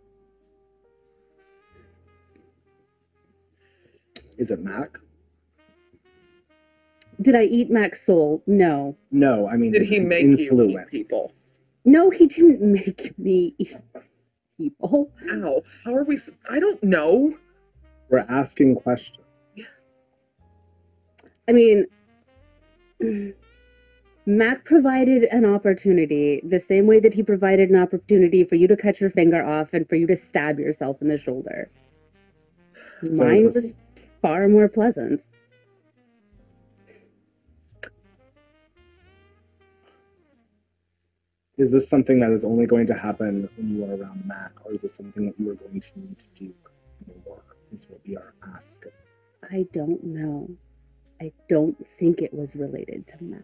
Is it Mac? Did I eat Mac's soul? No. No, I mean, Did he make you eat people? No, he didn't make me eat people. Ow. How are we... I don't know. We're asking questions. I mean, Mac provided an opportunity the same way that he provided an opportunity for you to cut your finger off and for you to stab yourself in the shoulder. So Mine was far more pleasant. Is this something that is only going to happen when you are around Mac, or is this something that you are going to need to do more, is what we are asking? I don't know. I don't think it was related to Mac.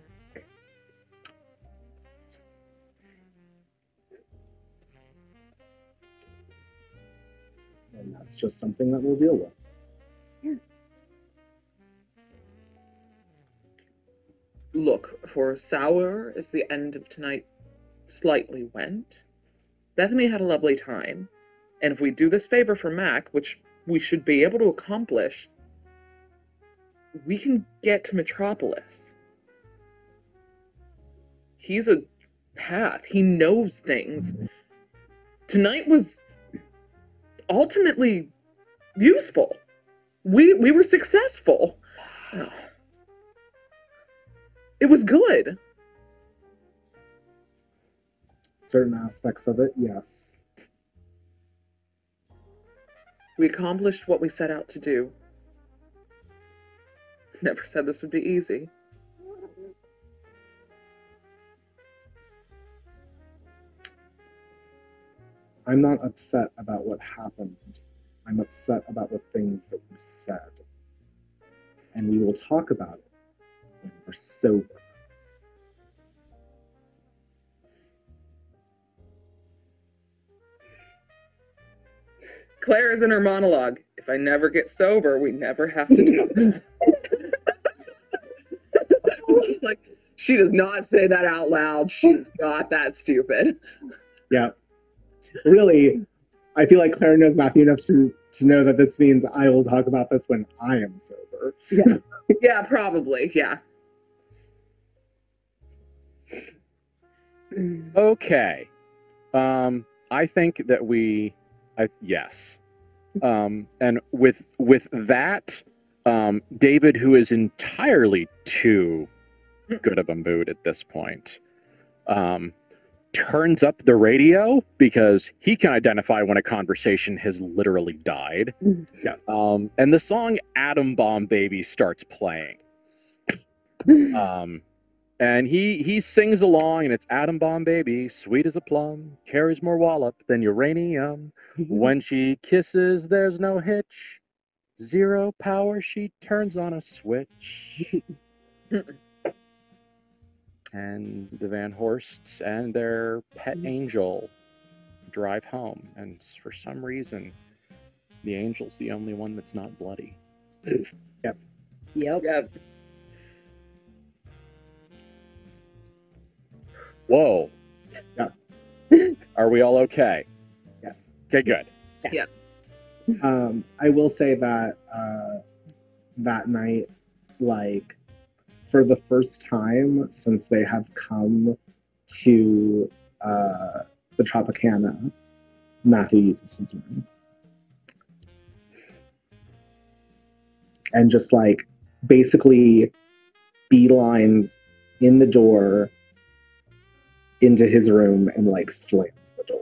And that's just something that we'll deal with. Yeah. Look, for as sour as the end of tonight slightly went, Bethany had a lovely time. And if we do this favor for Mac, which we should be able to accomplish, we can get to Metropolis. He's a path. He knows things. Tonight was ultimately useful. We were successful. It was good. Certain aspects of it, yes. We accomplished what we set out to do. Never said this would be easy. I'm not upset about what happened. I'm upset about the things that you said. And we will talk about it when we're sober. Clara's in her monologue. If I never get sober, we never have to talk about it. Just like, she does not say that out loud. She's not that stupid. Yeah. Really, I feel like Clara knows Matthew enough to know that this means I will talk about this when I am sober. Yeah. Yeah, probably. Yeah. Okay. I think that yes. And with that, David, who is entirely too good of a mood at this point, turns up the radio because he can identify when a conversation has literally died. Yeah. And the song Atom Bomb Baby starts playing. And he sings along, and it's Atom Bomb Baby, sweet as a plum, carries more wallop than uranium. When she kisses, there's no hitch. Zero power, she turns on a switch. And the Van Horsts and their pet angel drive home. And for some reason, the angel's the only one that's not bloody. Yep. Yep. Whoa. Yeah. Are we all okay? Yes. Okay, good. Yeah. I will say that that night, like, for the first time since they have come to the Tropicana, Matthew uses his room. And just, like, basically beelines in the door into his room and, like, slams the door.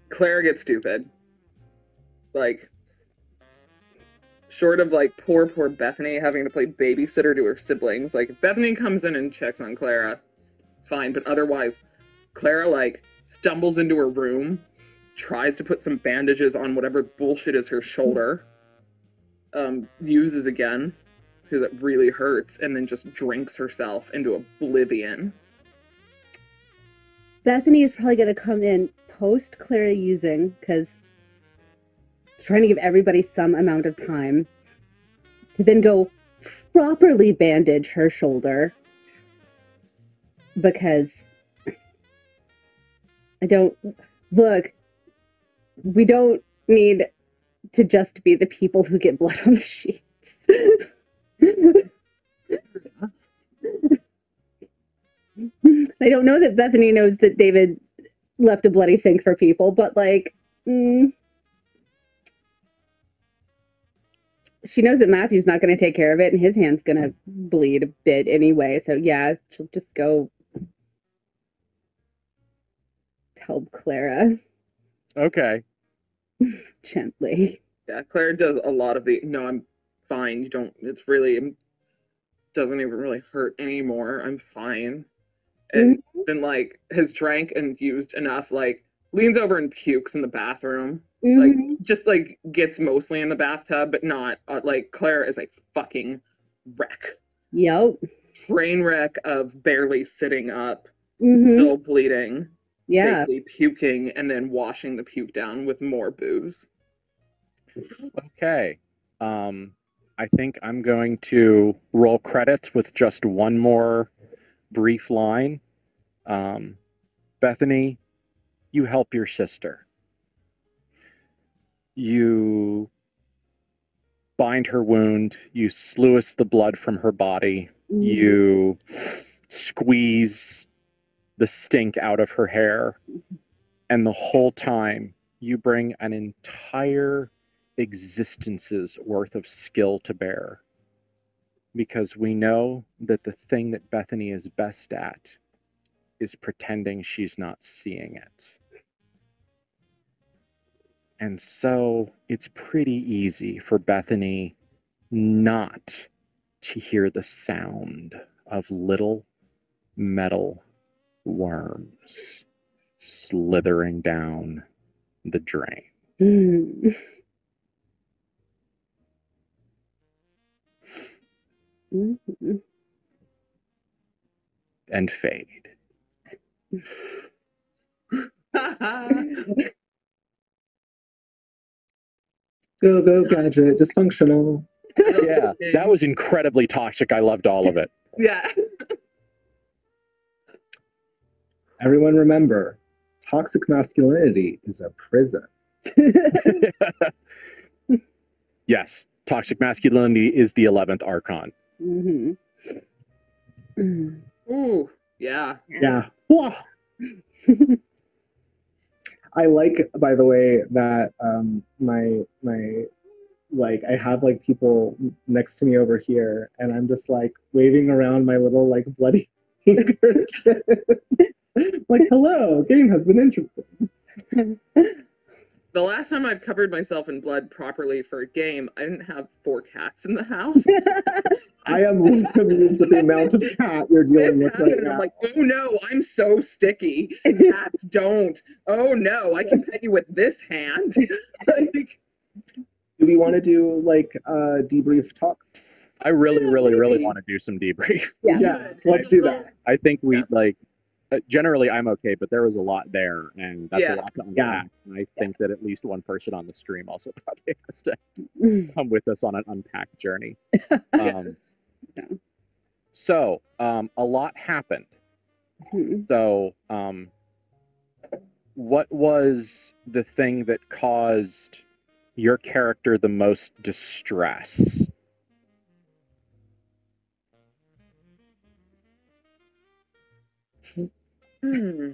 Clara gets stupid. Like, short of, like, poor Bethany having to play babysitter to her siblings. Like, if Bethany comes in and checks on Clara, it's fine. But otherwise, Clara, like, stumbles into her room, tries to put some bandages on whatever bullshit is her shoulder, uses again, because it really hurts, and then just drinks herself into oblivion. Bethany is probably going to come in post Clara using, because trying to give everybody some amount of time to then go properly bandage her shoulder, because we don't need to just be the people who get blood on the sheets. I don't know that Bethany knows that David left a bloody sink for people, but, like, she knows that Matthew's not going to take care of it, and his hand's going to bleed a bit anyway. So, yeah, she'll just go help Clara. Okay. Gently. Yeah, Clara does a lot of the, no, I'm fine. You don't, it's really, it doesn't even really hurt anymore. I'm fine. And then, like, has drank and used enough, like, leans over and pukes in the bathroom. Like, just, like, gets mostly in the bathtub, but not, like, Clara is a fucking wreck. Yep. Train wreck of barely sitting up, still bleeding, vaguely puking, and then washing the puke down with more booze. Okay. I think I'm going to roll credits with just one more brief line. Bethany, you help your sister. You bind her wound. You sluice the blood from her body. You squeeze the stink out of her hair. And the whole time, you bring an entire existence's worth of skill to bear. Because we know that the thing that Bethany is best at is pretending she's not seeing it. And so it's pretty easy for Bethany not to hear the sound of little metal worms slithering down the drain. And fade. Go, gadget, dysfunctional. Yeah, that was incredibly toxic. I loved all of it. Yeah. Everyone remember, toxic masculinity is a prison. Yes, toxic masculinity is the 11th archon. Ooh, yeah. Yeah. I like, by the way, that my like I have like people next to me over here, and I'm just like waving around my little like bloody finger. Like, hello, game has been interesting. The last time I've covered myself in blood properly for a game, I didn't have 4 cats in the house. I am amused at the amount of cat you're dealing with right now. I'm like, oh no, I'm so sticky. Cats don't. Oh no, I can pet you with this hand. Like, do we want to do like debrief talks? I really want to do some debrief. Yeah, let's do that. I think we like. Generally, I'm okay, but there was a lot there, and that's a lot to unpack. And I think that at least one person on the stream also probably has to come with us on an unpacked journey. So, a lot happened. So, what was the thing that caused your character the most distress? Oh,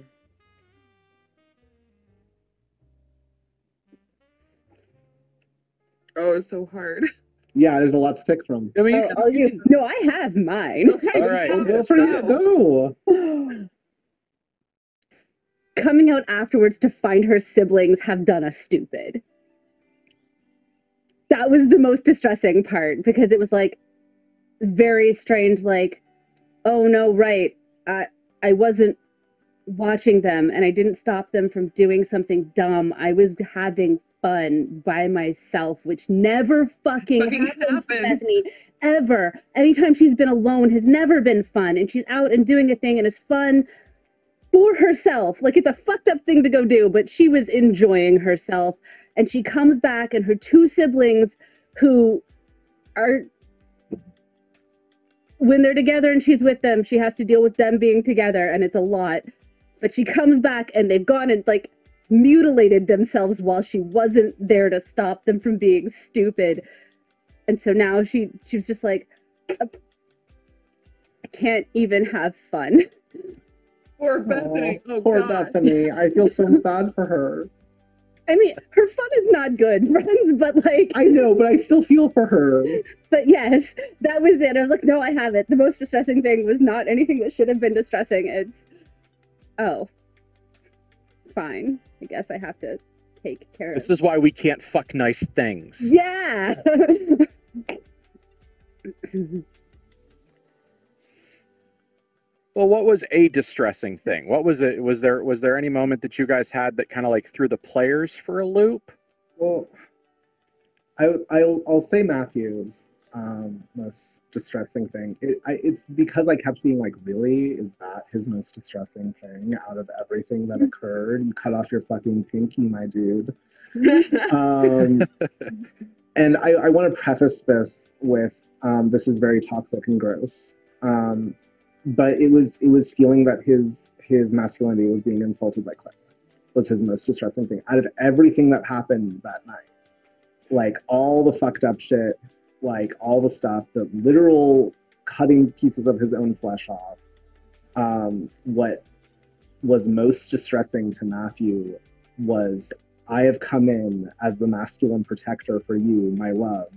it's so hard. Yeah, there's a lot to pick from. I mean, no, I have mine. All right, go for it. Go. Coming out afterwards to find her siblings have done us stupid. That was the most distressing part, because it was like very strange, like, oh no, right, I wasn't watching them and I didn't stop them from doing something dumb. I was having fun by myself, which never fucking happens to Bethany, ever. Anytime she's been alone has never been fun, and she's out and doing a thing and it's fun for herself. Like, it's a fucked up thing to go do, but she was enjoying herself. And she comes back, and her 2 siblings, who are, when they're together and she's with them, she has to deal with them being together, and it's a lot. But she comes back and they've gone and like mutilated themselves while she wasn't there to stop them from being stupid. And so now she was just like, I can't even have fun. Poor Bethany. Oh, poor God. Bethany. I feel so bad for her. I mean, her fun is not good, friends, but like... I know, but I still feel for her. But yes, that was it. I was like, no, I have it. The most distressing thing was not anything that should have been distressing. It's, oh, fine. I guess I have to take care of it. This is why we can't fuck nice things. Yeah! Well, what was a distressing thing? What was it? Was there any moment that you guys had that kind of like threw the players for a loop? Well, I'll say Matthew's most distressing thing. It's because I kept being like, really? Is that his most distressing thing out of everything that occurred? You cut off your fucking pinky, my dude. And I want to preface this with, this is very toxic and gross. But it was feeling that his masculinity was being insulted by Clara was his most distressing thing. Out of everything that happened that night, like all the fucked up shit, like all the stuff, the literal cutting pieces of his own flesh off, what was most distressing to Matthew was, I have come in as the masculine protector for you, my love,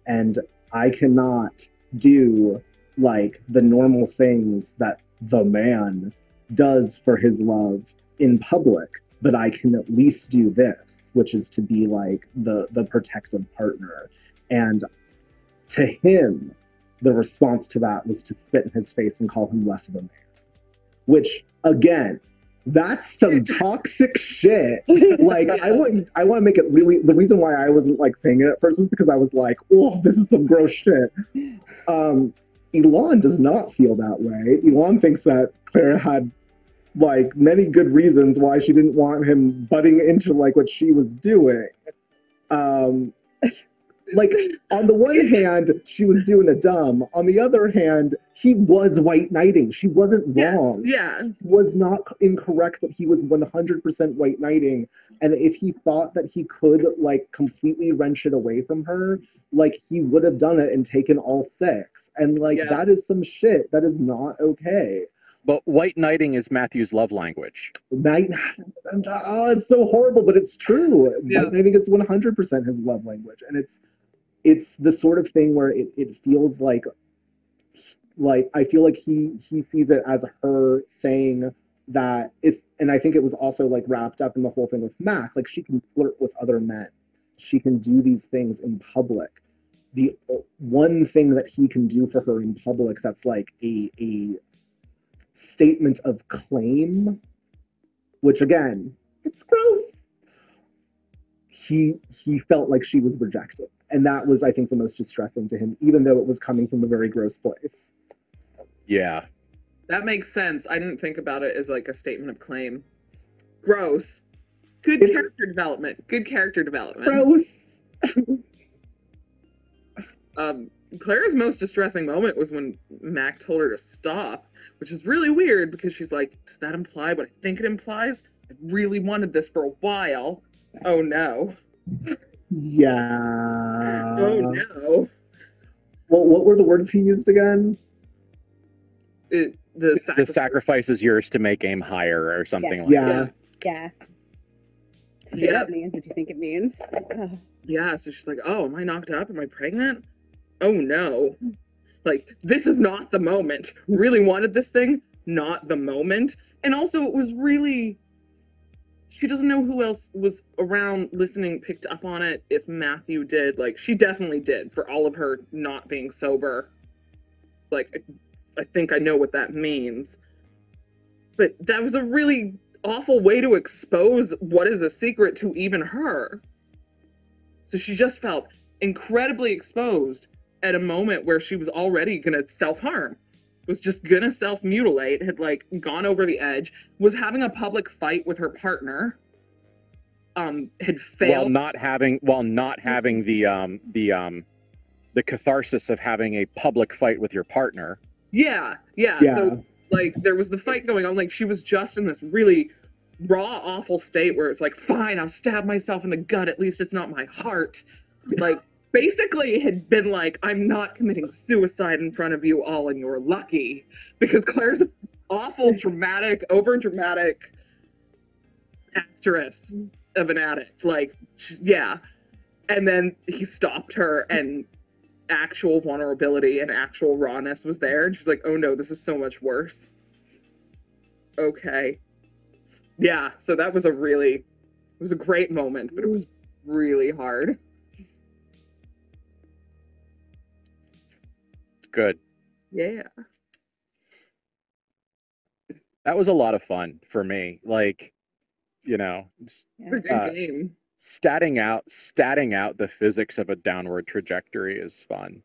and I cannot do like the normal things that the man does for his love in public, but I can at least do this, which is to be like the protective partner. And to him, the response to that was to spit in his face and call him less of a man, which again, that's some toxic shit. Like, I want to make it really, the reason why I wasn't like saying it at first was because I was like, oh, this is some gross shit. Elon does not feel that way. Elon thinks that Clara had like many good reasons why she didn't want him butting into like what she was doing. Like, on the one hand, she was doing a dumb. On the other hand, he was white knighting. She wasn't wrong. Yes, yeah. He was not incorrect that he was 100% white knighting. And if he thought that he could, like, completely wrench it away from her, like, he would have done it and taken all 6. And, like, that is some shit. That is not okay. But white knighting is Matthew's love language. It's so horrible, but it's true. Yeah. I think it's 100% his love language. And it's the sort of thing where it feels like I feel like he sees it as her saying that it's, and I think it was also like wrapped up in the whole thing with Mac, like she can flirt with other men. She can do these things in public. The one thing that he can do for her in public that's like a statement of claim, which again, it's gross. He felt like she was rejected. And that was, I think, the most distressing to him, even though it was coming from a very gross place. Yeah. That makes sense. I didn't think about it as like a statement of claim. Gross. Good character development. Good character development. Gross. Clara's most distressing moment was when Mac told her to stop, which is really weird because she's like, does that imply what I think it implies? I really wanted this for a while. Oh no. Yeah. Oh no. Well, what were the words he used again? The sacrifice is yours to make aim higher or something like that. Yeah. Straight up means what you think it means. Yeah, so she's like, oh, am I knocked up? Am I pregnant? Oh no. Like, this is not the moment. Really wanted this thing, not the moment. And also it was really, she doesn't know who else was around listening, picked up on it, if Matthew did. Like, she definitely did, for all of her not being sober. Like, I think I know what that means. But that was a really awful way to expose what is a secret to even her. So she just felt incredibly exposed at a moment where she was already gonna self-harm, was just gonna self-mutilate, had like gone over the edge, was having a public fight with her partner, had failed while not having the catharsis of having a public fight with your partner. Yeah. So like there was the fight going on, like she was just in this really raw, awful state where it's like, fine, I'll stab myself in the gut, at least it's not my heart. Like basically had been like, I'm not committing suicide in front of you all and you're lucky, because Claire's an awful, dramatic, over-dramatic actress of an addict. Like, yeah. And then he stopped her and actual vulnerability and actual rawness was there. And she's like, oh no, this is so much worse. Okay. Yeah, so that was it was a great moment, but it was really hard. Good. Yeah. That was a lot of fun for me. Like, you know, it's a good game. Statting out the physics of a downward trajectory is fun.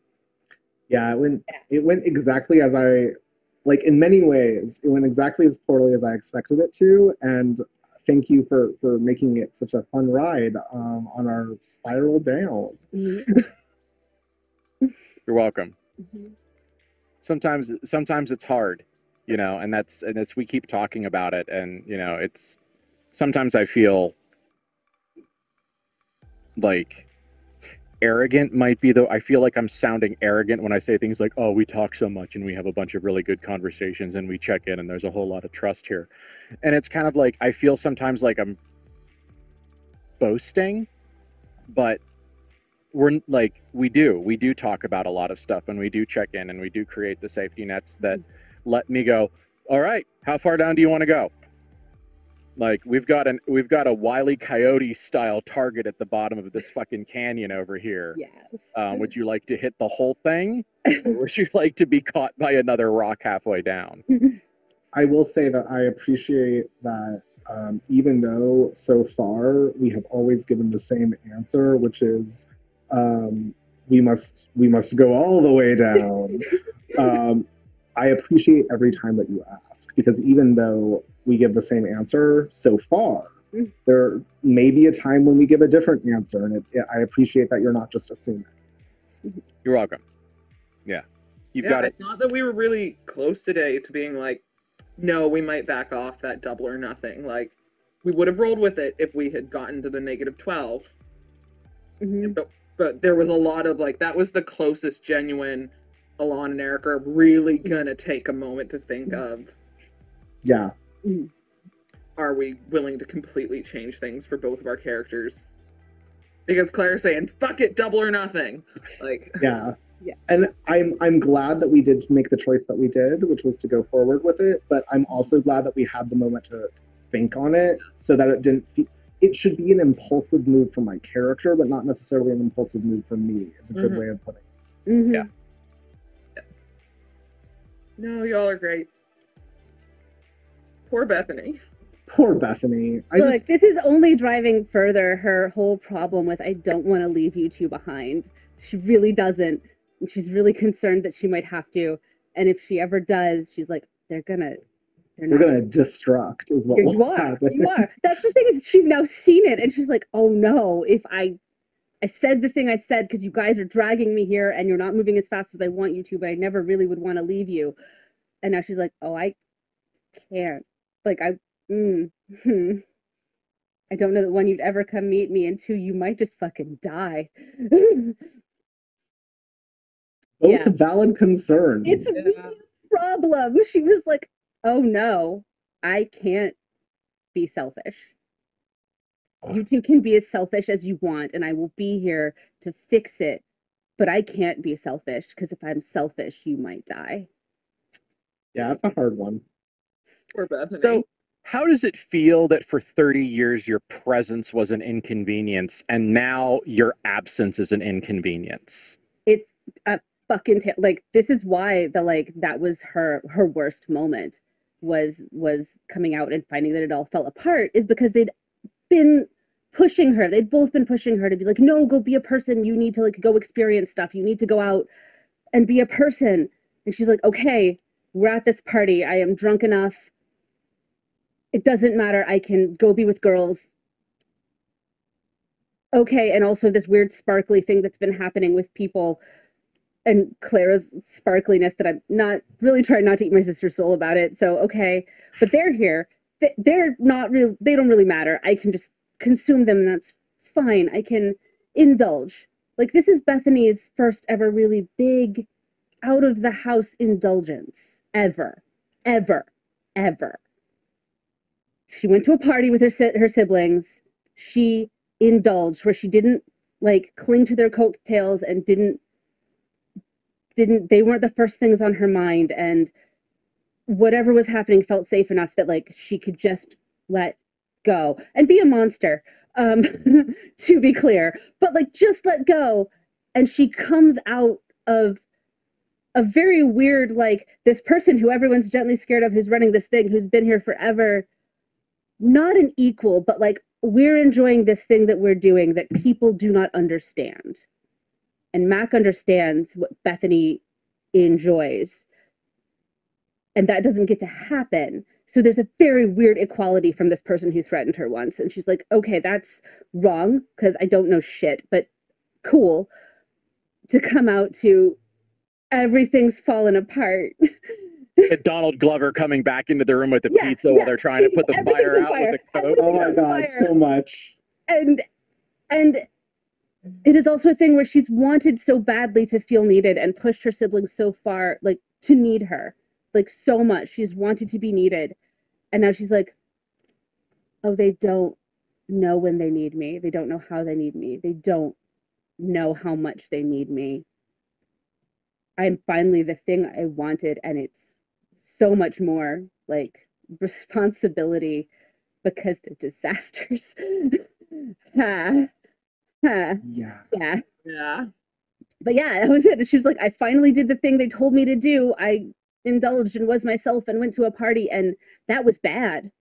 Yeah, it went exactly as I, like, in many ways, it went exactly as poorly as I expected it to, and thank you for making it such a fun ride on our spiral down. Mm-hmm. You're welcome. Mm-hmm. Sometimes it's hard, you know, and that's we keep talking about it, and you know, it's sometimes I feel like arrogant might be, though. I feel like I'm sounding arrogant when I say things like, oh, we talk so much and we have a bunch of really good conversations and we check in and there's a whole lot of trust here. And it's kind of like, I feel sometimes like I'm boasting, but we're like, we do talk about a lot of stuff, and we do check in, and we do create the safety nets that let me go, all right, how far down do you want to go? Like, we've got a Wile E. Coyote style target at the bottom of this fucking canyon over here. Yes. Would you like to hit the whole thing, or would you like to be caught by another rock halfway down? I will say that I appreciate that, even though so far we have always given the same answer, which is we must go all the way down. I appreciate every time that you ask, because even though we give the same answer so far, there may be a time when we give a different answer, and I appreciate that you're not just assuming. You're welcome. Yeah, you've got it. Not that we were really close today to being like, no, we might back off that double or nothing. Like, we would have rolled with it if we had gotten to the -12. But there was a lot of like, that was the closest genuine Alon and Eric are really gonna take a moment to think of. Yeah. Are we willing to completely change things for both of our characters? Because Claire's saying, fuck it, double or nothing. Like, yeah. And I'm glad that we did make the choice that we did, which was to go forward with it. But I'm also glad that we had the moment to think on it, so that it didn't feel. It should be an impulsive move for my character, but not necessarily an impulsive move for me. It's a good way of putting it. Yeah. No, y'all are great. Poor Bethany. Poor Bethany. Look, this is only driving further her whole problem with, I don't want to leave you two behind. She really doesn't. And she's really concerned that she might have to. And if she ever does, she's like, they're gonna destruct is what will happen. You are. That's the thing, is she's now seen it, and she's like, oh no, if I said the thing I said because you guys are dragging me here and you're not moving as fast as I want you to, but I never really would want to leave you. And now she's like, oh, I can't. Like, I don't know that, one, you'd ever come meet me, and two, you might just fucking die. Both valid concerns. It's really a problem. She was like, oh no, I can't be selfish. You two can be as selfish as you want, and I will be here to fix it, but I can't be selfish, because if I'm selfish, you might die. Yeah, that's a hard one. Poor Bethany. So, how does it feel that for 30 years your presence was an inconvenience, and now your absence is an inconvenience? It's a fucking like, this is why that was her worst moment, was coming out and finding that it all fell apart, is because they'd been pushing her. They'd both been pushing her to be like, no, go be a person. You need to like go experience stuff. You need to go out and be a person. And she's like, okay, we're at this party. I am drunk enough. It doesn't matter. I can go be with girls. Okay, and also this weird sparkly thing that's been happening with people, and Clara's sparkliness that I'm not really trying not to eat my sister's soul about it. So, okay, but they're here. They're not real. They don't really matter. I can just consume them, and that's fine. I can indulge. Like, this is Bethany's first ever really big out of the house indulgence ever. She went to a party with her siblings. She indulged, where she didn't like cling to their coattails and didn't they weren't the first things on her mind, and whatever was happening felt safe enough that like she could just let go and be a monster, to be clear, but like just let go. And she comes out of a very weird, like, this person who everyone's gently scared of, who's running this thing, who's been here forever, not an equal, but like, we're enjoying this thing that we're doing that people do not understand. And Mac understands what Bethany enjoys. And that doesn't get to happen. So there's a very weird equality from this person who threatened her once. And she's like, okay, that's wrong, because I don't know shit, but cool to come out to everything's fallen apart. Donald Glover coming back into the room with the pizza while they're trying to put the fire out with the coat. Oh my god, so much. And it is also a thing where she's wanted so badly to feel needed and pushed her siblings so far, like, to need her, like, so much. She's wanted to be needed. And now she's like, oh, they don't know when they need me. They don't know how they need me. They don't know how much they need me. I'm finally the thing I wanted, and it's so much more like responsibility because they're disasters. Ha. Ha. Yeah. Yeah. Yeah. But yeah, that was it. She was like, I finally did the thing they told me to do. I indulged and was myself and went to a party, and that was bad.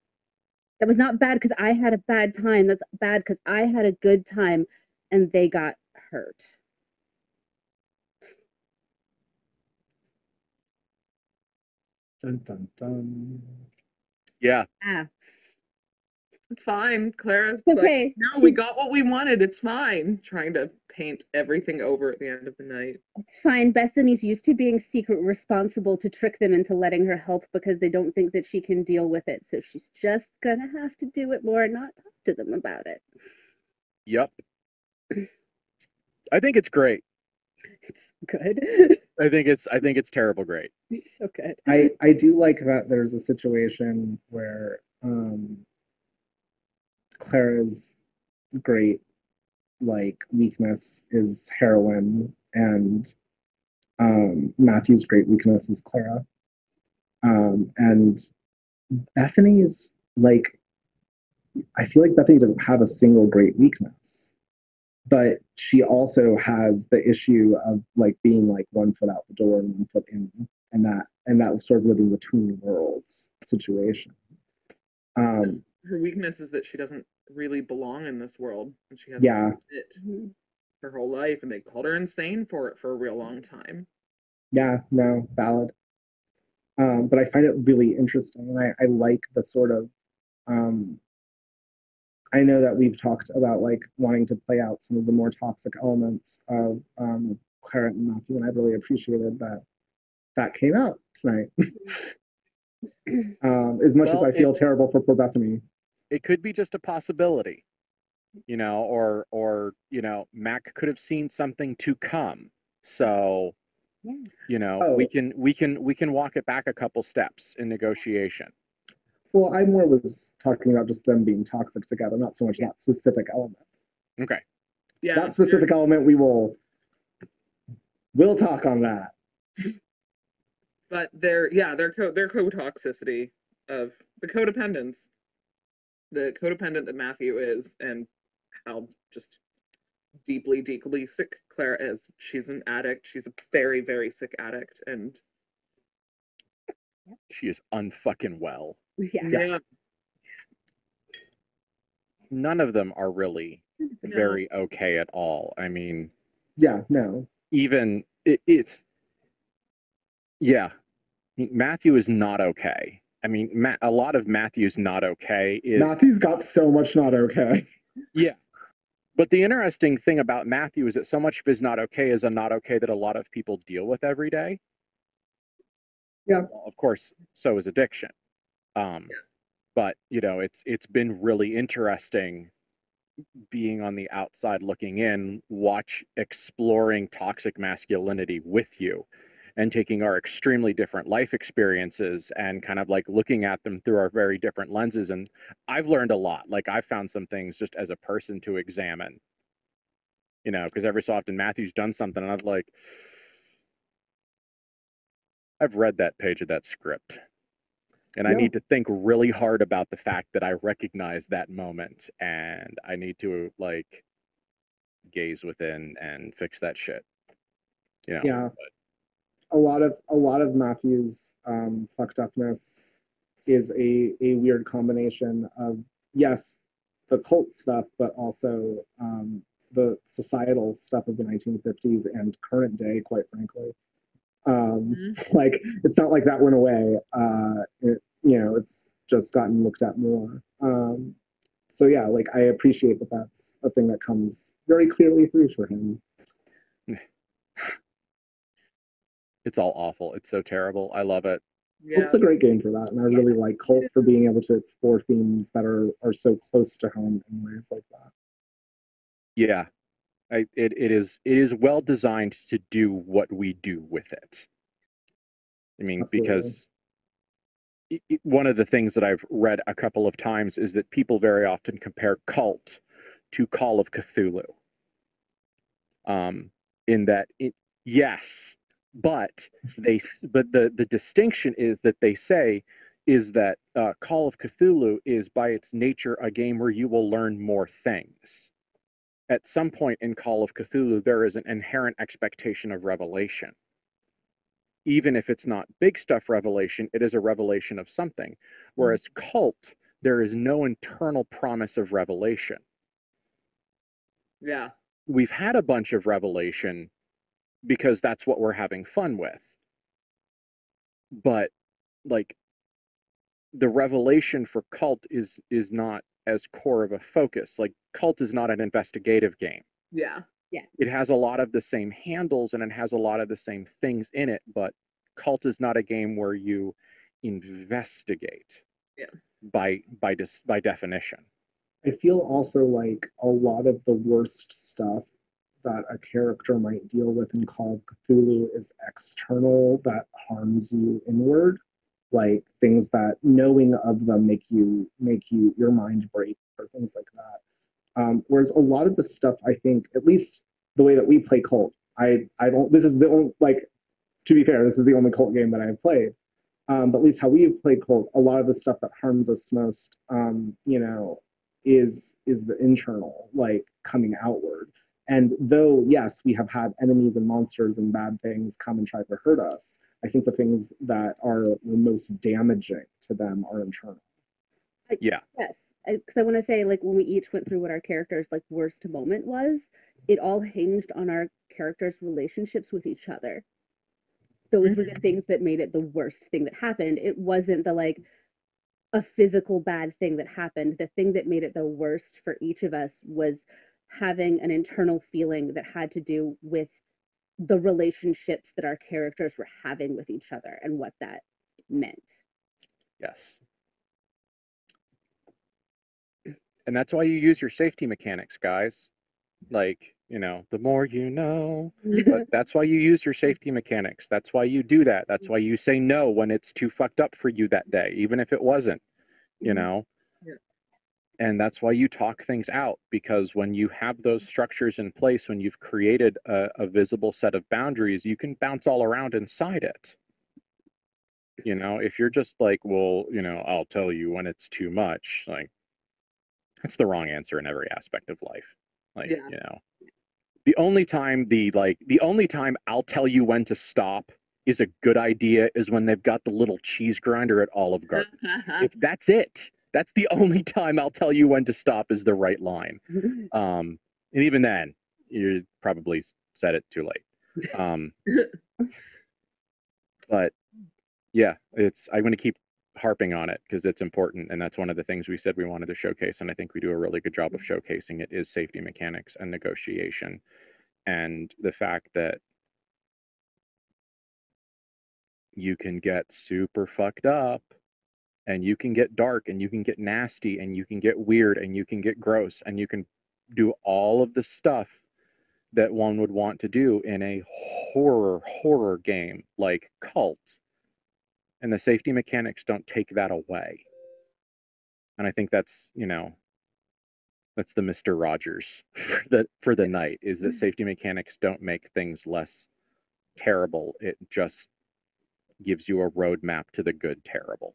That was not bad because I had a bad time. That's bad because I had a good time and they got hurt. Dun, dun, dun. Yeah. Ah, It's fine. Clara's okay. like, no, we got what we wanted. It's fine. Trying to paint everything over at the end of the night. It's fine. Bethany's used to being secret responsible to trick them into letting her help because they don't think that she can deal with it. So she's just gonna have to do it more and not talk to them about it. Yep. I think it's great. It's good. I think it's terrible great. It's so good. I do like that there's a situation where Clara's great like weakness is heroin and Matthew's great weakness is Clara. And Bethany's like, I feel like Bethany doesn't have a single great weakness, but she also has the issue of like being like 1 foot out the door and 1 foot in, and that sort of living between worlds situation. Her weakness is that she doesn't really belong in this world, and she has it her whole life, and they called her insane for it for a real long time. Yeah, no, valid. But I find it really interesting, and I like the sort of I know that we've talked about like wanting to play out some of the more toxic elements of Clara and Matthew, and I really appreciated that came out tonight. As much as I feel terrible for poor Bethany. It could be just a possibility, or Mac could have seen something to come. So, we can walk it back a couple steps in negotiation. Well, I more was talking about just them being toxic together, not so much that specific element. Okay. Yeah. That specific element, we'll talk on that. But their co-toxicity of the codependence, the codependent that Matthew is, and how just deeply, deeply sick Clara is. She's an addict. She's a very, very sick addict, and she is unfucking well. Yeah. None of them are really very okay at all. I mean, yeah, no. Even it's Matthew is not okay. I mean, a lot of Matthew's not okay is Matthew's got so much not okay. Yeah. But the interesting thing about Matthew is that so much of his not okay is a not okay that a lot of people deal with every day. Yeah. Well, of course, so is addiction. But it's been really interesting being on the outside looking in, exploring toxic masculinity with you and taking our extremely different life experiences and kind of like looking at them through our very different lenses. And I've learned a lot. Like I've found some things just as a person to examine, because every so often Matthew's done something and I've read that page of that script. And I need to think really hard about the fact that I recognize that moment, and I need to like gaze within and fix that shit. Yeah. But a lot of Matthew's fucked upness is a weird combination of the cult stuff, but also the societal stuff of the 1950s and current day, quite frankly. Like it's not like that went away. It's just gotten looked at more. So yeah, like I appreciate that that's a thing that comes very clearly through for him. It's all awful. It's so terrible. I love it. Yeah. It's a great game for that, and I really like Cult for being able to explore themes that are so close to home in ways like that. Yeah. It is well designed to do what we do with it. I mean, Absolutely. because one of the things that I've read a couple of times is that people very often compare KULT to Call of Cthulhu. In that, yes, but the distinction is that they say is that Call of Cthulhu is by its nature a game where you will learn more things. At some point in Call of Cthulhu, there is an inherent expectation of revelation. Even if it's not big stuff revelation, it is a revelation of something. Whereas KULT, there is no internal promise of revelation. Yeah. We've had a bunch of revelation because that's what we're having fun with. But like the revelation for KULT is not as core of a focus. Like KULT is not an investigative game. Yeah. Yeah. It has a lot of the same handles and it has a lot of the same things in it, but KULT is not a game where you investigate. Yeah. By definition. I feel also like a lot of the worst stuff that a character might deal with in Call of Cthulhu is external that harms you inward, like things that knowing of them make you your mind break or things like that. Whereas a lot of the stuff, I think, at least the way that we play KULT, I don't. This is the only, like, to be fair, this is the only KULT game that I've played. But at least how we've played KULT, a lot of the stuff that harms us most, is the internal, like coming outward. And though, yes, we have had enemies and monsters and bad things come and try to hurt us, I think the things that are the most damaging to them are internal. Yeah. Yes, because I want to say, like, when we each went through what our character's like worst moment was, it all hinged on our characters' relationships with each other. Those were the things that made it the worst thing that happened. It wasn't the like a physical bad thing that happened. The thing that made it the worst for each of us was having an internal feeling that had to do with the relationships that our characters were having with each other and what that meant. Yes. And that's why you use your safety mechanics, guys. Like, the more you know. But that's why you use your safety mechanics. That's why you do that. That's why you say no when it's too fucked up for you that day, even if it wasn't, Yeah. And that's why you talk things out, because when you have those structures in place, when you've created a visible set of boundaries, you can bounce all around inside it. If you're just like, well, I'll tell you when it's too much, like, that's the wrong answer in every aspect of life. Like, the only time I'll tell you when to stop is a good idea is when they've got the little cheese grinder at Olive Garden. If that's it, that's the only time I'll tell you when to stop is the right line. And even then, you probably said it too late. But yeah, I'm going to keep harping on it because it's important, and that's one of the things we said we wanted to showcase, and I think we do a really good job of showcasing it, is safety mechanics and negotiation, and the fact that you can get super fucked up, and you can get dark, and you can get nasty, and you can get weird, and you can get gross, and you can do all of the stuff that one would want to do in a horror game like KULT. And the safety mechanics don't take that away. And I think that's, that's the Mr. Rogers for the night, is that safety mechanics don't make things less terrible. It just gives you a roadmap to the good terrible.